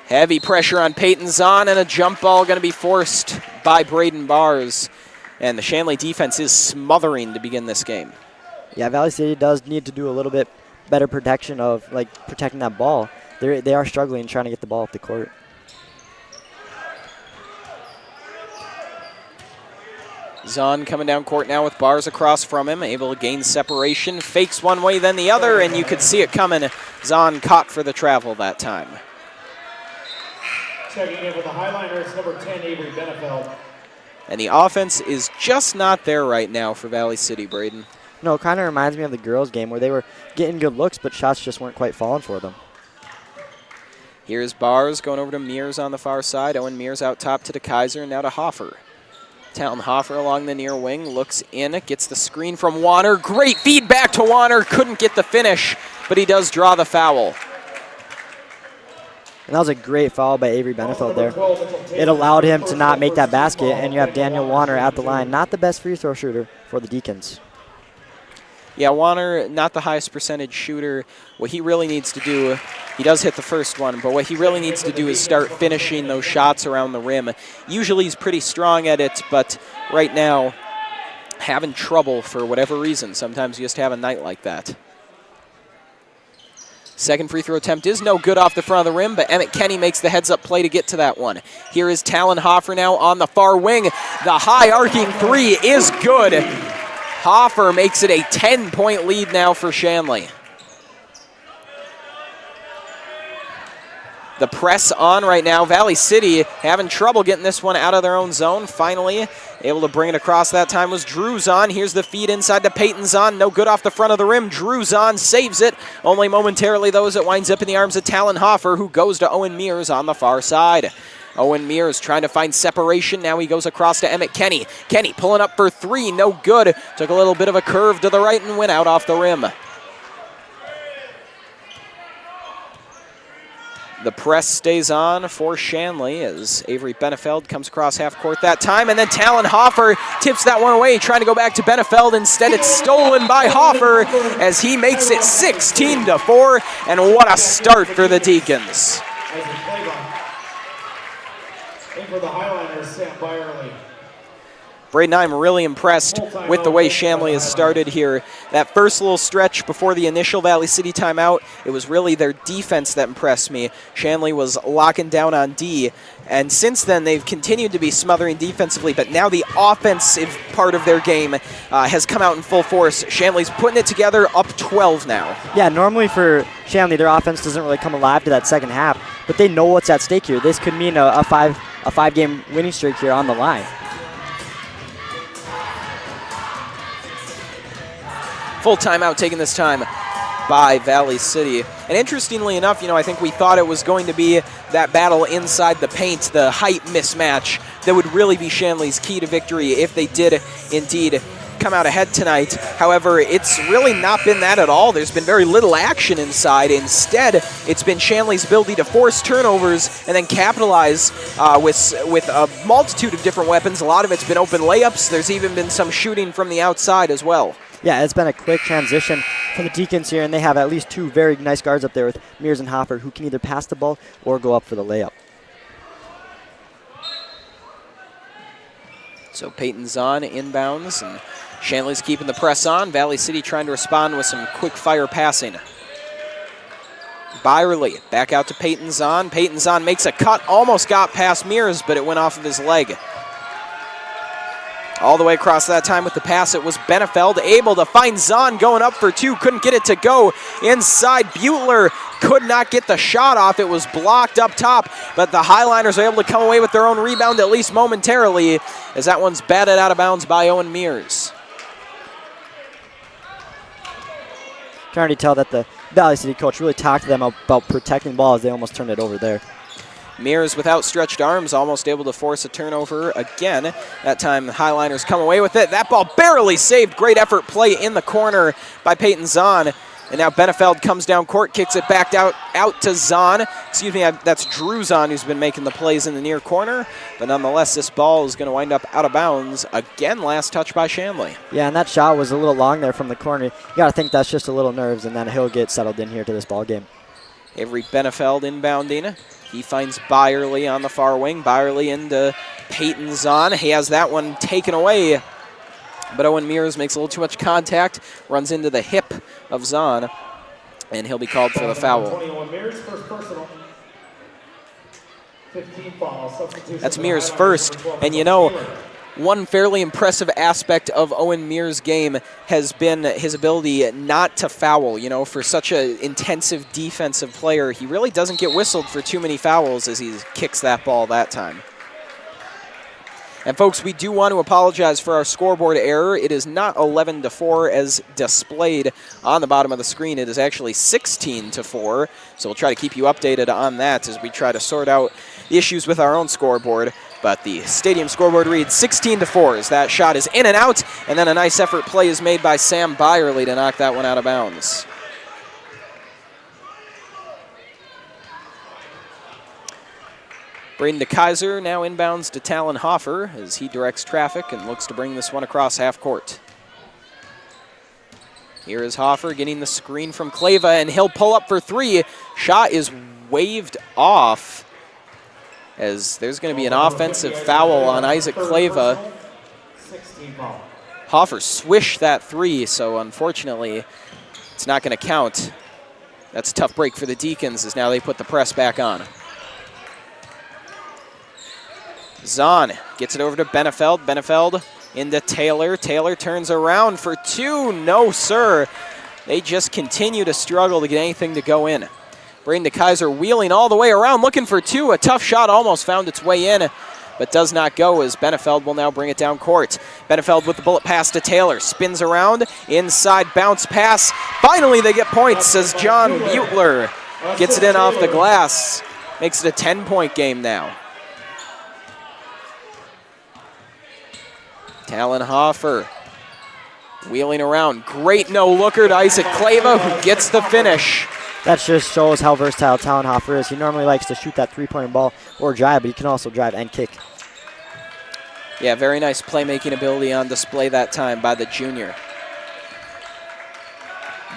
Heavy pressure on Peyton Zahn, and a jump ball going to be forced by Braden Bars. And the Shanley defense is smothering to begin this game. Yeah, Valley City does need to do a little bit better protection of protecting that ball. They are struggling trying to get the ball up the court. Zahn coming down court now with Bars across from him, able to gain separation, fakes one way then the other, and you could see it coming. Zahn caught for the travel that time. Checking in with the Highliners, number 10, Avery Benefeld. And the offense is just not there right now for Valley City, Braden. No, it kind of reminds me of the girls' game where they were getting good looks, but shots just weren't quite falling for them. Here's Bars going over to Mears on the far side. Owen Mears out top to DeKaiser, now to Hoffer. Talon Hoffer along the near wing, looks in, gets the screen from Warner. Great feedback to Warner, couldn't get the finish, but he does draw the foul. And that was a great foul by Avery Benefeld there. It allowed him to not make that basket, and you have Daniel Warner at the line. Not the best free throw shooter for the Deacons. Yeah, Warner, not the highest percentage shooter. What he really needs to do, he does hit the first one, but what he really needs to do is start finishing those shots around the rim. Usually he's pretty strong at it, but right now, having trouble for whatever reason. Sometimes you just have a night like that. Second free throw attempt is no good off the front of the rim, but Emmett Kenny makes the heads-up play to get to that one. Here is Talon Hoffer now on the far wing. The high arcing three is good. Hoffer makes it a 10-point lead now for Shanley. The press on right now. Valley City having trouble getting this one out of their own zone. Finally, able to bring it across that time was Drew Zahn. Here's the feed inside to Peyton Zahn. No good off the front of the rim. Drew Zahn saves it. Only momentarily, though, as it winds up in the arms of Talon Hoffer, who goes to Owen Mears on the far side. Owen Mears trying to find separation. Now he goes across to Emmett Kenny. Kenny pulling up for three. No good. Took a little bit of a curve to the right and went out off the rim. The press stays on for Shanley as Avery Benefeld comes across half court that time, and then Talon Hoffer tips that one away, trying to go back to Benefeld. Instead, it's stolen by Hoffer as he makes it 16-4, and what a start for the Deacons. In for the Highliners, Sam Byerly. Braden, I'm really impressed with the way Shanley has started here. That first little stretch before the initial Valley City timeout, it was really their defense that impressed me. Shanley was locking down on D, and since then they've continued to be smothering defensively, but now the offensive part of their game has come out in full force. Shanley's putting it together, up 12 now. Yeah, normally for Shanley, their offense doesn't really come alive to that second half, but they know what's at stake here. This could mean a five-game winning streak here on the line. Full timeout taken this time by Valley City. And interestingly enough, I think we thought it was going to be that battle inside the paint, the height mismatch, that would really be Shanley's key to victory if they did indeed come out ahead tonight. However, it's really not been that at all. There's been very little action inside. Instead, it's been Shanley's ability to force turnovers and then capitalize with a multitude of different weapons. A lot of it's been open layups. There's even been some shooting from the outside as well. Yeah, it's been a quick transition for the Deacons here, and they have at least two very nice guards up there with Mears and Hoffer, who can either pass the ball or go up for the layup. So Peyton Zahn inbounds, and Shanley's keeping the press on. Valley City trying to respond with some quick fire passing. Byerly back out to Peyton Zahn. Peyton Zahn makes a cut, almost got past Mears, but it went off of his leg. All the way across that time with the pass, it was Benefeld able to find Zahn going up for two. Couldn't get it to go inside. Butler could not get the shot off. It was blocked up top, but the Highliners are able to come away with their own rebound, at least momentarily, as that one's batted out of bounds by Owen Mears. can already tell that the Valley City coach really talked to them about protecting the ball as they almost turned it over there. Mears with outstretched arms, almost able to force a turnover again. That time the Highliners come away with it. That ball barely saved. Great effort play in the corner by Peyton Zahn. And now Benefeld comes down court, kicks it back out to Zahn. Excuse me, that's Drew Zahn who's been making the plays in the near corner. But nonetheless, this ball is going to wind up out of bounds. Again, last touch by Shanley. Yeah, and that shot was a little long there from the corner. You got to think that's just a little nerves, and then he'll get settled in here to this ball game. Avery Benefeld inbounding. He finds Byerly on the far wing. Byerly into Peyton Zahn. He has that one taken away. But Owen Mears makes a little too much contact, runs into the hip of Zahn, and he'll be called for the foul. 21 Mears, first personal. 15 fouls. That's Mears' first. And you know, one fairly impressive aspect of Owen Mears' game has been his ability not to foul. You know, for such an intensive defensive player, he really doesn't get whistled for too many fouls as he kicks that ball that time. And folks, we do want to apologize for our scoreboard error. It is not 11-4 as displayed on the bottom of the screen. It is actually 16-4. So we'll try to keep you updated on that as we try to sort out the issues with our own scoreboard. But the stadium scoreboard reads 16-4 as that shot is in and out. And then a nice effort play is made by Sam Byerly to knock that one out of bounds. Braden DeKaiser now inbounds to Talon Hoffer as he directs traffic and looks to bring this one across half court. Here is Hoffer getting the screen from Kleva, and he'll pull up for three. Shot is waved off as there's going to be an offensive foul on Isaac Kleva. Hoffer swished that three, so unfortunately it's not going to count. That's a tough break for the Deacons as now they put the press back on. Zahn gets it over to Benefeld. Benefeld into Taylor. Taylor turns around for two. No, sir. They just continue to struggle to get anything to go in. Braden DeKaiser wheeling all the way around, looking for two. A tough shot almost found its way in, but does not go as Benefeld will now bring it down court. Benefeld with the bullet pass to Taylor. Spins around. Inside bounce pass. Finally they get points as John Butler gets it in off the glass. Makes it a 10-point game now. Talon Hoffer wheeling around. Great no-looker to Isaac Kleva, who gets the finish. That just shows how versatile Talon Hoffer is. He normally likes to shoot that three-pointer ball or drive, but he can also drive and kick. Yeah, very nice playmaking ability on display that time by the junior.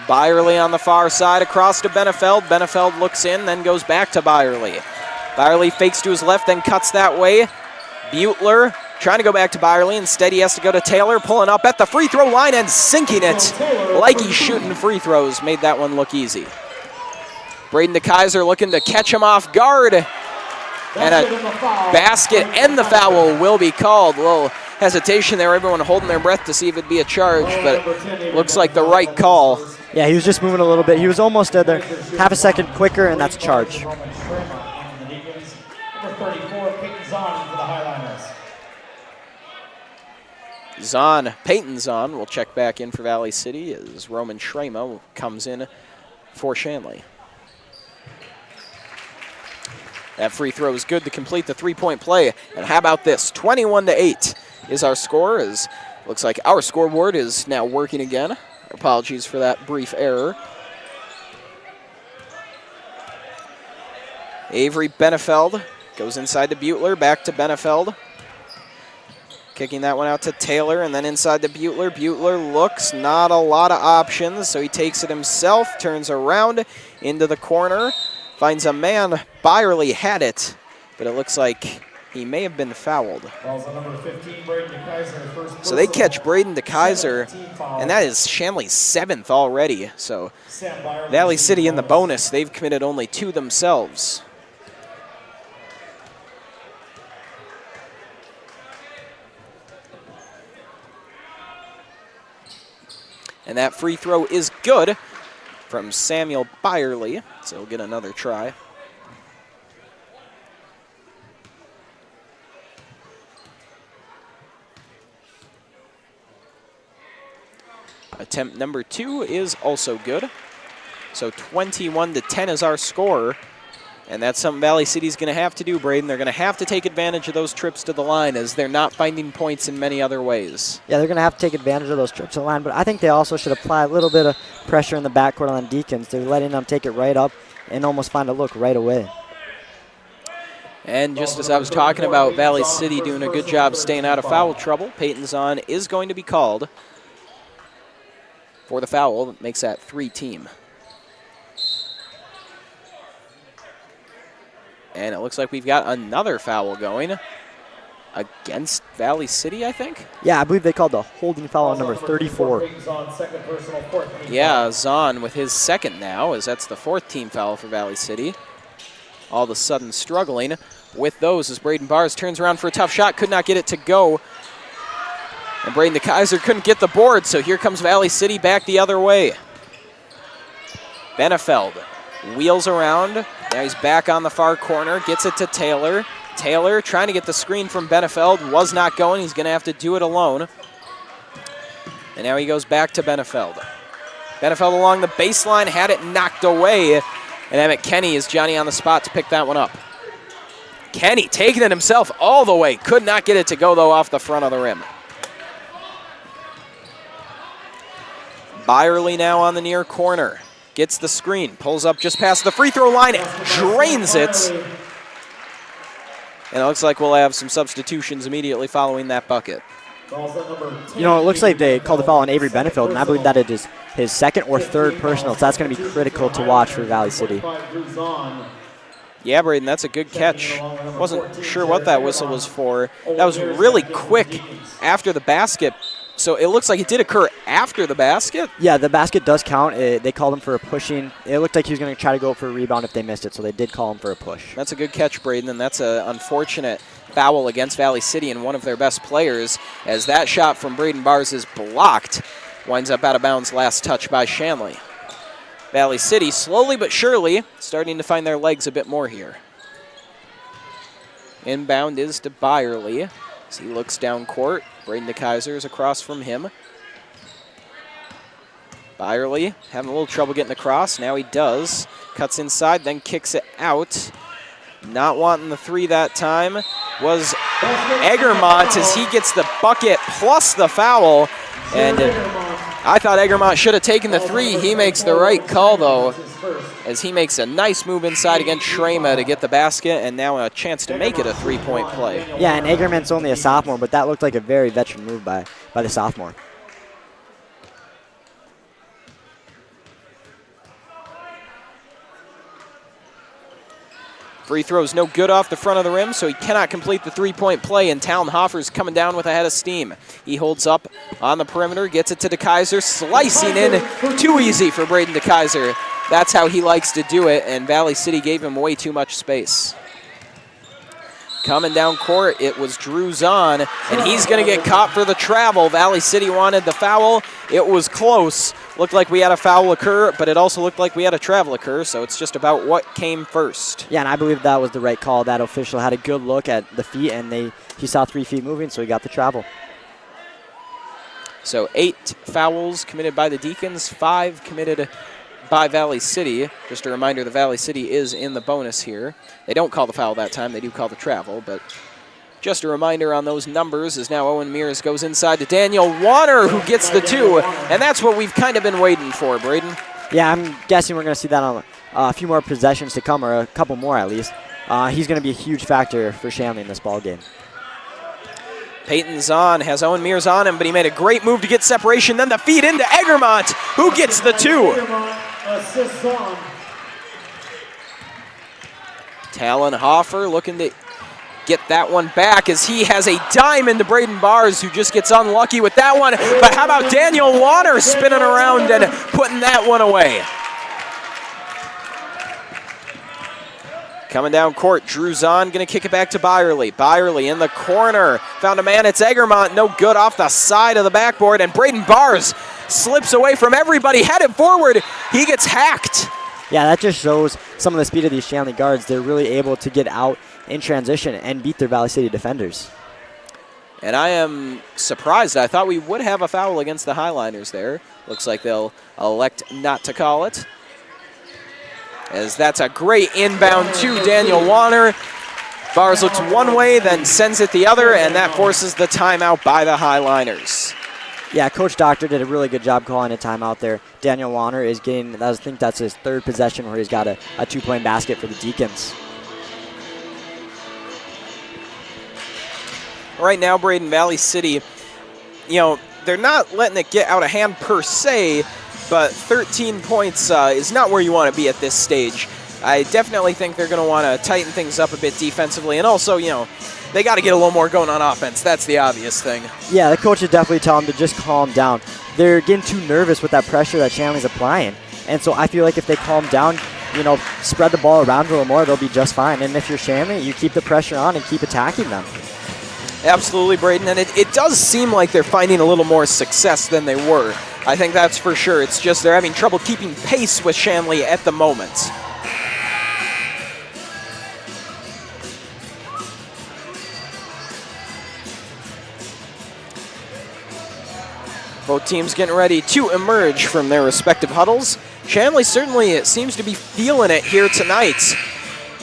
Byerly on the far side across to Benefeld. Benefeld looks in, then goes back to Byerly. Byerly fakes to his left, then cuts that way. Butler trying to go back to Byerly. Instead, he has to go to Taylor, pulling up at the free throw line and sinking it like he's shooting free throws. Made that one look easy. Braden DeKaiser looking to catch him off guard. And a basket and the foul will be called. A little hesitation there, everyone holding their breath to see if it'd be a charge, but it looks like the right call. Yeah, he was just moving a little bit. He was almost there, half a second quicker, and that's a charge. Number 34, Peyton Zahn for the Highliners. Zahn, Peyton Zahn will check back in for Valley City as Roman Shrema comes in for Shanley. That free throw is good to complete the three-point play. And how about this? 21-8 is our score. As looks like our scoreboard is now working again. Apologies for that brief error. Avery Benefeld goes inside to Butler, back to Benefeld. Kicking that one out to Taylor, and then inside to Butler. Butler looks, not a lot of options, so he takes it himself, turns around into the corner, finds a man. Byerly had it, but it looks like he may have been fouled. So they catch Braden DeKaiser, and that is Shanley's 7th already. So Valley City in the bonus, they've committed only 2 themselves. And that free throw is good from Samuel Byerly, so he'll get another try. Attempt number 2 is also good. So 21-10 is our score. And that's something Valley City's going to have to do, Braden. They're going to have to take advantage of those trips to the line as they're not finding points in many other ways. Yeah, they're going to have to take advantage of those trips to the line, but I think they also should apply a little bit of pressure in the backcourt on Deacons. They're letting them take it right up and almost find a look right away. And just as I was talking about Valley City doing a good job staying out of foul trouble, Peyton Zahn is going to be called for the foul that makes that 3-team. And it looks like we've got another foul going against Valley City, I think. Yeah, I believe they called the holding foul on number 34. Yeah, Zahn with his second now, as that's the 4th team foul for Valley City. All of a sudden struggling with those as Braden Bars turns around for a tough shot, could not get it to go. And Braden DeKaiser couldn't get the board, so here comes Valley City back the other way. Benefeld wheels around. Now he's back on the far corner, gets it to Taylor. Taylor trying to get the screen from Benefeld, was not going. He's going to have to do it alone. And now he goes back to Benefeld. Benefeld along the baseline, had it knocked away. And Emmett Kenny is Johnny on the spot to pick that one up. Kenny taking it himself all the way. Could not get it to go, though, off the front of the rim. Byerly now on the near corner. Gets the screen, pulls up just past the free throw line, drains it. And it looks like we'll have some substitutions immediately following that bucket. You know, it looks like they called the foul on Avery Benefeld, and I believe that it is his 2nd or 3rd personal, so that's going to be critical to watch for Valley City. Yeah, Braden, that's a good catch. Wasn't sure what that whistle was for. That was really quick after the basket. So it looks like it did occur after the basket? Yeah, the basket does count. They called him for a pushing. It looked like he was going to try to go for a rebound if they missed it, so they did call him for a push. That's a good catch, Braden, and that's an unfortunate foul against Valley City and one of their best players, as that shot from Braden Bars is blocked. Winds up out of bounds, last touch by Shanley. Valley City, slowly but surely, starting to find their legs a bit more here. Inbound is to Byerly as he looks down court. Braden DeKaiser is across from him. Byerly having a little trouble getting across. Now he does. Cuts inside, then kicks it out. Not wanting the 3 that time was Egermont as he gets the bucket plus the foul. And I thought Egermont should have taken the 3. He makes the right call, though, as he makes a nice move inside against Shrema to get the basket, and now a chance to make it a 3-point play. Yeah, and Egerman's only a sophomore, but that looked like a very veteran move by the sophomore. Free throw's no good off the front of the rim, so he cannot complete the 3-point play, and Talon Hoffer's coming down with a head of steam. He holds up on the perimeter, gets it to DeKaiser, slicing in. Too easy for Braden DeKaiser. That's how he likes to do it, and Valley City gave him way too much space. Coming down court, it was Drew Zahn, and he's going to get caught for the travel. Valley City wanted the foul. It was close. Looked like we had a foul occur, but it also looked like we had a travel occur, so it's just about what came first. Yeah, and I believe that was the right call. That official had a good look at the feet, and he saw 3 feet moving, so he got the travel. So 8 fouls committed by the Deacons, 5 committed by Valley City. Just a reminder, the Valley City is in the bonus here. They don't call the foul that time. They do call the travel, but just a reminder on those numbers as now Owen Mears goes inside to Daniel Warner, who gets the 2, and that's what we've kind of been waiting for, Braden. Yeah, I'm guessing we're going to see that on a few more possessions to come, or a couple more at least. He's going to be a huge factor for Shanley in this ball game. Peyton Zahn has Owen Mears on him, but he made a great move to get separation. Then the feed into Egermont, who gets the 2. Talon Hoffer looking to get that one back as he has a dime into Braden Bars, who just gets unlucky with that one. But how about Daniel Warner spinning around and putting that one away? Coming down court, Drew Zahn going to kick it back to Byerly. Byerly in the corner. Found a man, it's Egermont. No good off the side of the backboard. And Braden Bars slips away from everybody. Headed forward, he gets hacked. Yeah, that just shows some of the speed of these Shanley guards. They're really able to get out in transition and beat their Valley City defenders. And I am surprised. I thought we would have a foul against the Highliners there. Looks like they'll elect not to call it. as that's a great inbound to Daniel Warner. Bars looks one way, then sends it the other, and that forces the timeout by the Highliners. Yeah, Coach Doctor did a really good job calling a timeout there. Daniel Warner is getting, I think that's his third possession where he's got a 2-point basket for the Deacons. Right now, Braden, Valley City, they're not letting it get out of hand per se, but 13 points is not where you want to be at this stage. I definitely think they're going to want to tighten things up a bit defensively, and also, they got to get a little more going on offense. That's the obvious thing. Yeah, the coach would definitely tell them to just calm down. They're getting too nervous with that pressure that Shanley's applying, and so I feel like if they calm down, spread the ball around a little more, they'll be just fine. And if you're Shanley, you keep the pressure on and keep attacking them. Absolutely, Braden, and it does seem like they're finding a little more success than they were. I think that's for sure. It's just they're having trouble keeping pace with Shanley at the moment. Both teams getting ready to emerge from their respective huddles. Shanley certainly seems to be feeling it here tonight.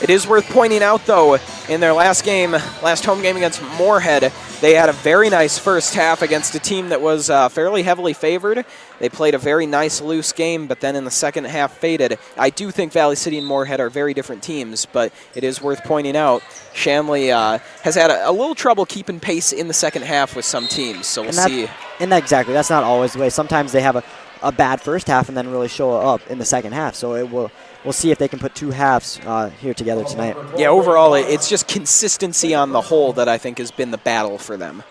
It is worth pointing out, though, in their last home game against Moorhead, they had a very nice first half against a team that was fairly heavily favored. They played a very nice, loose game, but then in the second half faded. I do think Valley City and Moorhead are very different teams, but it is worth pointing out Shanley has had a little trouble keeping pace in the second half with some teams, so we'll see. And exactly, that's not always the way. Sometimes they have a bad first half and then really show up in the second half, so we'll see if they can put two halves here together tonight. Yeah, overall, it's just consistency on the whole that I think has been the battle for them.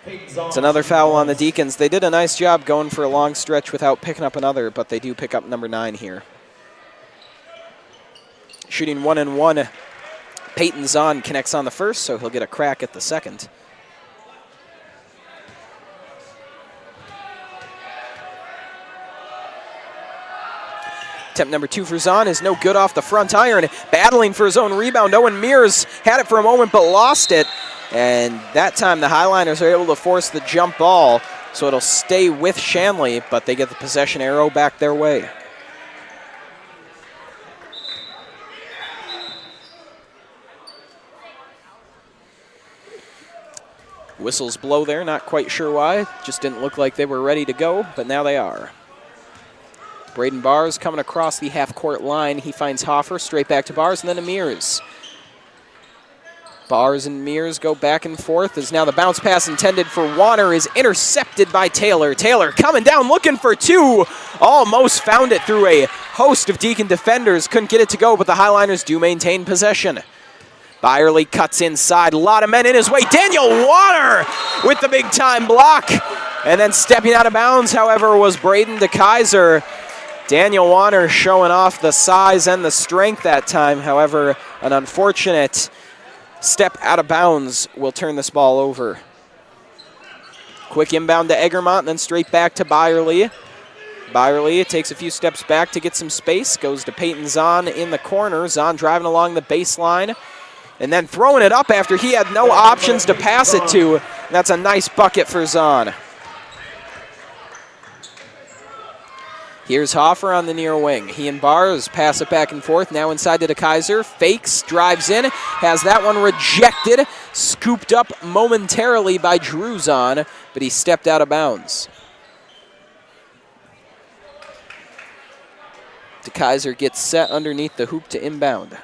It's another foul on the Deacons. They did a nice job going for a long stretch without picking up another, but they do pick up number 9 here. Shooting 1-and-1, Peyton Zahn connects on the first, so he'll get a crack at the second. Attempt number 2 for Zahn is no good off the front iron. Battling for his own rebound. Owen Mears had it for a moment but lost it. And that time the Highliners are able to force the jump ball, so it'll stay with Shanley, but they get the possession arrow back their way. Whistles blow there, not quite sure why. Just didn't look like they were ready to go, but now they are. Braden Bars coming across the half-court line. He finds Hoffer, straight back to Bars, and then to Mears. Bars and Mears go back and forth as now the bounce pass intended for Warner is intercepted by Taylor. Taylor coming down, looking for 2. Almost found it through a host of Deacon defenders. Couldn't get it to go, but the Highliners do maintain possession. Byerly cuts inside. A lot of men in his way. Daniel Warner with the big-time block. And then stepping out of bounds, however, was Braden DeKaiser. Daniel Warner showing off the size and the strength that time. However, an unfortunate step out of bounds will turn this ball over. Quick inbound to Egermont, then straight back to Byerly. Byerly takes a few steps back to get some space. Goes to Peyton Zahn in the corner. Zahn driving along the baseline. And then throwing it up after he had no options to pass it to. That's a nice bucket for Zahn. Here's Hoffer on the near wing. He and Bars pass it back and forth. Now inside to DeKaiser. Fakes, drives in. Has that one rejected. Scooped up momentarily by Drew Zahn, but he stepped out of bounds. DeKaiser gets set underneath the hoop to inbound.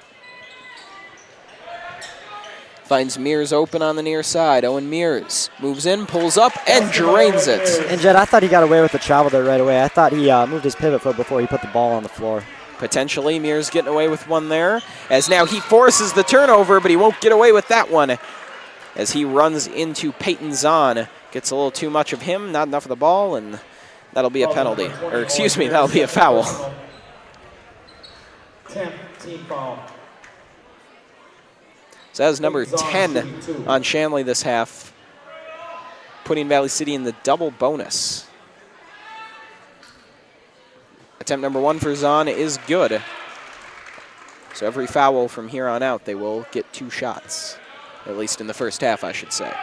Finds Mears open on the near side. Owen Mears moves in, pulls up, and drains it. And Jed, I thought he got away with the travel there right away. I thought he moved his pivot foot before he put the ball on the floor. Potentially, Mears getting away with one there, as now he forces the turnover, but he won't get away with that one, as he runs into Peyton Zahn. Gets a little too much of him, not enough of the ball, and that'll be a penalty. Or excuse me, that'll be a foul. 10th team foul. So that was number 10 on Shanley this half, putting Valley City in the double bonus. Attempt number 1 for Zahn is good. So every foul from here on out, they will get 2 shots, at least in the first half, I should say.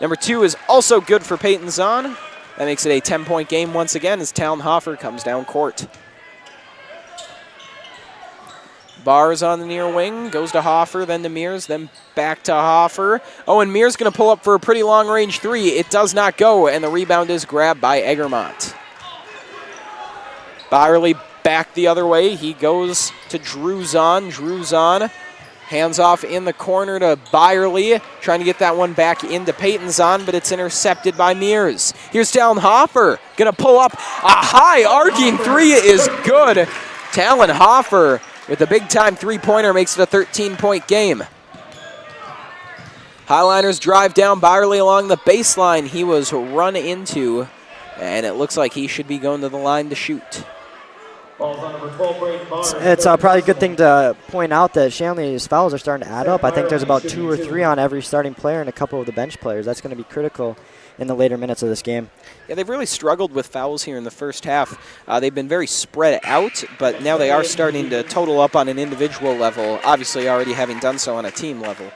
Number 2 is also good for Peyton Zahn. That makes it a 10-point game once again as Talon-Hoffer comes down court. Bars on the near wing, goes to Hoffer, then to Mears, then back to Hoffer. Oh, and Mears going to pull up for a pretty long-range three. It does not go, and the rebound is grabbed by Egermont. Byerly back the other way. He goes to Druzon. Druzon hands off in the corner to Byerly, trying to get that one back into Paytonzon, but it's intercepted by Mears. Here's Talon-Hoffer, going to pull up. A high arcing three is good. Talon-Hoffer with a big-time three-pointer makes it a 13-point game. Highliners drive down Byerly along the baseline. He was run into, and it looks like he should be going to the line to shoot. It's probably a good thing to point out that Shanley's fouls are starting to add up. I think there's about 2 or 3 on every starting player and a couple of the bench players. That's going to be critical in the later minutes of this game. Yeah, they've really struggled with fouls here in the first half. They've been very spread out, but now they are starting to total up on an individual level, obviously already having done so on a team level.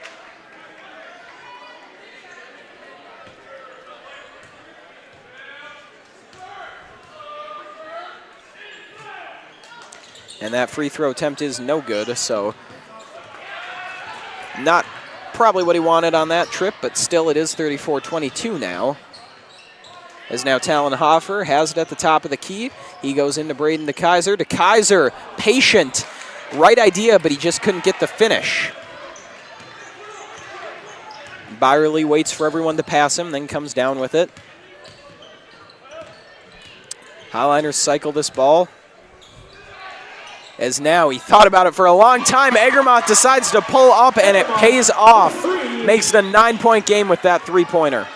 And that free throw attempt is no good, so not probably what he wanted on that trip, but still it is 34-22 now. As now Talon-Hoffer has it at the top of the key. He goes into Braden DeKaiser. DeKaiser, patient, right idea, but he just couldn't get the finish. Byerly waits for everyone to pass him, then comes down with it. Highliners cycle this ball. As now he thought about it for a long time. Egermont decides to pull up, and it pays off. Makes it a 9-point game with that three-pointer.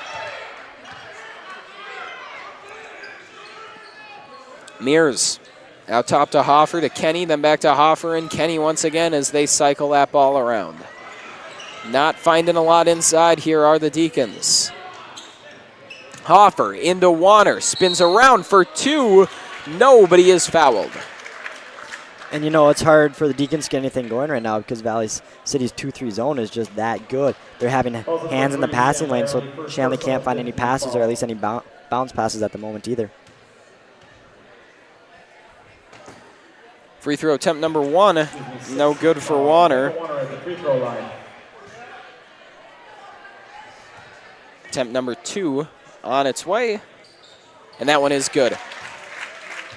Mears out top to Hoffer, to Kenny, then back to Hoffer and Kenny once again as they cycle that ball around. Not finding a lot inside here are the Deacons. Hoffer into Warner, spins around for 2. No, but he is fouled. And you know, it's hard for the Deacons to get anything going right now because Valley City's 2-3 zone is just that good. They're having hands in the passing lane, so Shanley can't find any passes or at least any bounce passes at the moment either. Free throw attempt number 1, no good for Warner. Attempt number 2 on its way, and that one is good.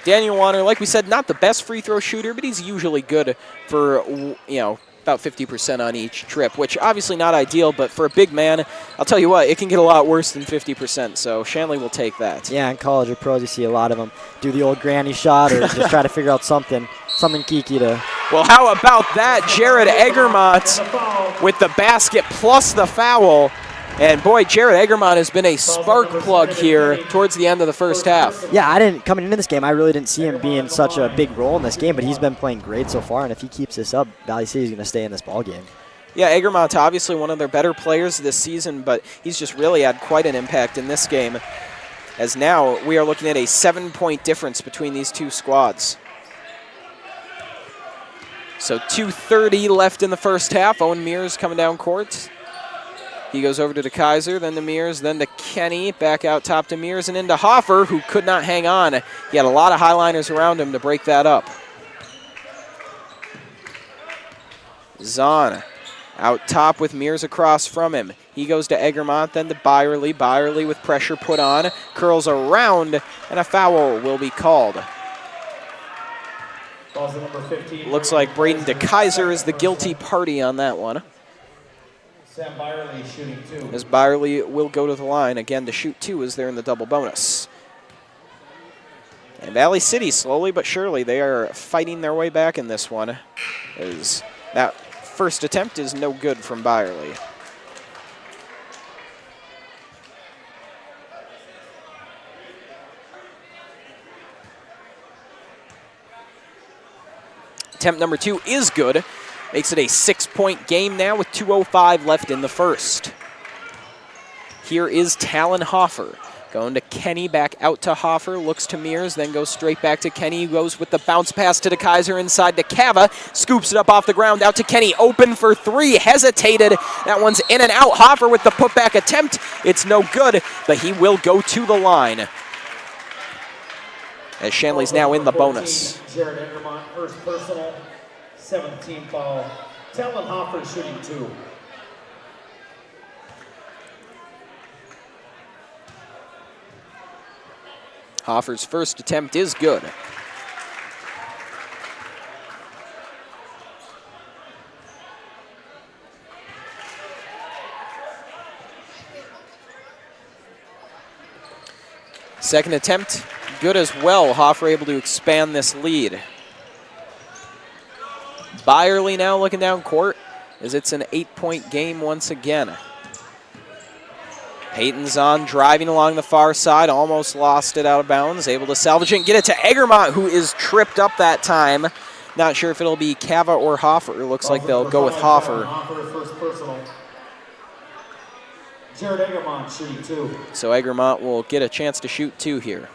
Daniel Warner, like we said, not the best free throw shooter, but he's usually good for, about 50% on each trip, which obviously not ideal, but for a big man, I'll tell you what, it can get a lot worse than 50%, so Shanley will take that. Yeah, in college or pros, you see a lot of them do the old granny shot or just try to figure out something geeky to... Well, how about that? Jared Egermont with the basket plus the foul. And boy, Jared Egermont has been a spark plug here towards the end of the first half. Yeah, coming into this game, I really didn't see him being such a big role in this game, but he's been playing great so far, and if he keeps this up, Valley City's going to stay in this ball game. Yeah, Egermont obviously one of their better players this season, but he's just really had quite an impact in this game, as now we are looking at a 7-point difference between these two squads. So 2:30 left in the first half. Owen Mears coming down court. He goes over to DeKaiser, then to Mears, then to Kenny, back out top to Mears, and into Hoffer, who could not hang on. He had a lot of highliners around him to break that up. Zahn out top with Mears across from him. He goes to Egermont, then to Byerly. Byerly with pressure put on, curls around, and a foul will be called. Looks like Braden DeKaiser is the guilty party on that one. Sam Byerly shooting 2. As Byerly will go to the line again to shoot 2 as they're in the double bonus. And Valley City, slowly but surely, they are fighting their way back in this one. As that first attempt is no good from Byerly. Attempt number 2 is good. Makes it a 6-point game now with 2:05 left in the first. Here is Talon-Hoffer. Going to Kenny, back out to Hoffer, looks to Mears, then goes straight back to Kenny, goes with the bounce pass to DeKaiser inside to Cava, scoops it up off the ground, out to Kenny, open for 3, hesitated. That one's in and out. Hoffer with the putback attempt. It's no good, but he will go to the line. as Shanley's now in the bonus. Jared Engermont, first personal, 7th team foul. Talon Hoffer shooting 2. Hoffer's first attempt is good. Second attempt, good as well. Hoffer able to expand this lead. Byerly now looking down court as it's an 8-point game once again. Peyton's on, driving along the far side, almost lost it out of bounds, able to salvage it and get it to Egermont, who is tripped up that time. Not sure if it'll be Cava or Hoffer. Looks like they'll go with Hoffer. First personal. Jared Egermont shooting 2. So Egermont will get a chance to shoot 2 here.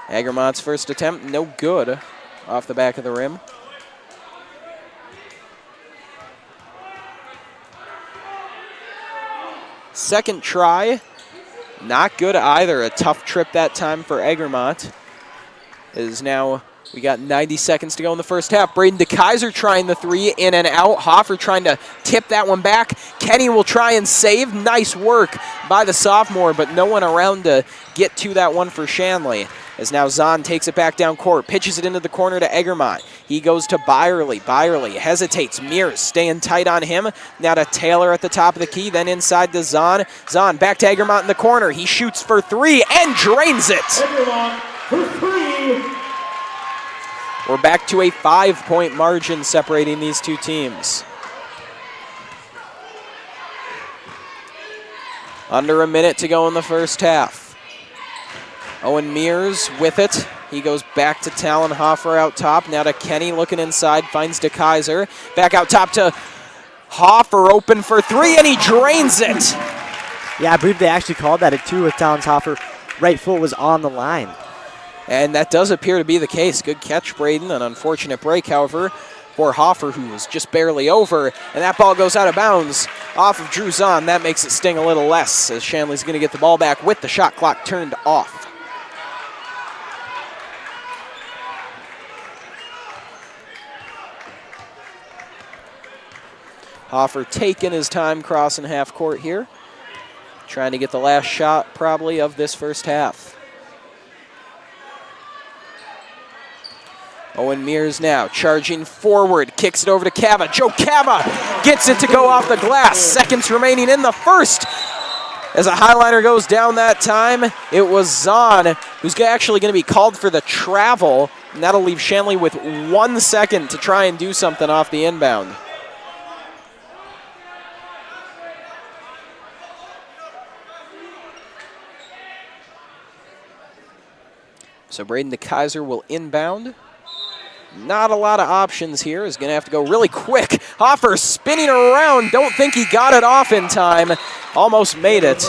Egermont's first attempt, no good off the back of the rim. Second try, not good either. A tough trip that time for Egermont. We got 90 seconds to go in the first half. Braden DeKaiser trying the 3, in and out. Hoffer trying to tip that one back. Kenny will try and save. Nice work by the sophomore, but no one around to get to that one for Shanley. As now Zahn takes it back down court, pitches it into the corner to Egermont. He goes to Byerly. Byerly hesitates. Mears staying tight on him. Now to Taylor at the top of the key, then inside to Zahn. Zahn back to Egermont in the corner. He shoots for 3 and drains it. Egermont for 3. We're back to a 5-point margin separating these two teams. Under a minute to go in the first half. Owen Mears with it. He goes back to Talon Hoffer out top. Now to Kenny looking inside, finds DeKaiser. Back out top to Hoffer, open for 3, and he drains it. Yeah, I believe they actually called that a 2 with Talon Hoffer. Right foot was on the line. And that does appear to be the case. Good catch, Braden. An unfortunate break, however, for Hoffer, who was just barely over. And that ball goes out of bounds off of Drew Zahn. That makes it sting a little less, as Shanley's going to get the ball back with the shot clock turned off. Hoffer taking his time crossing half court here. Trying to get the last shot, probably, of this first half. Owen Mears now charging forward, kicks it over to Cava. Joe Cava gets it to go off the glass. Seconds remaining in the first. As a highliner goes down that time, it was Zahn who's actually going to be called for the travel, and that'll leave Shanley with 1 second to try and do something off the inbound. So Braden DeKaiser will inbound. Not a lot of options here. Is going to have to go really quick. Hoffer spinning around. Don't think he got it off in time. Almost made it.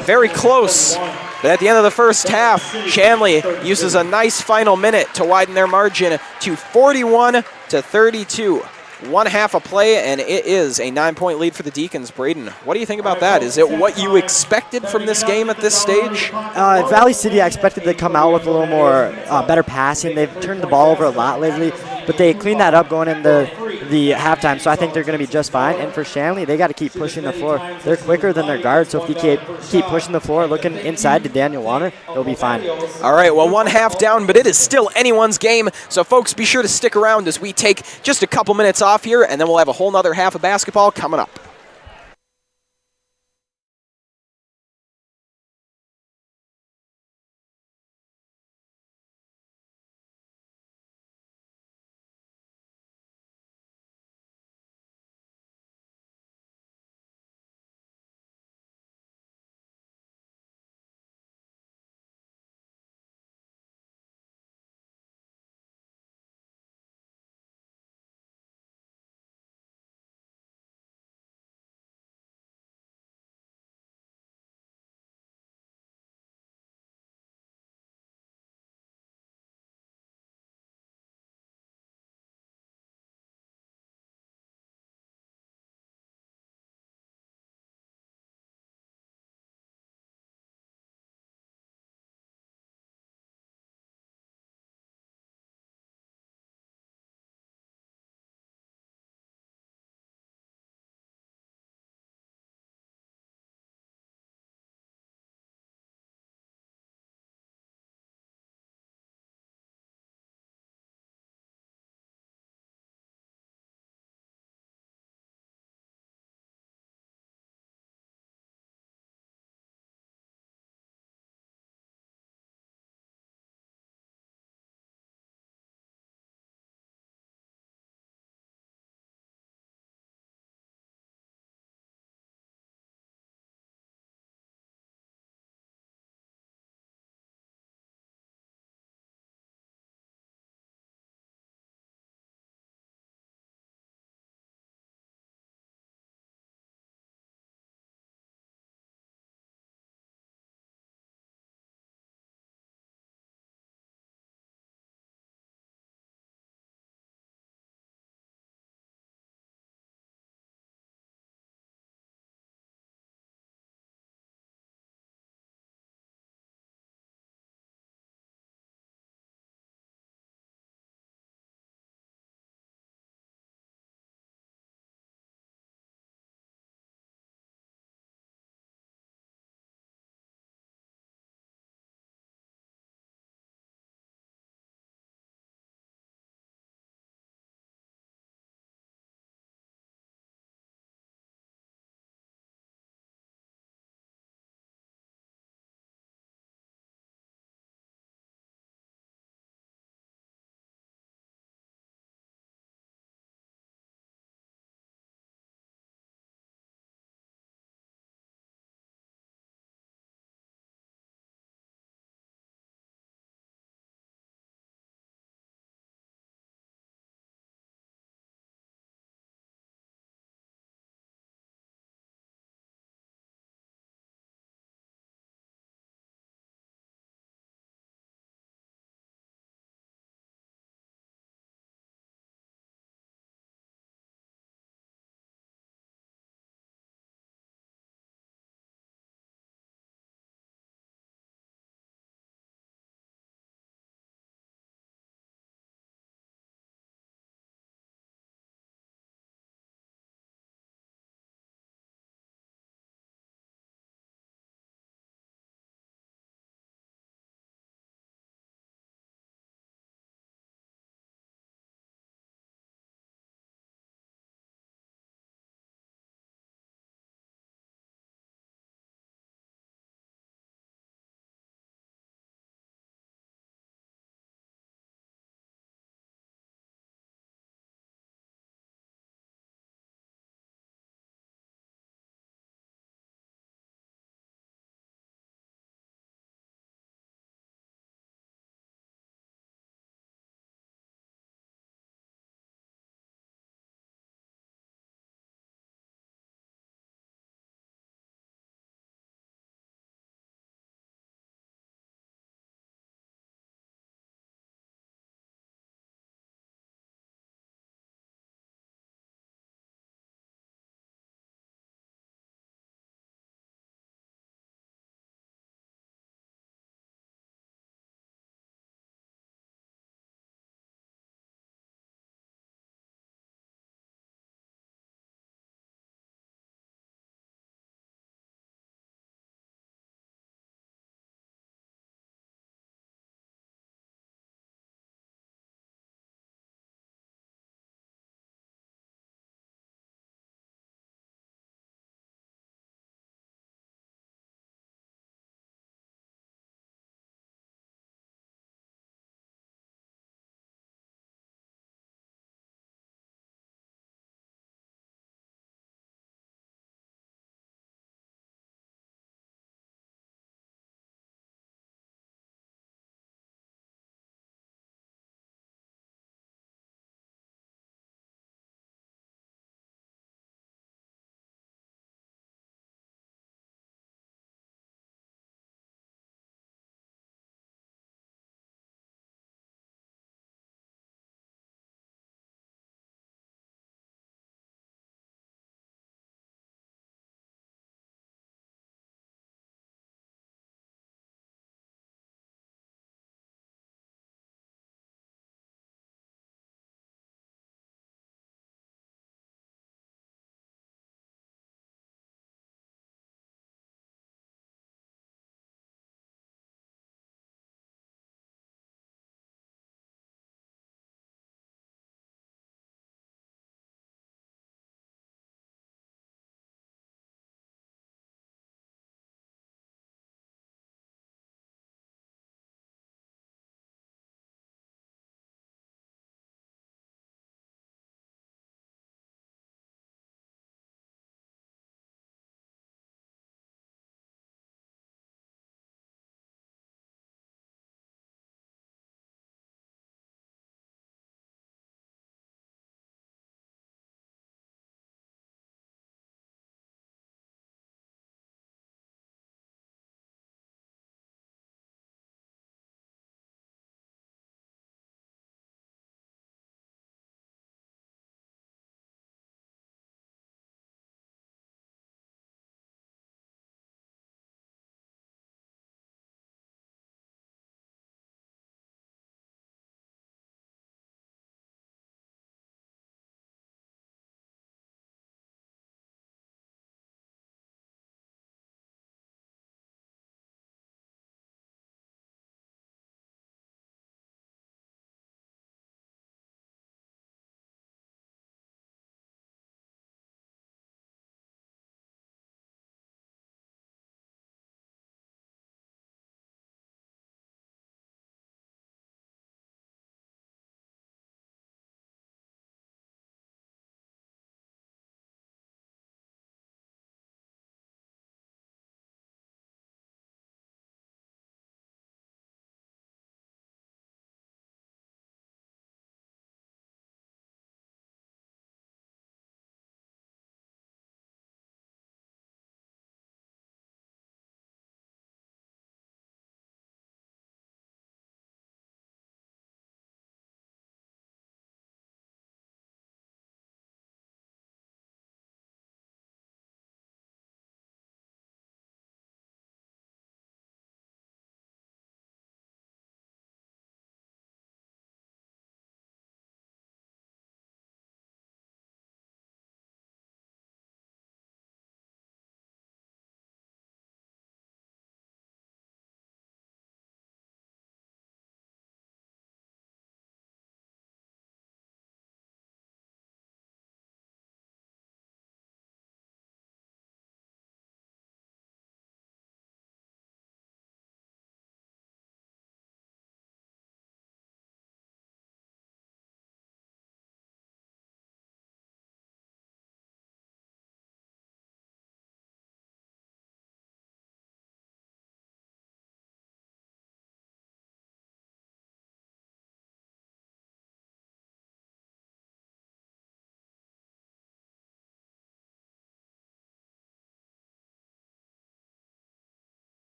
Very close. But at the end of the first half, Shanley uses a nice final minute to widen their margin to 41-32. 1 half a play, and it is a 9-point lead for the Deacons. Braden, what do you think about that? Is it what you expected from this game at this stage? Valley City, I expected to come out with a little more better passing. They've turned the ball over a lot lately, but they cleaned that up going into the halftime, so I think they're going to be just fine. And for Shanley, they got to keep pushing the floor. They're quicker than their guards, so if you keep pushing the floor, looking inside to Daniel Warner, they'll be fine. All right, well, 1 half down, but it is still anyone's game. So, folks, be sure to stick around as we take just a couple minutes off here, and then we'll have a whole nother half of basketball coming up.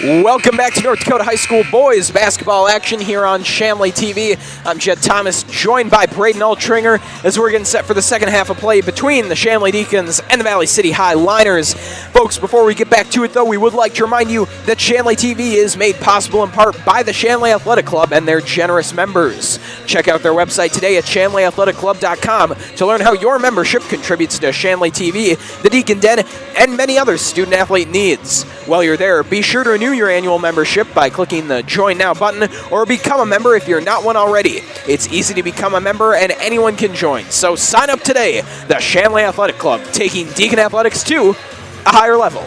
Welcome back to North Dakota High School boys basketball action here on Shanley TV. I'm Jed Thomas, joined by Braden Altringer as we're getting set for the second half of play between the Shanley Deacons and the Valley City Highliners. Folks, before we get back to it though, we would like to remind you that Shanley TV is made possible in part by the Shanley Athletic Club and their generous members. Check out their website today at shanleyathleticClub.com to learn how your membership contributes to Shanley TV, the Deacon Den, and many other student-athlete needs. While you're there, be sure to renew your annual membership by clicking the Join Now button or become a member if you're not one already. It's easy to become a member and anyone can join, so sign up today. The Shanley Athletic Club, taking Deacon Athletics to a higher level.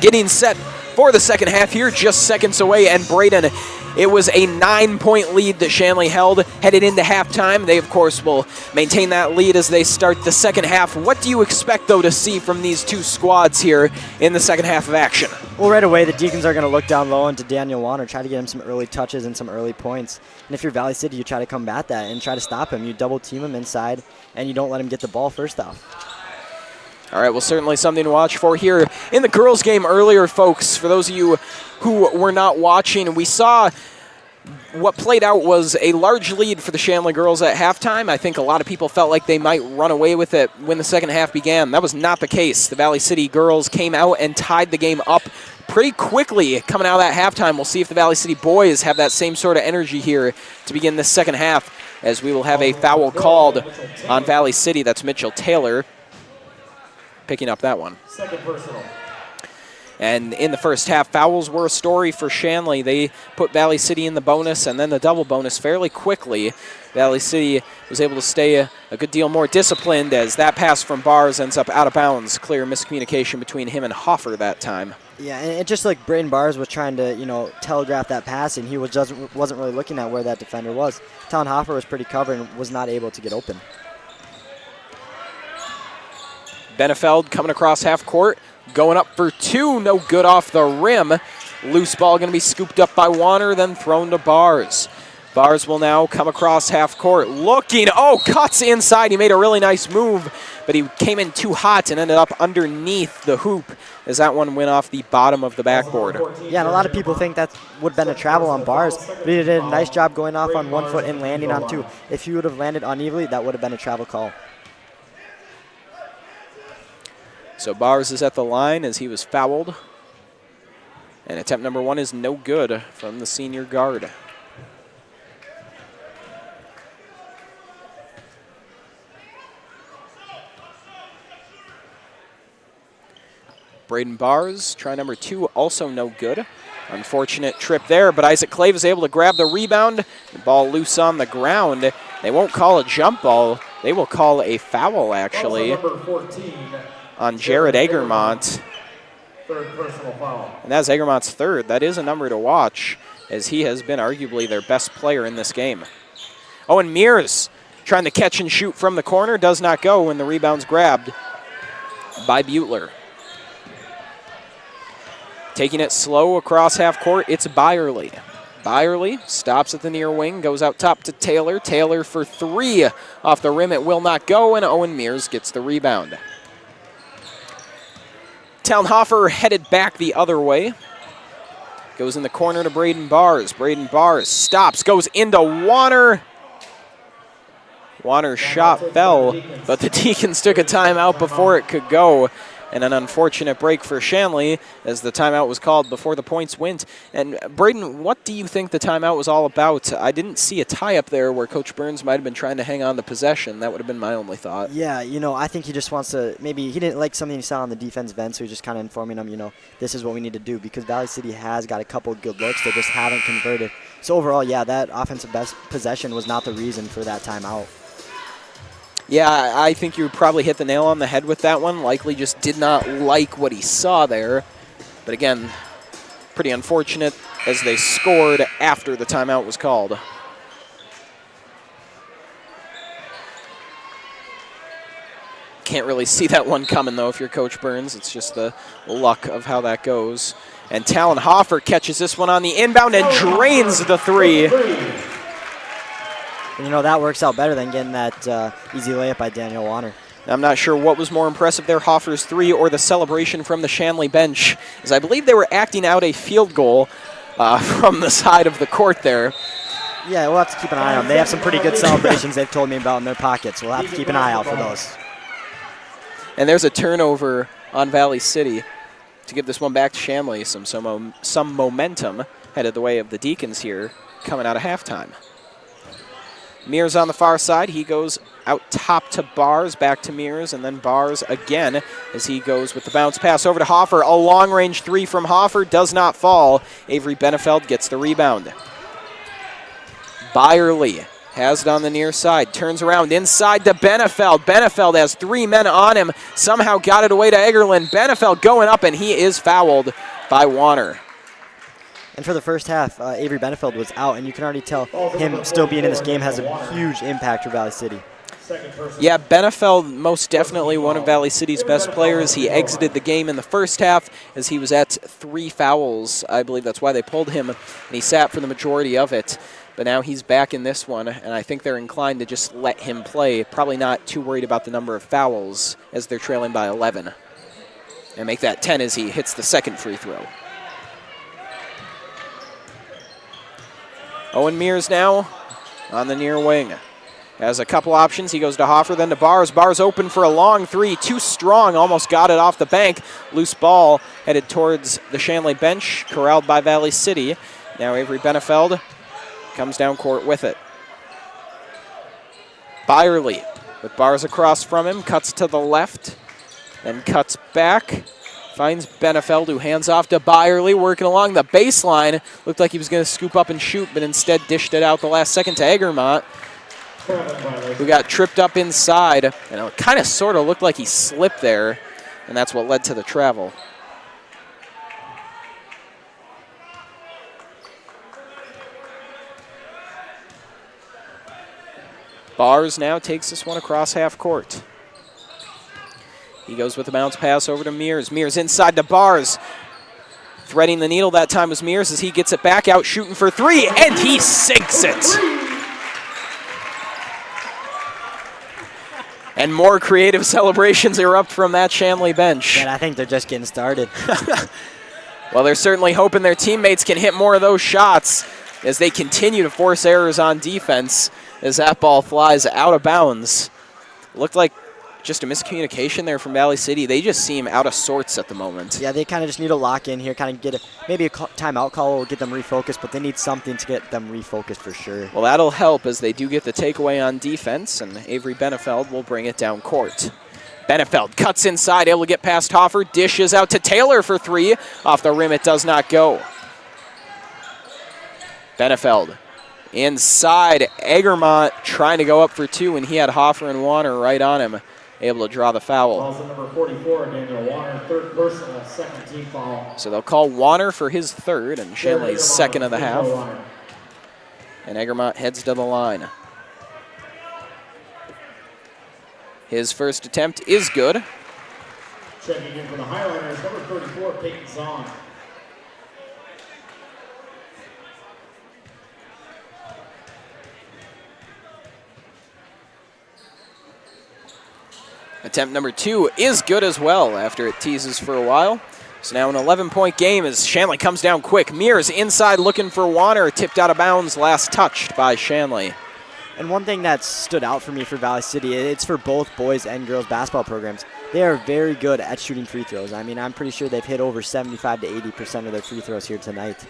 Getting set for the second half here, just seconds away, and Braden, it was a 9-point lead that Shanley held headed into halftime. They, of course, will maintain that lead as they start the second half. What do you expect, though, to see from these two squads here in the second half of action? Well, right away, the Deacons are going to look down low into Daniel Warner, try to get him some early touches and some early points. And if you're Valley City, you try to combat that and try to stop him. You double team him inside, and you don't let him get the ball first off. All right, well, certainly something to watch for here in the girls' game earlier, folks. For those of you who were not watching, we saw what played out was a large lead for the Shanley girls at halftime. I think a lot of people felt like they might run away with it when the second half began. That was not the case. The Valley City girls came out and tied the game up pretty quickly coming out of that halftime. We'll see if the Valley City boys have that same sort of energy here to begin this second half, as we will have a foul called on Valley City. That's Mitchell Taylor picking up that one. Second personal. And in the first half, fouls were a story for Shanley. They put Valley City in the bonus and then the double bonus fairly quickly. Valley City was able to stay a good deal more disciplined as that pass from Bars ends up out of bounds. Clear miscommunication between him and Hoffer that time. Yeah, and it just like Braden Bars was trying to, telegraph that pass, and he wasn't really looking at where that defender was. Talon Hoffer was pretty covered and was not able to get open. Benefeld coming across half court, going up for two, no good off the rim. Loose ball going to be scooped up by Warner, then thrown to Bars. Bars will now come across half court, looking, cuts inside. He made a really nice move, but he came in too hot and ended up underneath the hoop as that one went off the bottom of the backboard. Yeah, and a lot of people think that would have been a travel on Bars, but he did a nice job going off on 1 foot and landing on two. If he would have landed unevenly, that would have been a travel call. So Bars is at the line as he was fouled. And attempt number one is no good from the senior guard. Braden Bars, try number two, also no good. Unfortunate trip there, but Isaac Clave is able to grab the rebound. The ball loose on the ground. They won't call a jump ball. They will call a foul, actually, Also number 14. on Jared Egermont. Third personal foul. And that's Egermont's third. That is a number to watch, as he has been arguably their best player in this game. Owen Mears trying to catch and shoot from the corner. Does not go when the rebound's grabbed by Butler. Taking it slow across half court, it's Byerly. Byerly stops at the near wing, goes out top to Taylor. Taylor for three off the rim. It will not go, and Owen Mears gets the rebound. Townhofer headed back the other way. Goes in the corner to Braden Bars. Braden Bars stops, goes into Warner. Warner's shot fell, but the Deacons took a timeout before it could go. And an unfortunate break for Shanley as the timeout was called before the points went. And Braden, what do you think the timeout was all about? I didn't see a tie-up there where Coach Burns might have been trying to hang on to possession. That would have been my only thought. Yeah, I think he just wants to, maybe he didn't like something he saw on the defensive end, so he's just kind of informing them, this is what we need to do, because Valley City has got a couple of good looks. They just haven't converted. So overall, yeah, that offensive best possession was not the reason for that timeout. Yeah, I think you would probably hit the nail on the head with that one. Likely just did not like what he saw there. But again, pretty unfortunate as they scored after the timeout was called. Can't really see that one coming, though, if you're Coach Burns. It's just the luck of how that goes. And Talon Hoffer catches this one on the inbound and drains the three. And, that works out better than getting that easy layup by Daniel Warner. I'm not sure what was more impressive there, Hoffer's three or the celebration from the Shanley bench, as I believe they were acting out a field goal from the side of the court there. Yeah, we'll have to keep an eye on them. They have some pretty good celebrations they've told me about in their pockets. We'll have to keep an eye out for those. And there's a turnover on Valley City to give this one back to Shanley. Some momentum headed the way of the Deacons here coming out of halftime. Mears on the far side. He goes out top to Bars, back to Mears, and then Bars again as he goes with the bounce pass over to Hoffer. A long-range three from Hoffer does not fall. Avery Benefeld gets the rebound. Byerly has it on the near side, turns around inside to Benefeld. Benefeld has three men on him, somehow got it away to Egerlin. Benefeld going up, and he is fouled by Warner. And for the first half, Avery Benefeld was out, and you can already tell him still being in this game has a huge impact for Valley City. Yeah, Benefeld most definitely one of Valley City's best players. He exited the game in the first half as he was at 3 fouls. I believe that's why they pulled him, and he sat for the majority of it. But now he's back in this one, and I think they're inclined to just let him play. Probably not too worried about the number of fouls as they're trailing by 11. And make that 10 as he hits the second free throw. Owen Mears now on the near wing. Has a couple options. He goes to Hoffer, then to Bars. Bars open for a long three. Too strong. Almost got it off the bank. Loose ball headed towards the Shanley bench, corralled by Valley City. Now Avery Benefeld comes down court with it. Byerly with Bars across from him. Cuts to the left, then cuts back. Finds Benefeld, who hands off to Byerly, working along the baseline. Looked like he was going to scoop up and shoot, but instead dished it out the last second to Egermont, who got tripped up inside. And it kind of sort of looked like he slipped there, and that's what led to the travel. Bars now takes this one across half court. He goes with the bounce pass over to Mears. Mears inside to Bars. Threading the needle that time was Mears as he gets it back out, shooting for three, and he sinks it. And more creative celebrations erupt from that Shanley bench. And I think they're just getting started. Well, they're certainly hoping their teammates can hit more of those shots as they continue to force errors on defense as that ball flies out of bounds. Looked like just a miscommunication there from Valley City. They just seem out of sorts at the moment. Yeah, they kind of just need to lock in here, kind of get maybe a timeout call will get them refocused, but they need something to get them refocused for sure. Well, that'll help as they do get the takeaway on defense, and Avery Benefeld will bring it down court. Benefeld cuts inside, able to get past Hoffer, dishes out to Taylor for three. Off the rim, it does not go. Benefeld inside. Egermont trying to go up for two, and he had Hoffer and Warner right on him, able to draw the foul. Also number 44, Daniel Warner, third personal, second team foul. So they'll call Warner for his third, and Shanley's second of the half. And Egermont heads to the line. His first attempt is good. Checking in for the Highlanders, number 34, Peyton Zahn. Attempt number two is good as well after it teases for a while. So now an 11-point game as Shanley comes down quick. Mears inside looking for Warner, tipped out of bounds, last touched by Shanley. And one thing that stood out for me for Valley City, it's for both boys and girls basketball programs. They are very good at shooting free throws. I mean, I'm pretty sure they've hit over 75 to 80% of their free throws here tonight.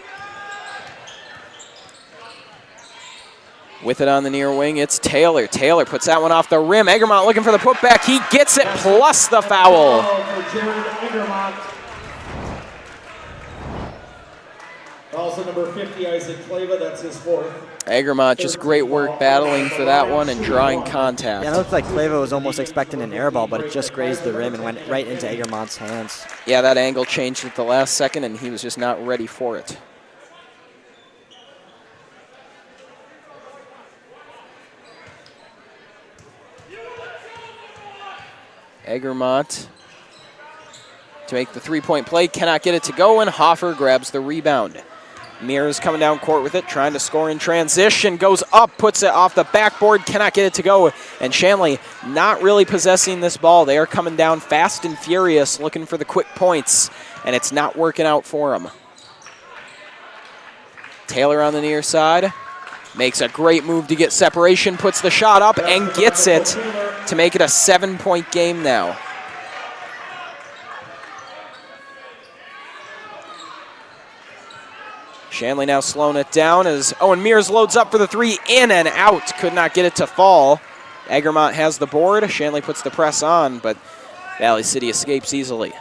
With it on the near wing, it's Taylor. Taylor puts that one off the rim. Egermont looking for the putback. He gets it plus the foul. Also number 50, Isaac Kleva, that's his fourth. Egermont, just great work battling for that one and drawing contact. Yeah, it looked like Kleva was almost expecting an air ball, but it just grazed the rim and went right into Egermont's hands. Yeah, that angle changed at the last second, and he was just not ready for it. Egermont to make the three-point play, cannot get it to go, and Hoffer grabs the rebound. Mears coming down court with it, trying to score in transition, goes up, puts it off the backboard, cannot get it to go. And Shanley not really possessing this ball. They are coming down fast and furious, looking for the quick points, and it's not working out for them. Taylor on the near side, makes a great move to get separation, puts the shot up and gets it to make it a 7-point game now. Shanley now slowing it down as Owen Mears loads up for the three, in and out. Could not get it to fall. Egremont has the board. Shanley puts the press on, but Valley City escapes easily.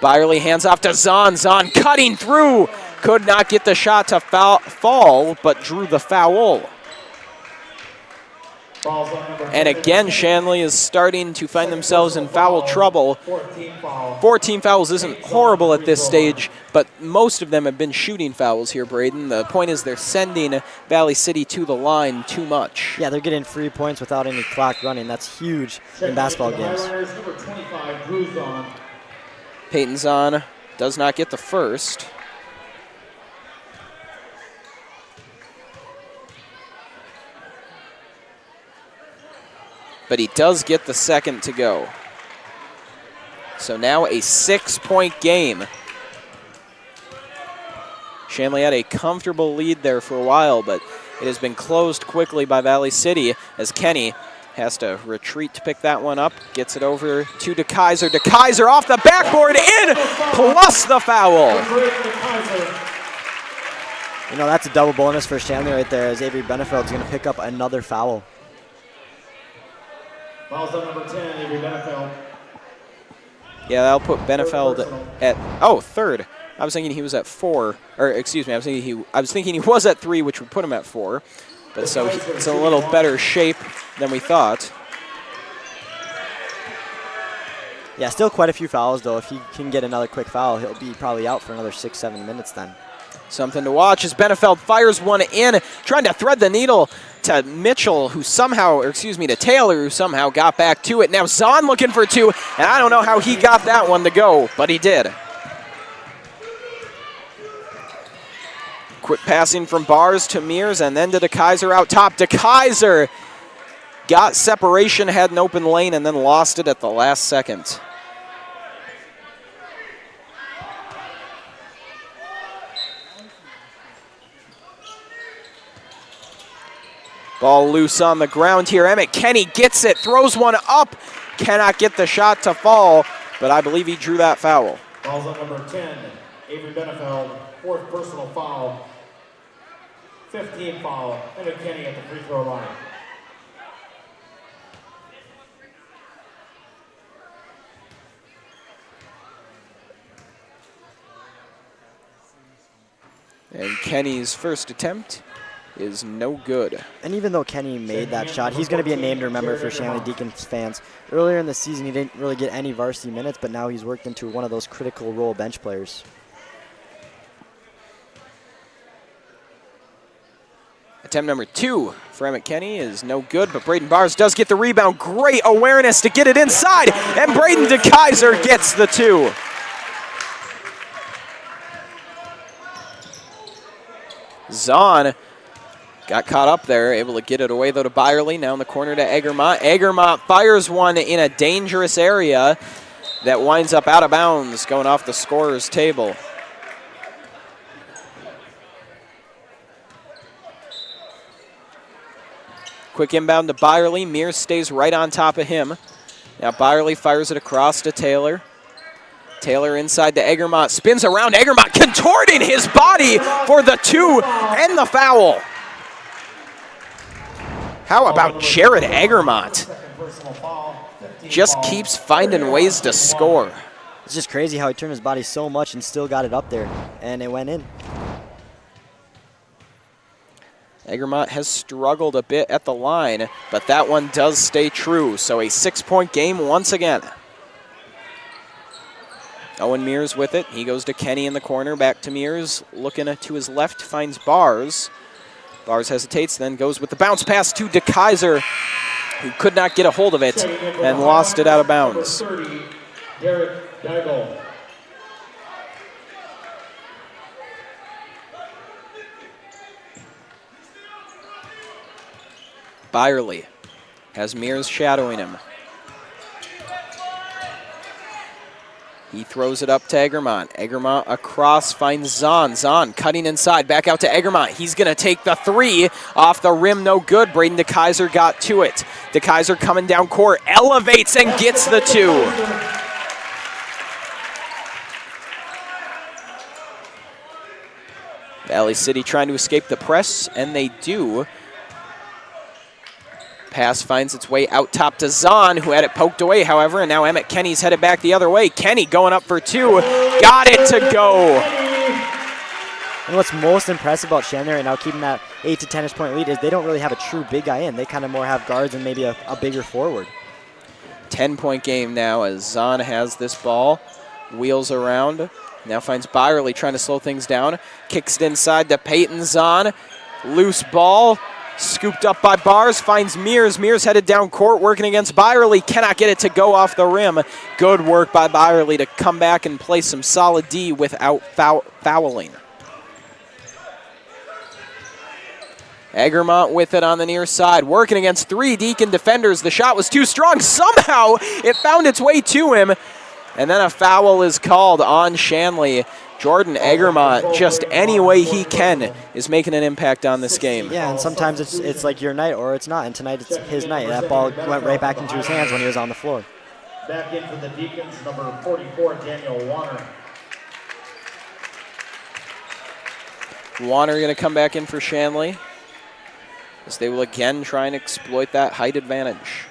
Byerly hands off to Zahn. Zahn cutting through. Could not get the shot to fall, but drew the foul. And again, Shanley is starting to find themselves in foul trouble. 14 fouls isn't horrible at this stage, but most of them have been shooting fouls here, Braden. The point is they're sending Valley City to the line too much. Yeah, they're getting free points without any clock running. That's huge in basketball games. Peyton Zahn does not get the first. But he does get the second to go. So now a 6-point game. Shanley had a comfortable lead there for a while, but it has been closed quickly by Valley City as Kenny has to retreat to pick that one up. Gets it over to DeKaiser. DeKaiser off the backboard, in, plus the foul. You know, that's a double bonus for Shanley right there, as Avery Benefeld's going to pick up another foul. Fouls on number 10, Avery Benefeld. Yeah, that'll put Benefeld at, third. I was thinking he was at 4, or excuse me, I was thinking he was at 3, which would put him at 4. But so it's a little better shape than we thought. Yeah, still quite a few fouls, though. If he can get another quick foul, he'll be probably out for another 6-7 minutes then. Something to watch as Benefeld fires one in, trying to thread the needle to Mitchell, to Taylor, who somehow got back to it. Now Zahn looking for two, and I don't know how he got that one to go, but he did. Quick passing from Bars to Mears, and then to DeKaiser out top. DeKaiser got separation, had an open lane, and then lost it at the last second. Ball loose on the ground here. Emmett Kenny gets it, throws one up, cannot get the shot to fall, but I believe he drew that foul. Fouls on number 10, Avery Benefeld, 4th personal foul. 15 foul, Emmett Kenny at the free throw line. And Kenny's first attempt is no good. And even though Kenny made that shot, he's going to be a name to remember for Shanley Deacons fans. Earlier in the season, he didn't really get any varsity minutes, but now he's worked into one of those critical role bench players. Attempt number 2 for Emmett Kenny is no good, but Braden Bars does get the rebound. Great awareness to get it inside, and Braden DeKaiser gets the 2. Zahn got caught up there, able to get it away though to Byerly. Now in the corner to Egremont. Egremont fires one in a dangerous area that winds up out of bounds, going off the scorer's table. Quick inbound to Byerly. Mears stays right on top of him. Now Byerly fires it across to Taylor. Taylor inside to Egremont, spins around. Egremont contorting his body for the 2 and the foul. How about Jared Egremont? Just keeps finding ways to score. It's just crazy how he turned his body so much and still got it up there, and it went in. Egremont has struggled a bit at the line, but that one does stay true. So a 6-point game once again. Owen Mears with it. He goes to Kenny in the corner, back to Mears. Looking to his left, finds Bars. Bars hesitates, then goes with the bounce pass to DeKaiser, who could not get a hold of it and lost it out of bounds. Byerly has Mears shadowing him. He throws it up to Egermont. Egermont across finds Zahn. Zahn cutting inside. Back out to Egermont. He's going to take the three. Off the rim, no good. Braden DeKaiser got to it. DeKaiser coming down court. Elevates and gets the two. Valley City trying to escape the press, and they do. Pass finds its way out top to Zahn, who had it poked away, however, and now Emmett Kenny's headed back the other way. Kenny going up for two. Got it to go. And what's most impressive about Shanley right now, keeping that 8 to 10-ish point lead, is they don't really have a true big guy in. They kind of more have guards and maybe a bigger forward. 10-point game now as Zahn has this ball. Wheels around. Now finds Byerly trying to slow things down. Kicks it inside to Peyton Zahn. Loose ball. Scooped up by Bars, finds Mears. Mears headed down court, working against Byerly. Cannot get it to go off the rim. Good work by Byerly to come back and play some solid D without fouling. Egermont with it on the near side, working against three Deacon defenders. The shot was too strong. Somehow it found its way to him. And then a foul is called on Shanley. Jordan Egermont, just any way he can, is making an impact on this game. Yeah, and sometimes it's like your night or it's not, and tonight it's his night. That ball went right back into his hands when he was on the floor. Back in for the Deacons, number 44, Daniel Warner. Warner going to come back in for Shanley, as they will again try and exploit that height advantage.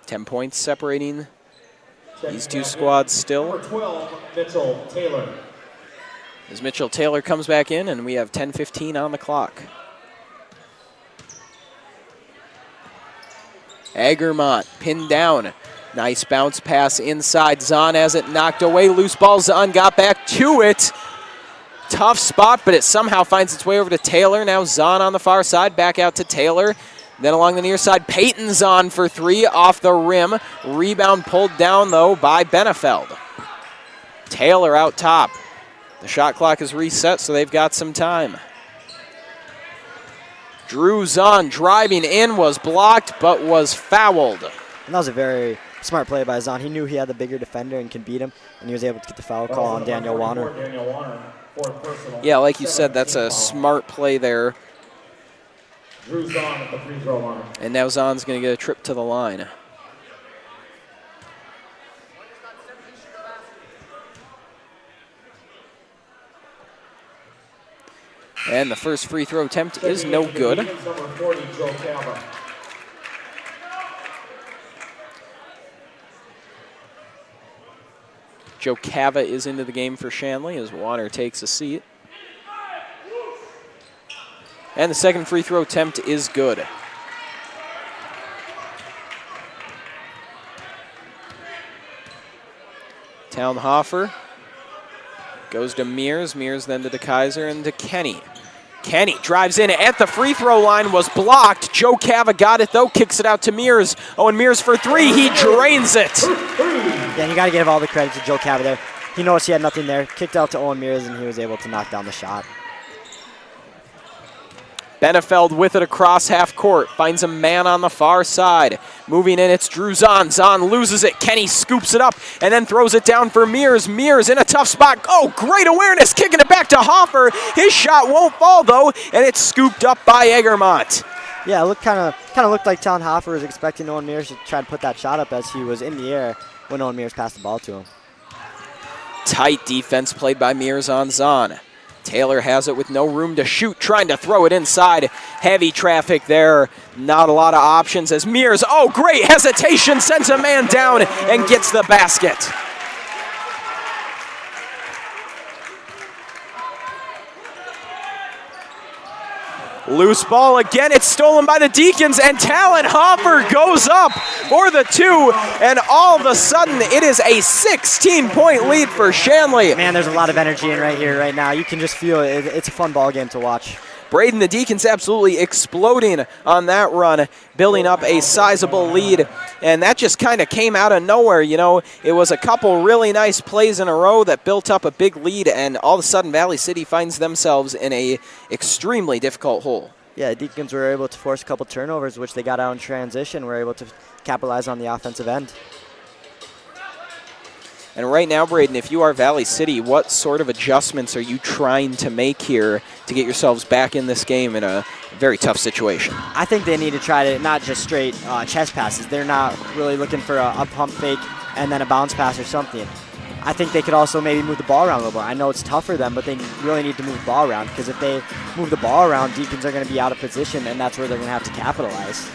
Ten points separating these two squads still. Number 12, Mitchell Taylor. As Mitchell Taylor comes back in, and we have 10:15 on the clock. Egermont pinned down. Nice bounce pass inside. Zahn has it knocked away. Loose ball. Zahn got back to it. Tough spot, but it somehow finds its way over to Taylor. Now Zahn on the far side. Back out to Taylor. Then along the near side, Peyton's on for three off the rim. Rebound pulled down, though, by Benefeld. Taylor out top. The shot clock is reset, so they've got some time. Drew Zahn driving in, was blocked, but was fouled. And that was a very smart play by Zahn. He knew he had the bigger defender and can beat him, and he was able to get the foul call on Daniel Warner. Yeah, like you said, that's a smart play there. Drew Zahn at the free throw line. And now Zahn's going to get a trip to the line. And the first free throw attempt is no good. Number 40, Joe Cava. Joe Cava is into the game for Shanley as Warner takes a seat. And the second free throw attempt is good. Townhofer goes to Mears. Mears then to DeKaiser and to Kenny. Kenny drives in at the free throw line, was blocked. Joe Cava got it though, kicks it out to Mears. Owen Mears for three, he drains it. Yeah, you got to give all the credit to Joe Cava there. He noticed he had nothing there, kicked out to Owen Mears, and he was able to knock down the shot. Benefeld with it across half court, finds a man on the far side. Moving in, it's Drew Zahn. Zahn loses it. Kenny scoops it up and then throws it down for Mears. Mears in a tough spot. Oh, great awareness, kicking it back to Hoffer. His shot won't fall though, and it's scooped up by Egermont. Yeah, it kind of looked like Townhofer was expecting Owen Mears to try to put that shot up as he was in the air when Owen Mears passed the ball to him. Tight defense played by Mears on Zahn. Taylor has it with no room to shoot, trying to throw it inside. Heavy traffic there. Not a lot of options as Mears, oh, great hesitation, sends a man down and gets the basket. Loose ball again, it's stolen by the Deacons, and Talon Hoffer goes up for the two, and all of a sudden it is a 16-point lead for Shanley. Man, there's a lot of energy in right here right now. You can just feel it. It's a fun ball game to watch. Braden, the Deacons absolutely exploding on that run, building up a sizable lead. And that just kind of came out of nowhere. You know, it was a couple really nice plays in a row that built up a big lead, and all of a sudden Valley City finds themselves in a extremely difficult hole. Yeah, Deacons were able to force a couple turnovers, which they got out in transition, were able to capitalize on the offensive end. And right now, Braden, if you are Valley City, what sort of adjustments are you trying to make here to get yourselves back in this game in a very tough situation? I think they need to try to not just straight chest passes. They're not really looking for a pump fake and then a bounce pass or something. I think they could also maybe move the ball around a little more. I know it's tough for them, but they really need to move the ball around, because if they move the ball around, Deacons are going to be out of position, and that's where they're going to have to capitalize.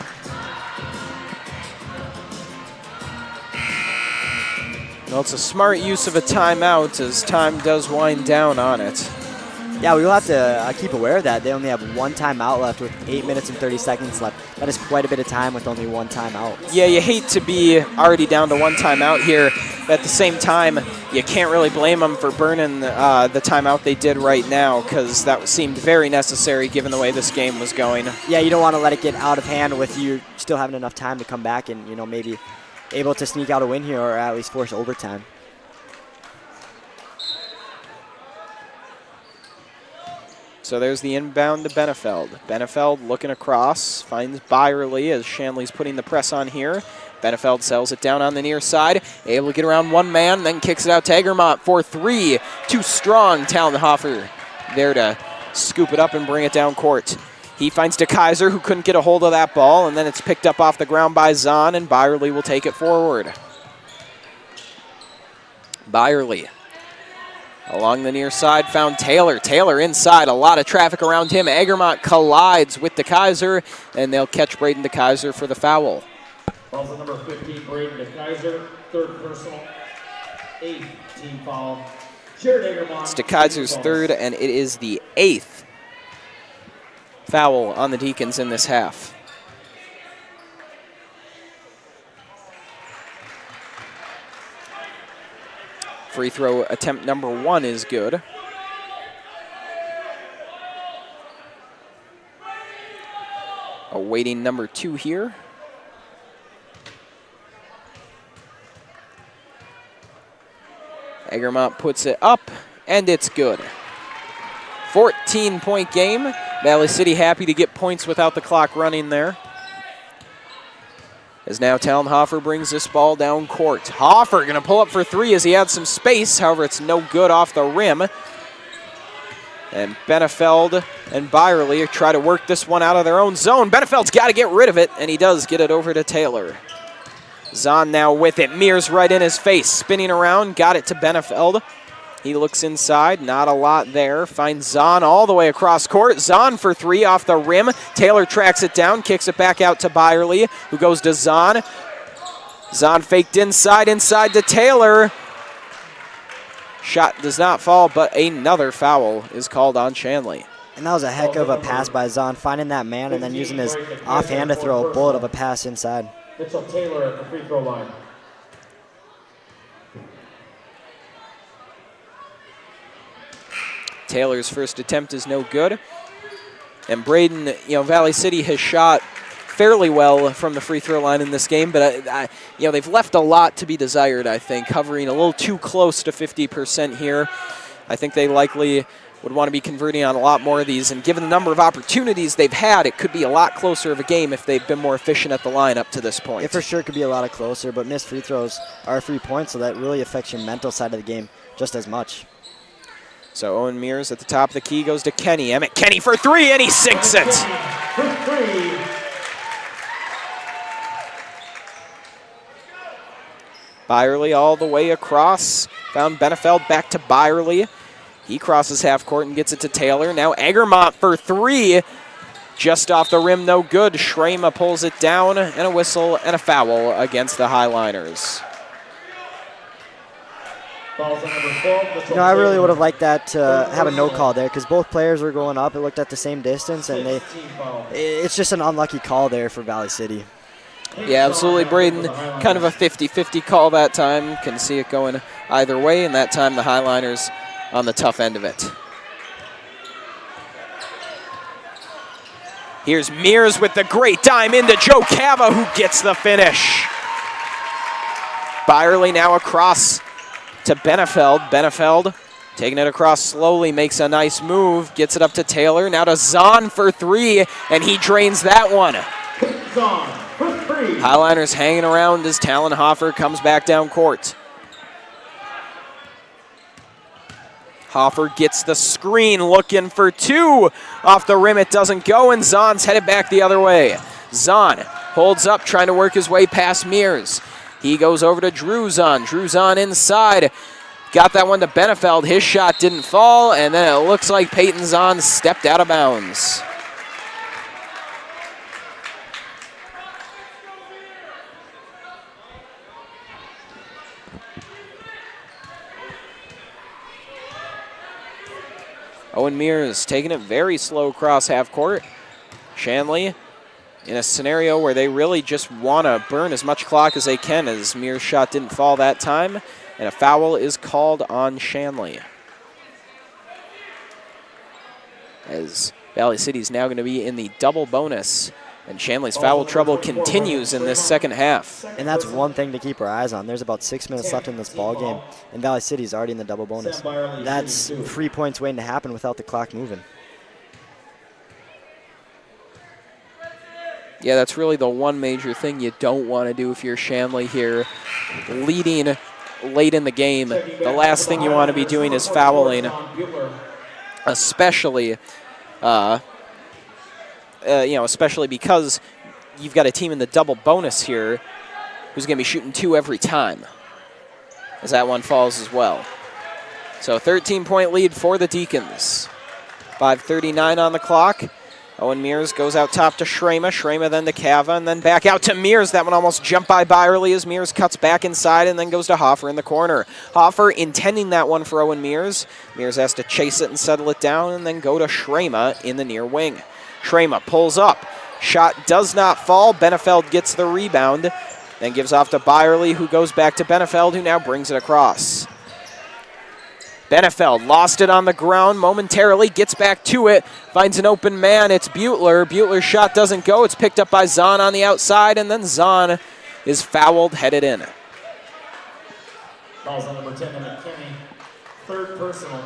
Well, it's a smart use of a timeout as time does wind down on it. Yeah, we'll have to keep aware of that. They only have one timeout left with 8 minutes and 30 seconds left. That is quite a bit of time with only one timeout. Yeah, you hate to be already down to one timeout here. At the same time, you can't really blame them for burning the timeout they did right now, because that seemed very necessary given the way this game was going. Yeah, you don't want to let it get out of hand with you still having enough time to come back and, you know, maybe able to sneak out a win here or at least force overtime. So there's the inbound to Benefeld. Benefeld looking across, finds Byerly as Shanley's putting the press on here. Benefeld sells it down on the near side, able to get around one man, then kicks it out to Egermont for three. Too strong, Tallenhofer there to scoop it up and bring it down court. He finds DeKaiser, who couldn't get a hold of that ball, and then it's picked up off the ground by Zahn, and Byerly will take it forward. Byerly along the near side found Taylor. Taylor inside, a lot of traffic around him. Egermont collides with DeKaiser, and they'll catch Braden DeKaiser for the foul. Fouls on number 15, Braden DeKaiser, third personal, 8th team foul. Jared Egermont. It's DeKaiser's third, and it is the 8th foul on the Deacons in this half. Free throw attempt number 1 is good. Awaiting number 2 here. Egermont puts it up, and it's good. 14-point game. Valley City happy to get points without the clock running there. As now Tallenhofer brings this ball down court. Hofer going to pull up for three as he had some space. However, it's no good off the rim. And Benefeld and Byerly try to work this one out of their own zone. Benefeld's got to get rid of it, and he does get it over to Taylor. Zahn now with it. Mears right in his face. Spinning around, got it to Benefeld. He looks inside, not a lot there. Finds Zahn all the way across court. Zahn for three off the rim. Taylor tracks it down, kicks it back out to Byerly, who goes to Zahn. Zahn faked inside to Taylor. Shot does not fall, but another foul is called on Shanley. And that was a heck of a pass by Zahn, finding that man and then using his offhand to throw a bullet of a pass inside. Mitchell Taylor at the free throw line. Taylor's first attempt is no good. And Braden, Valley City has shot fairly well from the free throw line in this game, but they've left a lot to be desired, I think, hovering a little too close to 50% here. I think they likely would want to be converting on a lot more of these, and given the number of opportunities they've had, it could be a lot closer of a game if they've been more efficient at the line up to this point. It for sure could be a lot closer, but missed free throws are 3 points, so that really affects your mental side of the game just as much. So Owen Mears at the top of the key goes to Kenny. Emmett Kenny for three, and he sinks it. Byerly all the way across. Found Benefeld back to Byerly. He crosses half court and gets it to Taylor. Now Egermont for three. Just off the rim, no good. Shrema pulls it down, and a whistle and a foul against the Highliners. I really would have liked that to have a no call there because both players were going up. It looked at the same distance, and it's just an unlucky call there for Valley City. Yeah, absolutely. Braden, kind of a 50-50 call that time. Can see it going either way, and that time the Highliners on the tough end of it. Here's Mears with the great dime into Joe Cava, who gets the finish. Byerly now across to Benefeld. Benefeld taking it across slowly, makes a nice move, gets it up to Taylor. Now to Zahn for three, and he drains that one. Zahn for three. Highliners hanging around as Tallenhofer comes back down court. Hofer gets the screen, looking for two. Off the rim, it doesn't go, and Zahn's headed back the other way. Zahn holds up, trying to work his way past Mears. He goes over to Drew Zahn. Drew Zahn inside. Got that one to Benefeld. His shot didn't fall, and then it looks like Peyton Zahn stepped out of bounds. Owen Mears taking it very slow across half court. Shanley in a scenario where they really just want to burn as much clock as they can, as Mears' shot didn't fall that time, and a foul is called on Shanley. As Valley City is now going to be in the double bonus, and Shanley's foul trouble continues in this second half. And that's one thing to keep our eyes on. There's about 6 minutes left in this ball game, and Valley City is already in the double bonus. That's 3 points waiting to happen without the clock moving. Yeah, that's really the one major thing you don't want to do if you're Shanley here, leading late in the game. The last thing you want to be doing is fouling, especially especially because you've got a team in the double bonus here who's going to be shooting two every time, as that one falls as well. So 13-point lead for the Deacons. 5:39 on the clock. Owen Mears goes out top to Shrema. Shrema then to Cava, and then back out to Mears. That one almost jumped by Byerly as Mears cuts back inside and then goes to Hofer in the corner. Hofer intending that one for Owen Mears. Mears has to chase it and settle it down and then go to Shrema in the near wing. Shrema pulls up. Shot does not fall. Benefeld gets the rebound, then gives off to Byerly, who goes back to Benefeld, who now brings it across. Benefeld lost it on the ground momentarily, gets back to it, finds an open man. It's Butler. Butler's shot doesn't go. It's picked up by Zahn on the outside, and then Zahn is fouled, headed in. Falls on number 10 to McKinney. Third personal.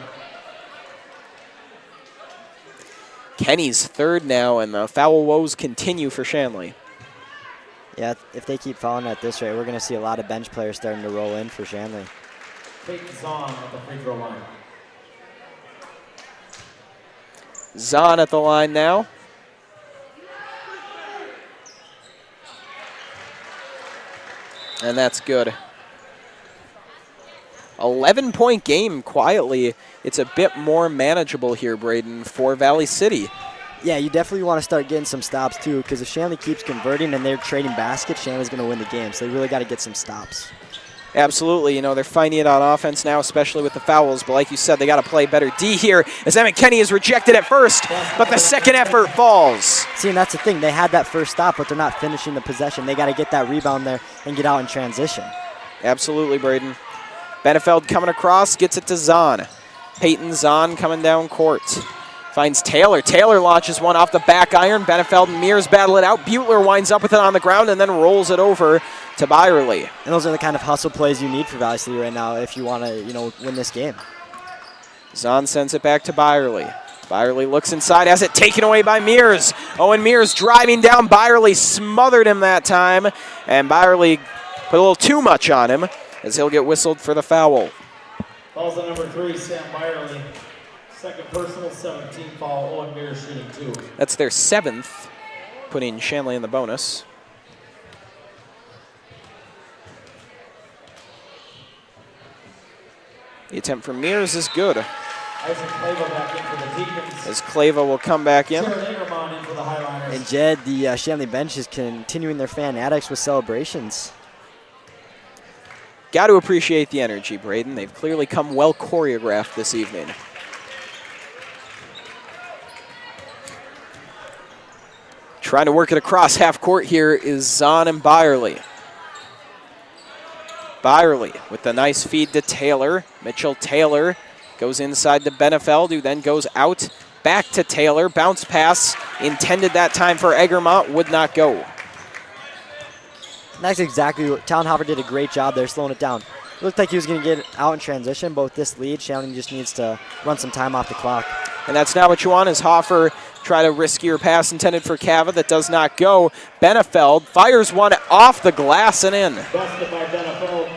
Kenny's third now, and the foul woes continue for Shanley. Yeah, if they keep fouling at this rate, we're going to see a lot of bench players starting to roll in for Shanley. Peyton Zahn at the free throw line. Zahn at the line now. And that's good. 11-point game quietly. It's a bit more manageable here, Braden, for Valley City. Yeah, you definitely want to start getting some stops, too, because if Shanley keeps converting and they're trading baskets, Shanley's going to win the game. So they really got to get some stops. Absolutely. You know, they're finding it on offense now, especially with the fouls. But like you said, they got to play better D here, as Emmett Kenny is rejected at first, but the second effort falls. See, and that's the thing. They had that first stop, but they're not finishing the possession. They got to get that rebound there and get out in transition. Absolutely, Braden. Benefeld coming across, gets it to Zahn. Peyton Zahn coming down court. Finds Taylor. Taylor launches one off the back iron. Benefeld and Mears battle it out. Butler winds up with it on the ground and then rolls it over to Byerly. And those are the kind of hustle plays you need for Valley City right now if you want to, win this game. Zahn sends it back to Byerly. Byerly looks inside, has it taken away by Mears. Owen Mears driving down. Byerly smothered him that time, and Byerly put a little too much on him as he'll get whistled for the foul. Falls on number 3, Sam Byerly. Second personal, 17 foul. Owen Mears shooting 2. That's their 7th, putting Shanley in the bonus. The attempt from Mears is good. Isaac Clava back in for the Deacons. As Clava will come back in. Jared Ingerman in for the Highliners. And Jed, the Shanley bench is continuing their fanatics with celebrations. Got to appreciate the energy, Braden. They've clearly come well choreographed this evening. Trying to work it across half court here is Zahn and Byerly. Byerly with the nice feed to Taylor. Mitchell Taylor goes inside to Benefeld, who then goes out back to Taylor. Bounce pass intended that time for Egremont, would not go. That's exactly what Talon did a great job there, slowing it down. It looked like he was going to get out in transition, but with this lead, Shanley just needs to run some time off the clock. And that's not what you want as Hoffer try to riskier pass intended for Cava that does not go. Benefeld fires one off the glass and in. Busted by Benefeld.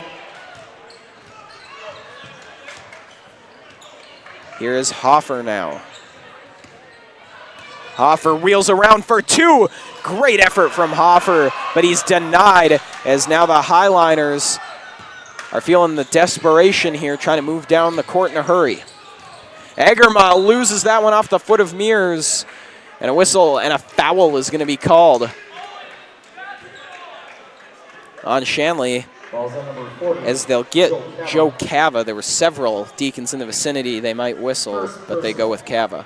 Here is Hoffer now. Hoffer wheels around for two. Great effort from Hoffer, but he's denied as now the Highliners are feeling the desperation here, trying to move down the court in a hurry. Egremont loses that one off the foot of Mears, and a whistle and a foul is going to be called on Shanley as they'll get Joe Cava. There were several Deacons in the vicinity they might whistle, but they go with Cava.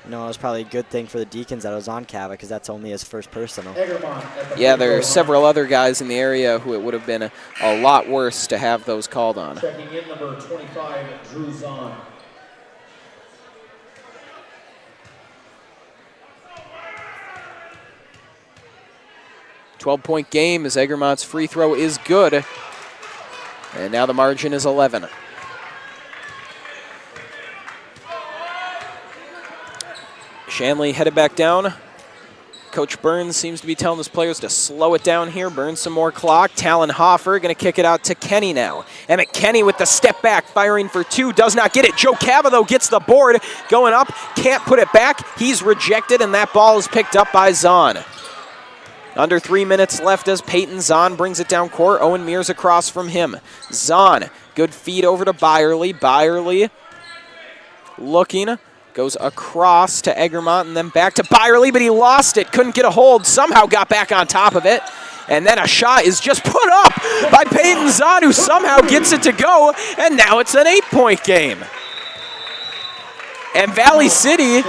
No, it was probably a good thing for the Deacons that it was on Cava because that's only his first personal. Yeah, there are several other guys in the area who it would have been a lot worse to have those called on. Checking in number 25, Drew Zahn. .12-point game as Egremont's free throw is good. And now the margin is 11. Shanley headed back down. Coach Burns seems to be telling his players to slow it down here, burn some more clock. Talon Hoffer going to kick it out to Kenny now. Emmett Kenny with the step back, firing for two, does not get it. Joe Cava, though, gets the board, going up, can't put it back. He's rejected, and that ball is picked up by Zahn. Under 3 minutes left as Peyton Zahn brings it down court. Owen Mears across from him. Zahn, good feed over to Byerly. Byerly looking. Goes across to Egremont and then back to Byerly, but he lost it. Couldn't get a hold. Somehow got back on top of it. And then a shot is just put up by Peyton Zahn, who somehow gets it to go. And now it's an 8-point game. And Valley City,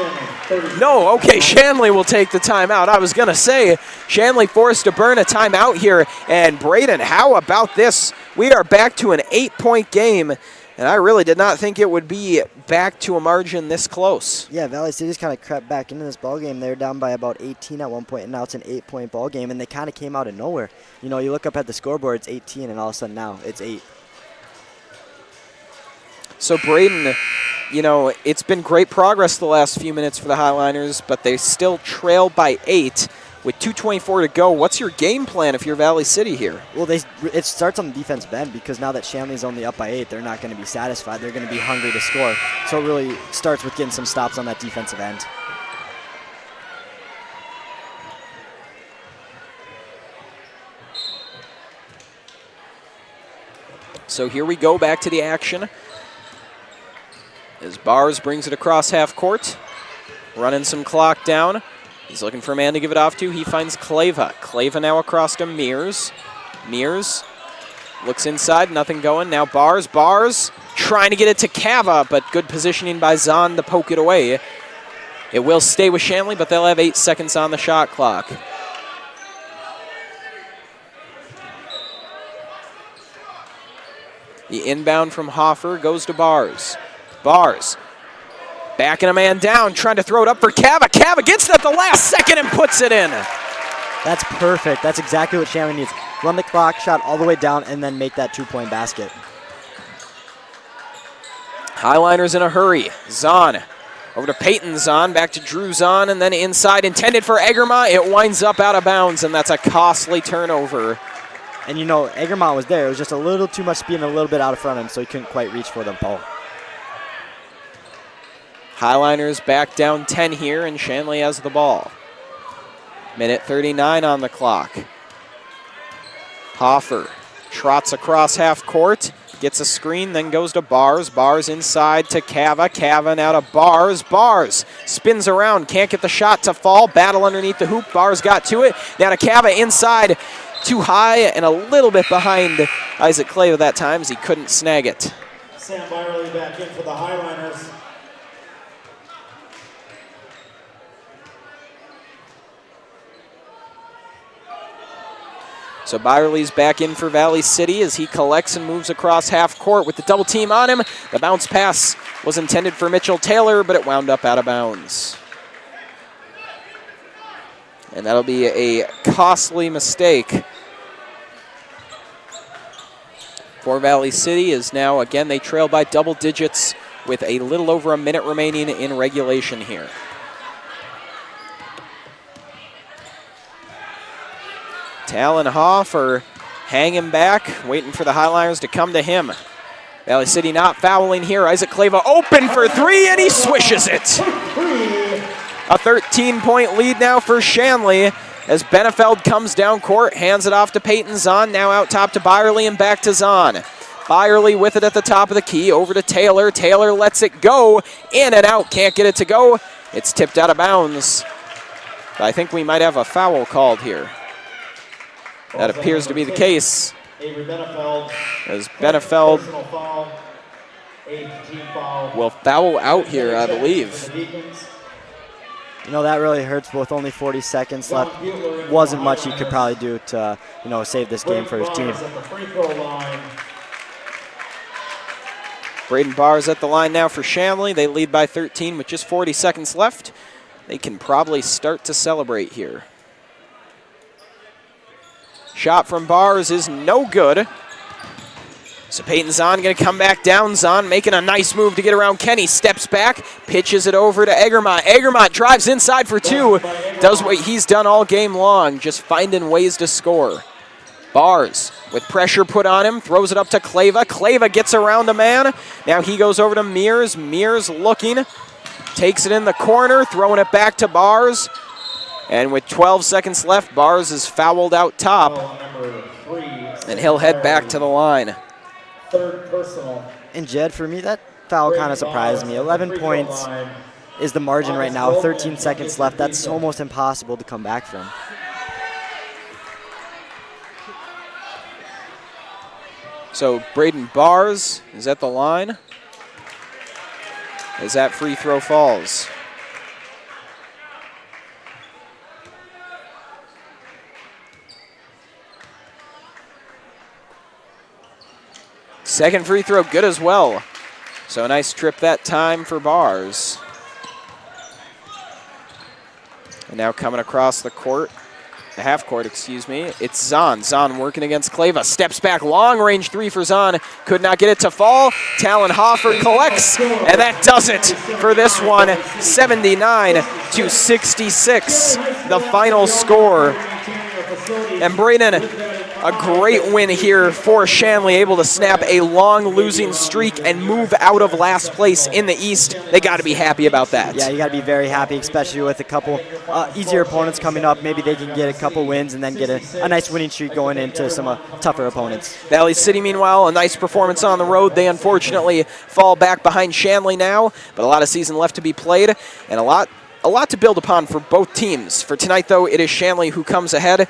no, okay, Shanley will take the timeout. I was going to say, Shanley forced to burn a timeout here. And Braden, how about this? We are back to an 8-point game. And I really did not think it would be back to a margin this close. Yeah, Valley City's kind of crept back into this ball game. They were down by about 18 at one point, and now it's an 8-point ball game, and they kind of came out of nowhere. You know, you look up at the scoreboard, it's 18, and all of a sudden now it's 8. So Braden, you know, it's been great progress the last few minutes for the Highliners, but they still trail by 8. With 2:24 to go, what's your game plan if you're Valley City here? Well, it starts on the defensive end because now that Shanley's only up by 8, they're not going to be satisfied. They're going to be hungry to score. So it really starts with getting some stops on that defensive end. So here we go back to the action as Bars brings it across half court, running some clock down. He's looking for a man to give it off to. He finds Clava. Clava now across to Mears. Mears looks inside, nothing going. Now Bars. Bars trying to get it to Cava, but good positioning by Zahn to poke it away. It will stay with Shanley, but they'll have 8 seconds on the shot clock. The inbound from Hoffer goes to Bars. Bars backing a man down, trying to throw it up for Cava. Cava gets it at the last second and puts it in. That's perfect. That's exactly what Shanley needs. Run the clock, shot all the way down, and then make that 2-point basket. Highliners in a hurry. Zahn over to Peyton Zahn, back to Drew Zahn, and then inside intended for Egremont. It winds up out of bounds, and that's a costly turnover. And you know, Egremont was there. It was just a little too much speed and a little bit out in front of him, so he couldn't quite reach for the ball. Highliners back down 10 here, and Shanley has the ball. Minute 39 on the clock. Hoffer trots across half court, gets a screen, then goes to Bars. Bars inside to Cava. Cava now to Bars. Bars spins around, can't get the shot to fall. Battle underneath the hoop. Bars got to it. Now to Cava inside. Too high and a little bit behind Isaac Clava that time as he couldn't snag it. Sam Byerly back in for the Highliners. So Byerly's back in for Valley City as he collects and moves across half court with the double team on him. The bounce pass was intended for Mitchell Taylor, but it wound up out of bounds. And that'll be a costly mistake for Valley City, as now, again, they trail by double digits with a little over a minute remaining in regulation here. Talon Hofer hanging back, waiting for the Highliners to come to him. Valley City not fouling here. Isaac Kleva open for three, and he swishes it. A 13-point lead now for Shanley as Benefeld comes down court, hands it off to Peyton Zahn, now out top to Byerly and back to Zahn. Byerly with it at the top of the key, over to Taylor. Taylor lets it go, in and out, can't get it to go. It's tipped out of bounds. I think we might have a foul called here. That appears to be the case. As Benefeld will foul out here, I believe. You know, that really hurts with only 40 seconds left. Wasn't much he could probably do to, you know, save this game for his team. Braden Barrs at the line now for Shanley. They lead by 13 with just 40 seconds left. They can probably start to celebrate here. Shot from Barrs is no good. So Peyton Zahn going to come back down. Zahn making a nice move to get around Kenny. Steps back, pitches it over to Egermont. Egermont drives inside for two. Does what he's done all game long, just finding ways to score. Barrs with pressure put on him, throws it up to Kleva. Kleva gets around a man. Now he goes over to Mears. Mears looking, takes it in the corner, throwing it back to Barrs. And with 12 seconds left, Barrs is fouled out top. And he'll head back to the line. Third personal. And Jed, for me, that foul kind of surprised me. 11 points is the margin right now. 13 seconds left. That's almost impossible to come back from. So Braden Barrs is at the line as that free throw falls. Second free throw good as well. So a nice trip that time for Barrs. And now coming across the court, the half court, excuse me, it's Zahn. Zahn working against Kleva. Steps back, long range three for Zahn. Could not get it to fall. Talon Hofer collects, and that does it for this one. 79-66, the final score. And Braden, a great win here for Shanley, able to snap a long losing streak and move out of last place in the East. They got to be happy about that. Yeah, you got to be very happy, especially with a couple easier opponents coming up. Maybe they can get a couple wins and then get a nice winning streak going into some tougher opponents. Valley City, meanwhile, a nice performance on the road. They unfortunately fall back behind Shanley now, but a lot of season left to be played and a lot to build upon for both teams. For tonight, though, it is Shanley who comes out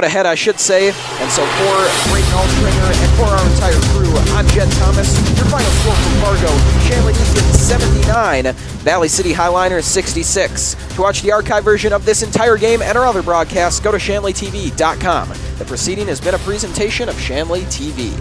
ahead, I should say. And so for Braden Altringer and for our entire crew, I'm Jed Thomas. Your final score for Fargo, Shanley Deacons 79, Valley City Highliners 66. To watch the archive version of this entire game and our other broadcasts, go to ShanleyTV.com. The proceeding has been a presentation of Shanley TV.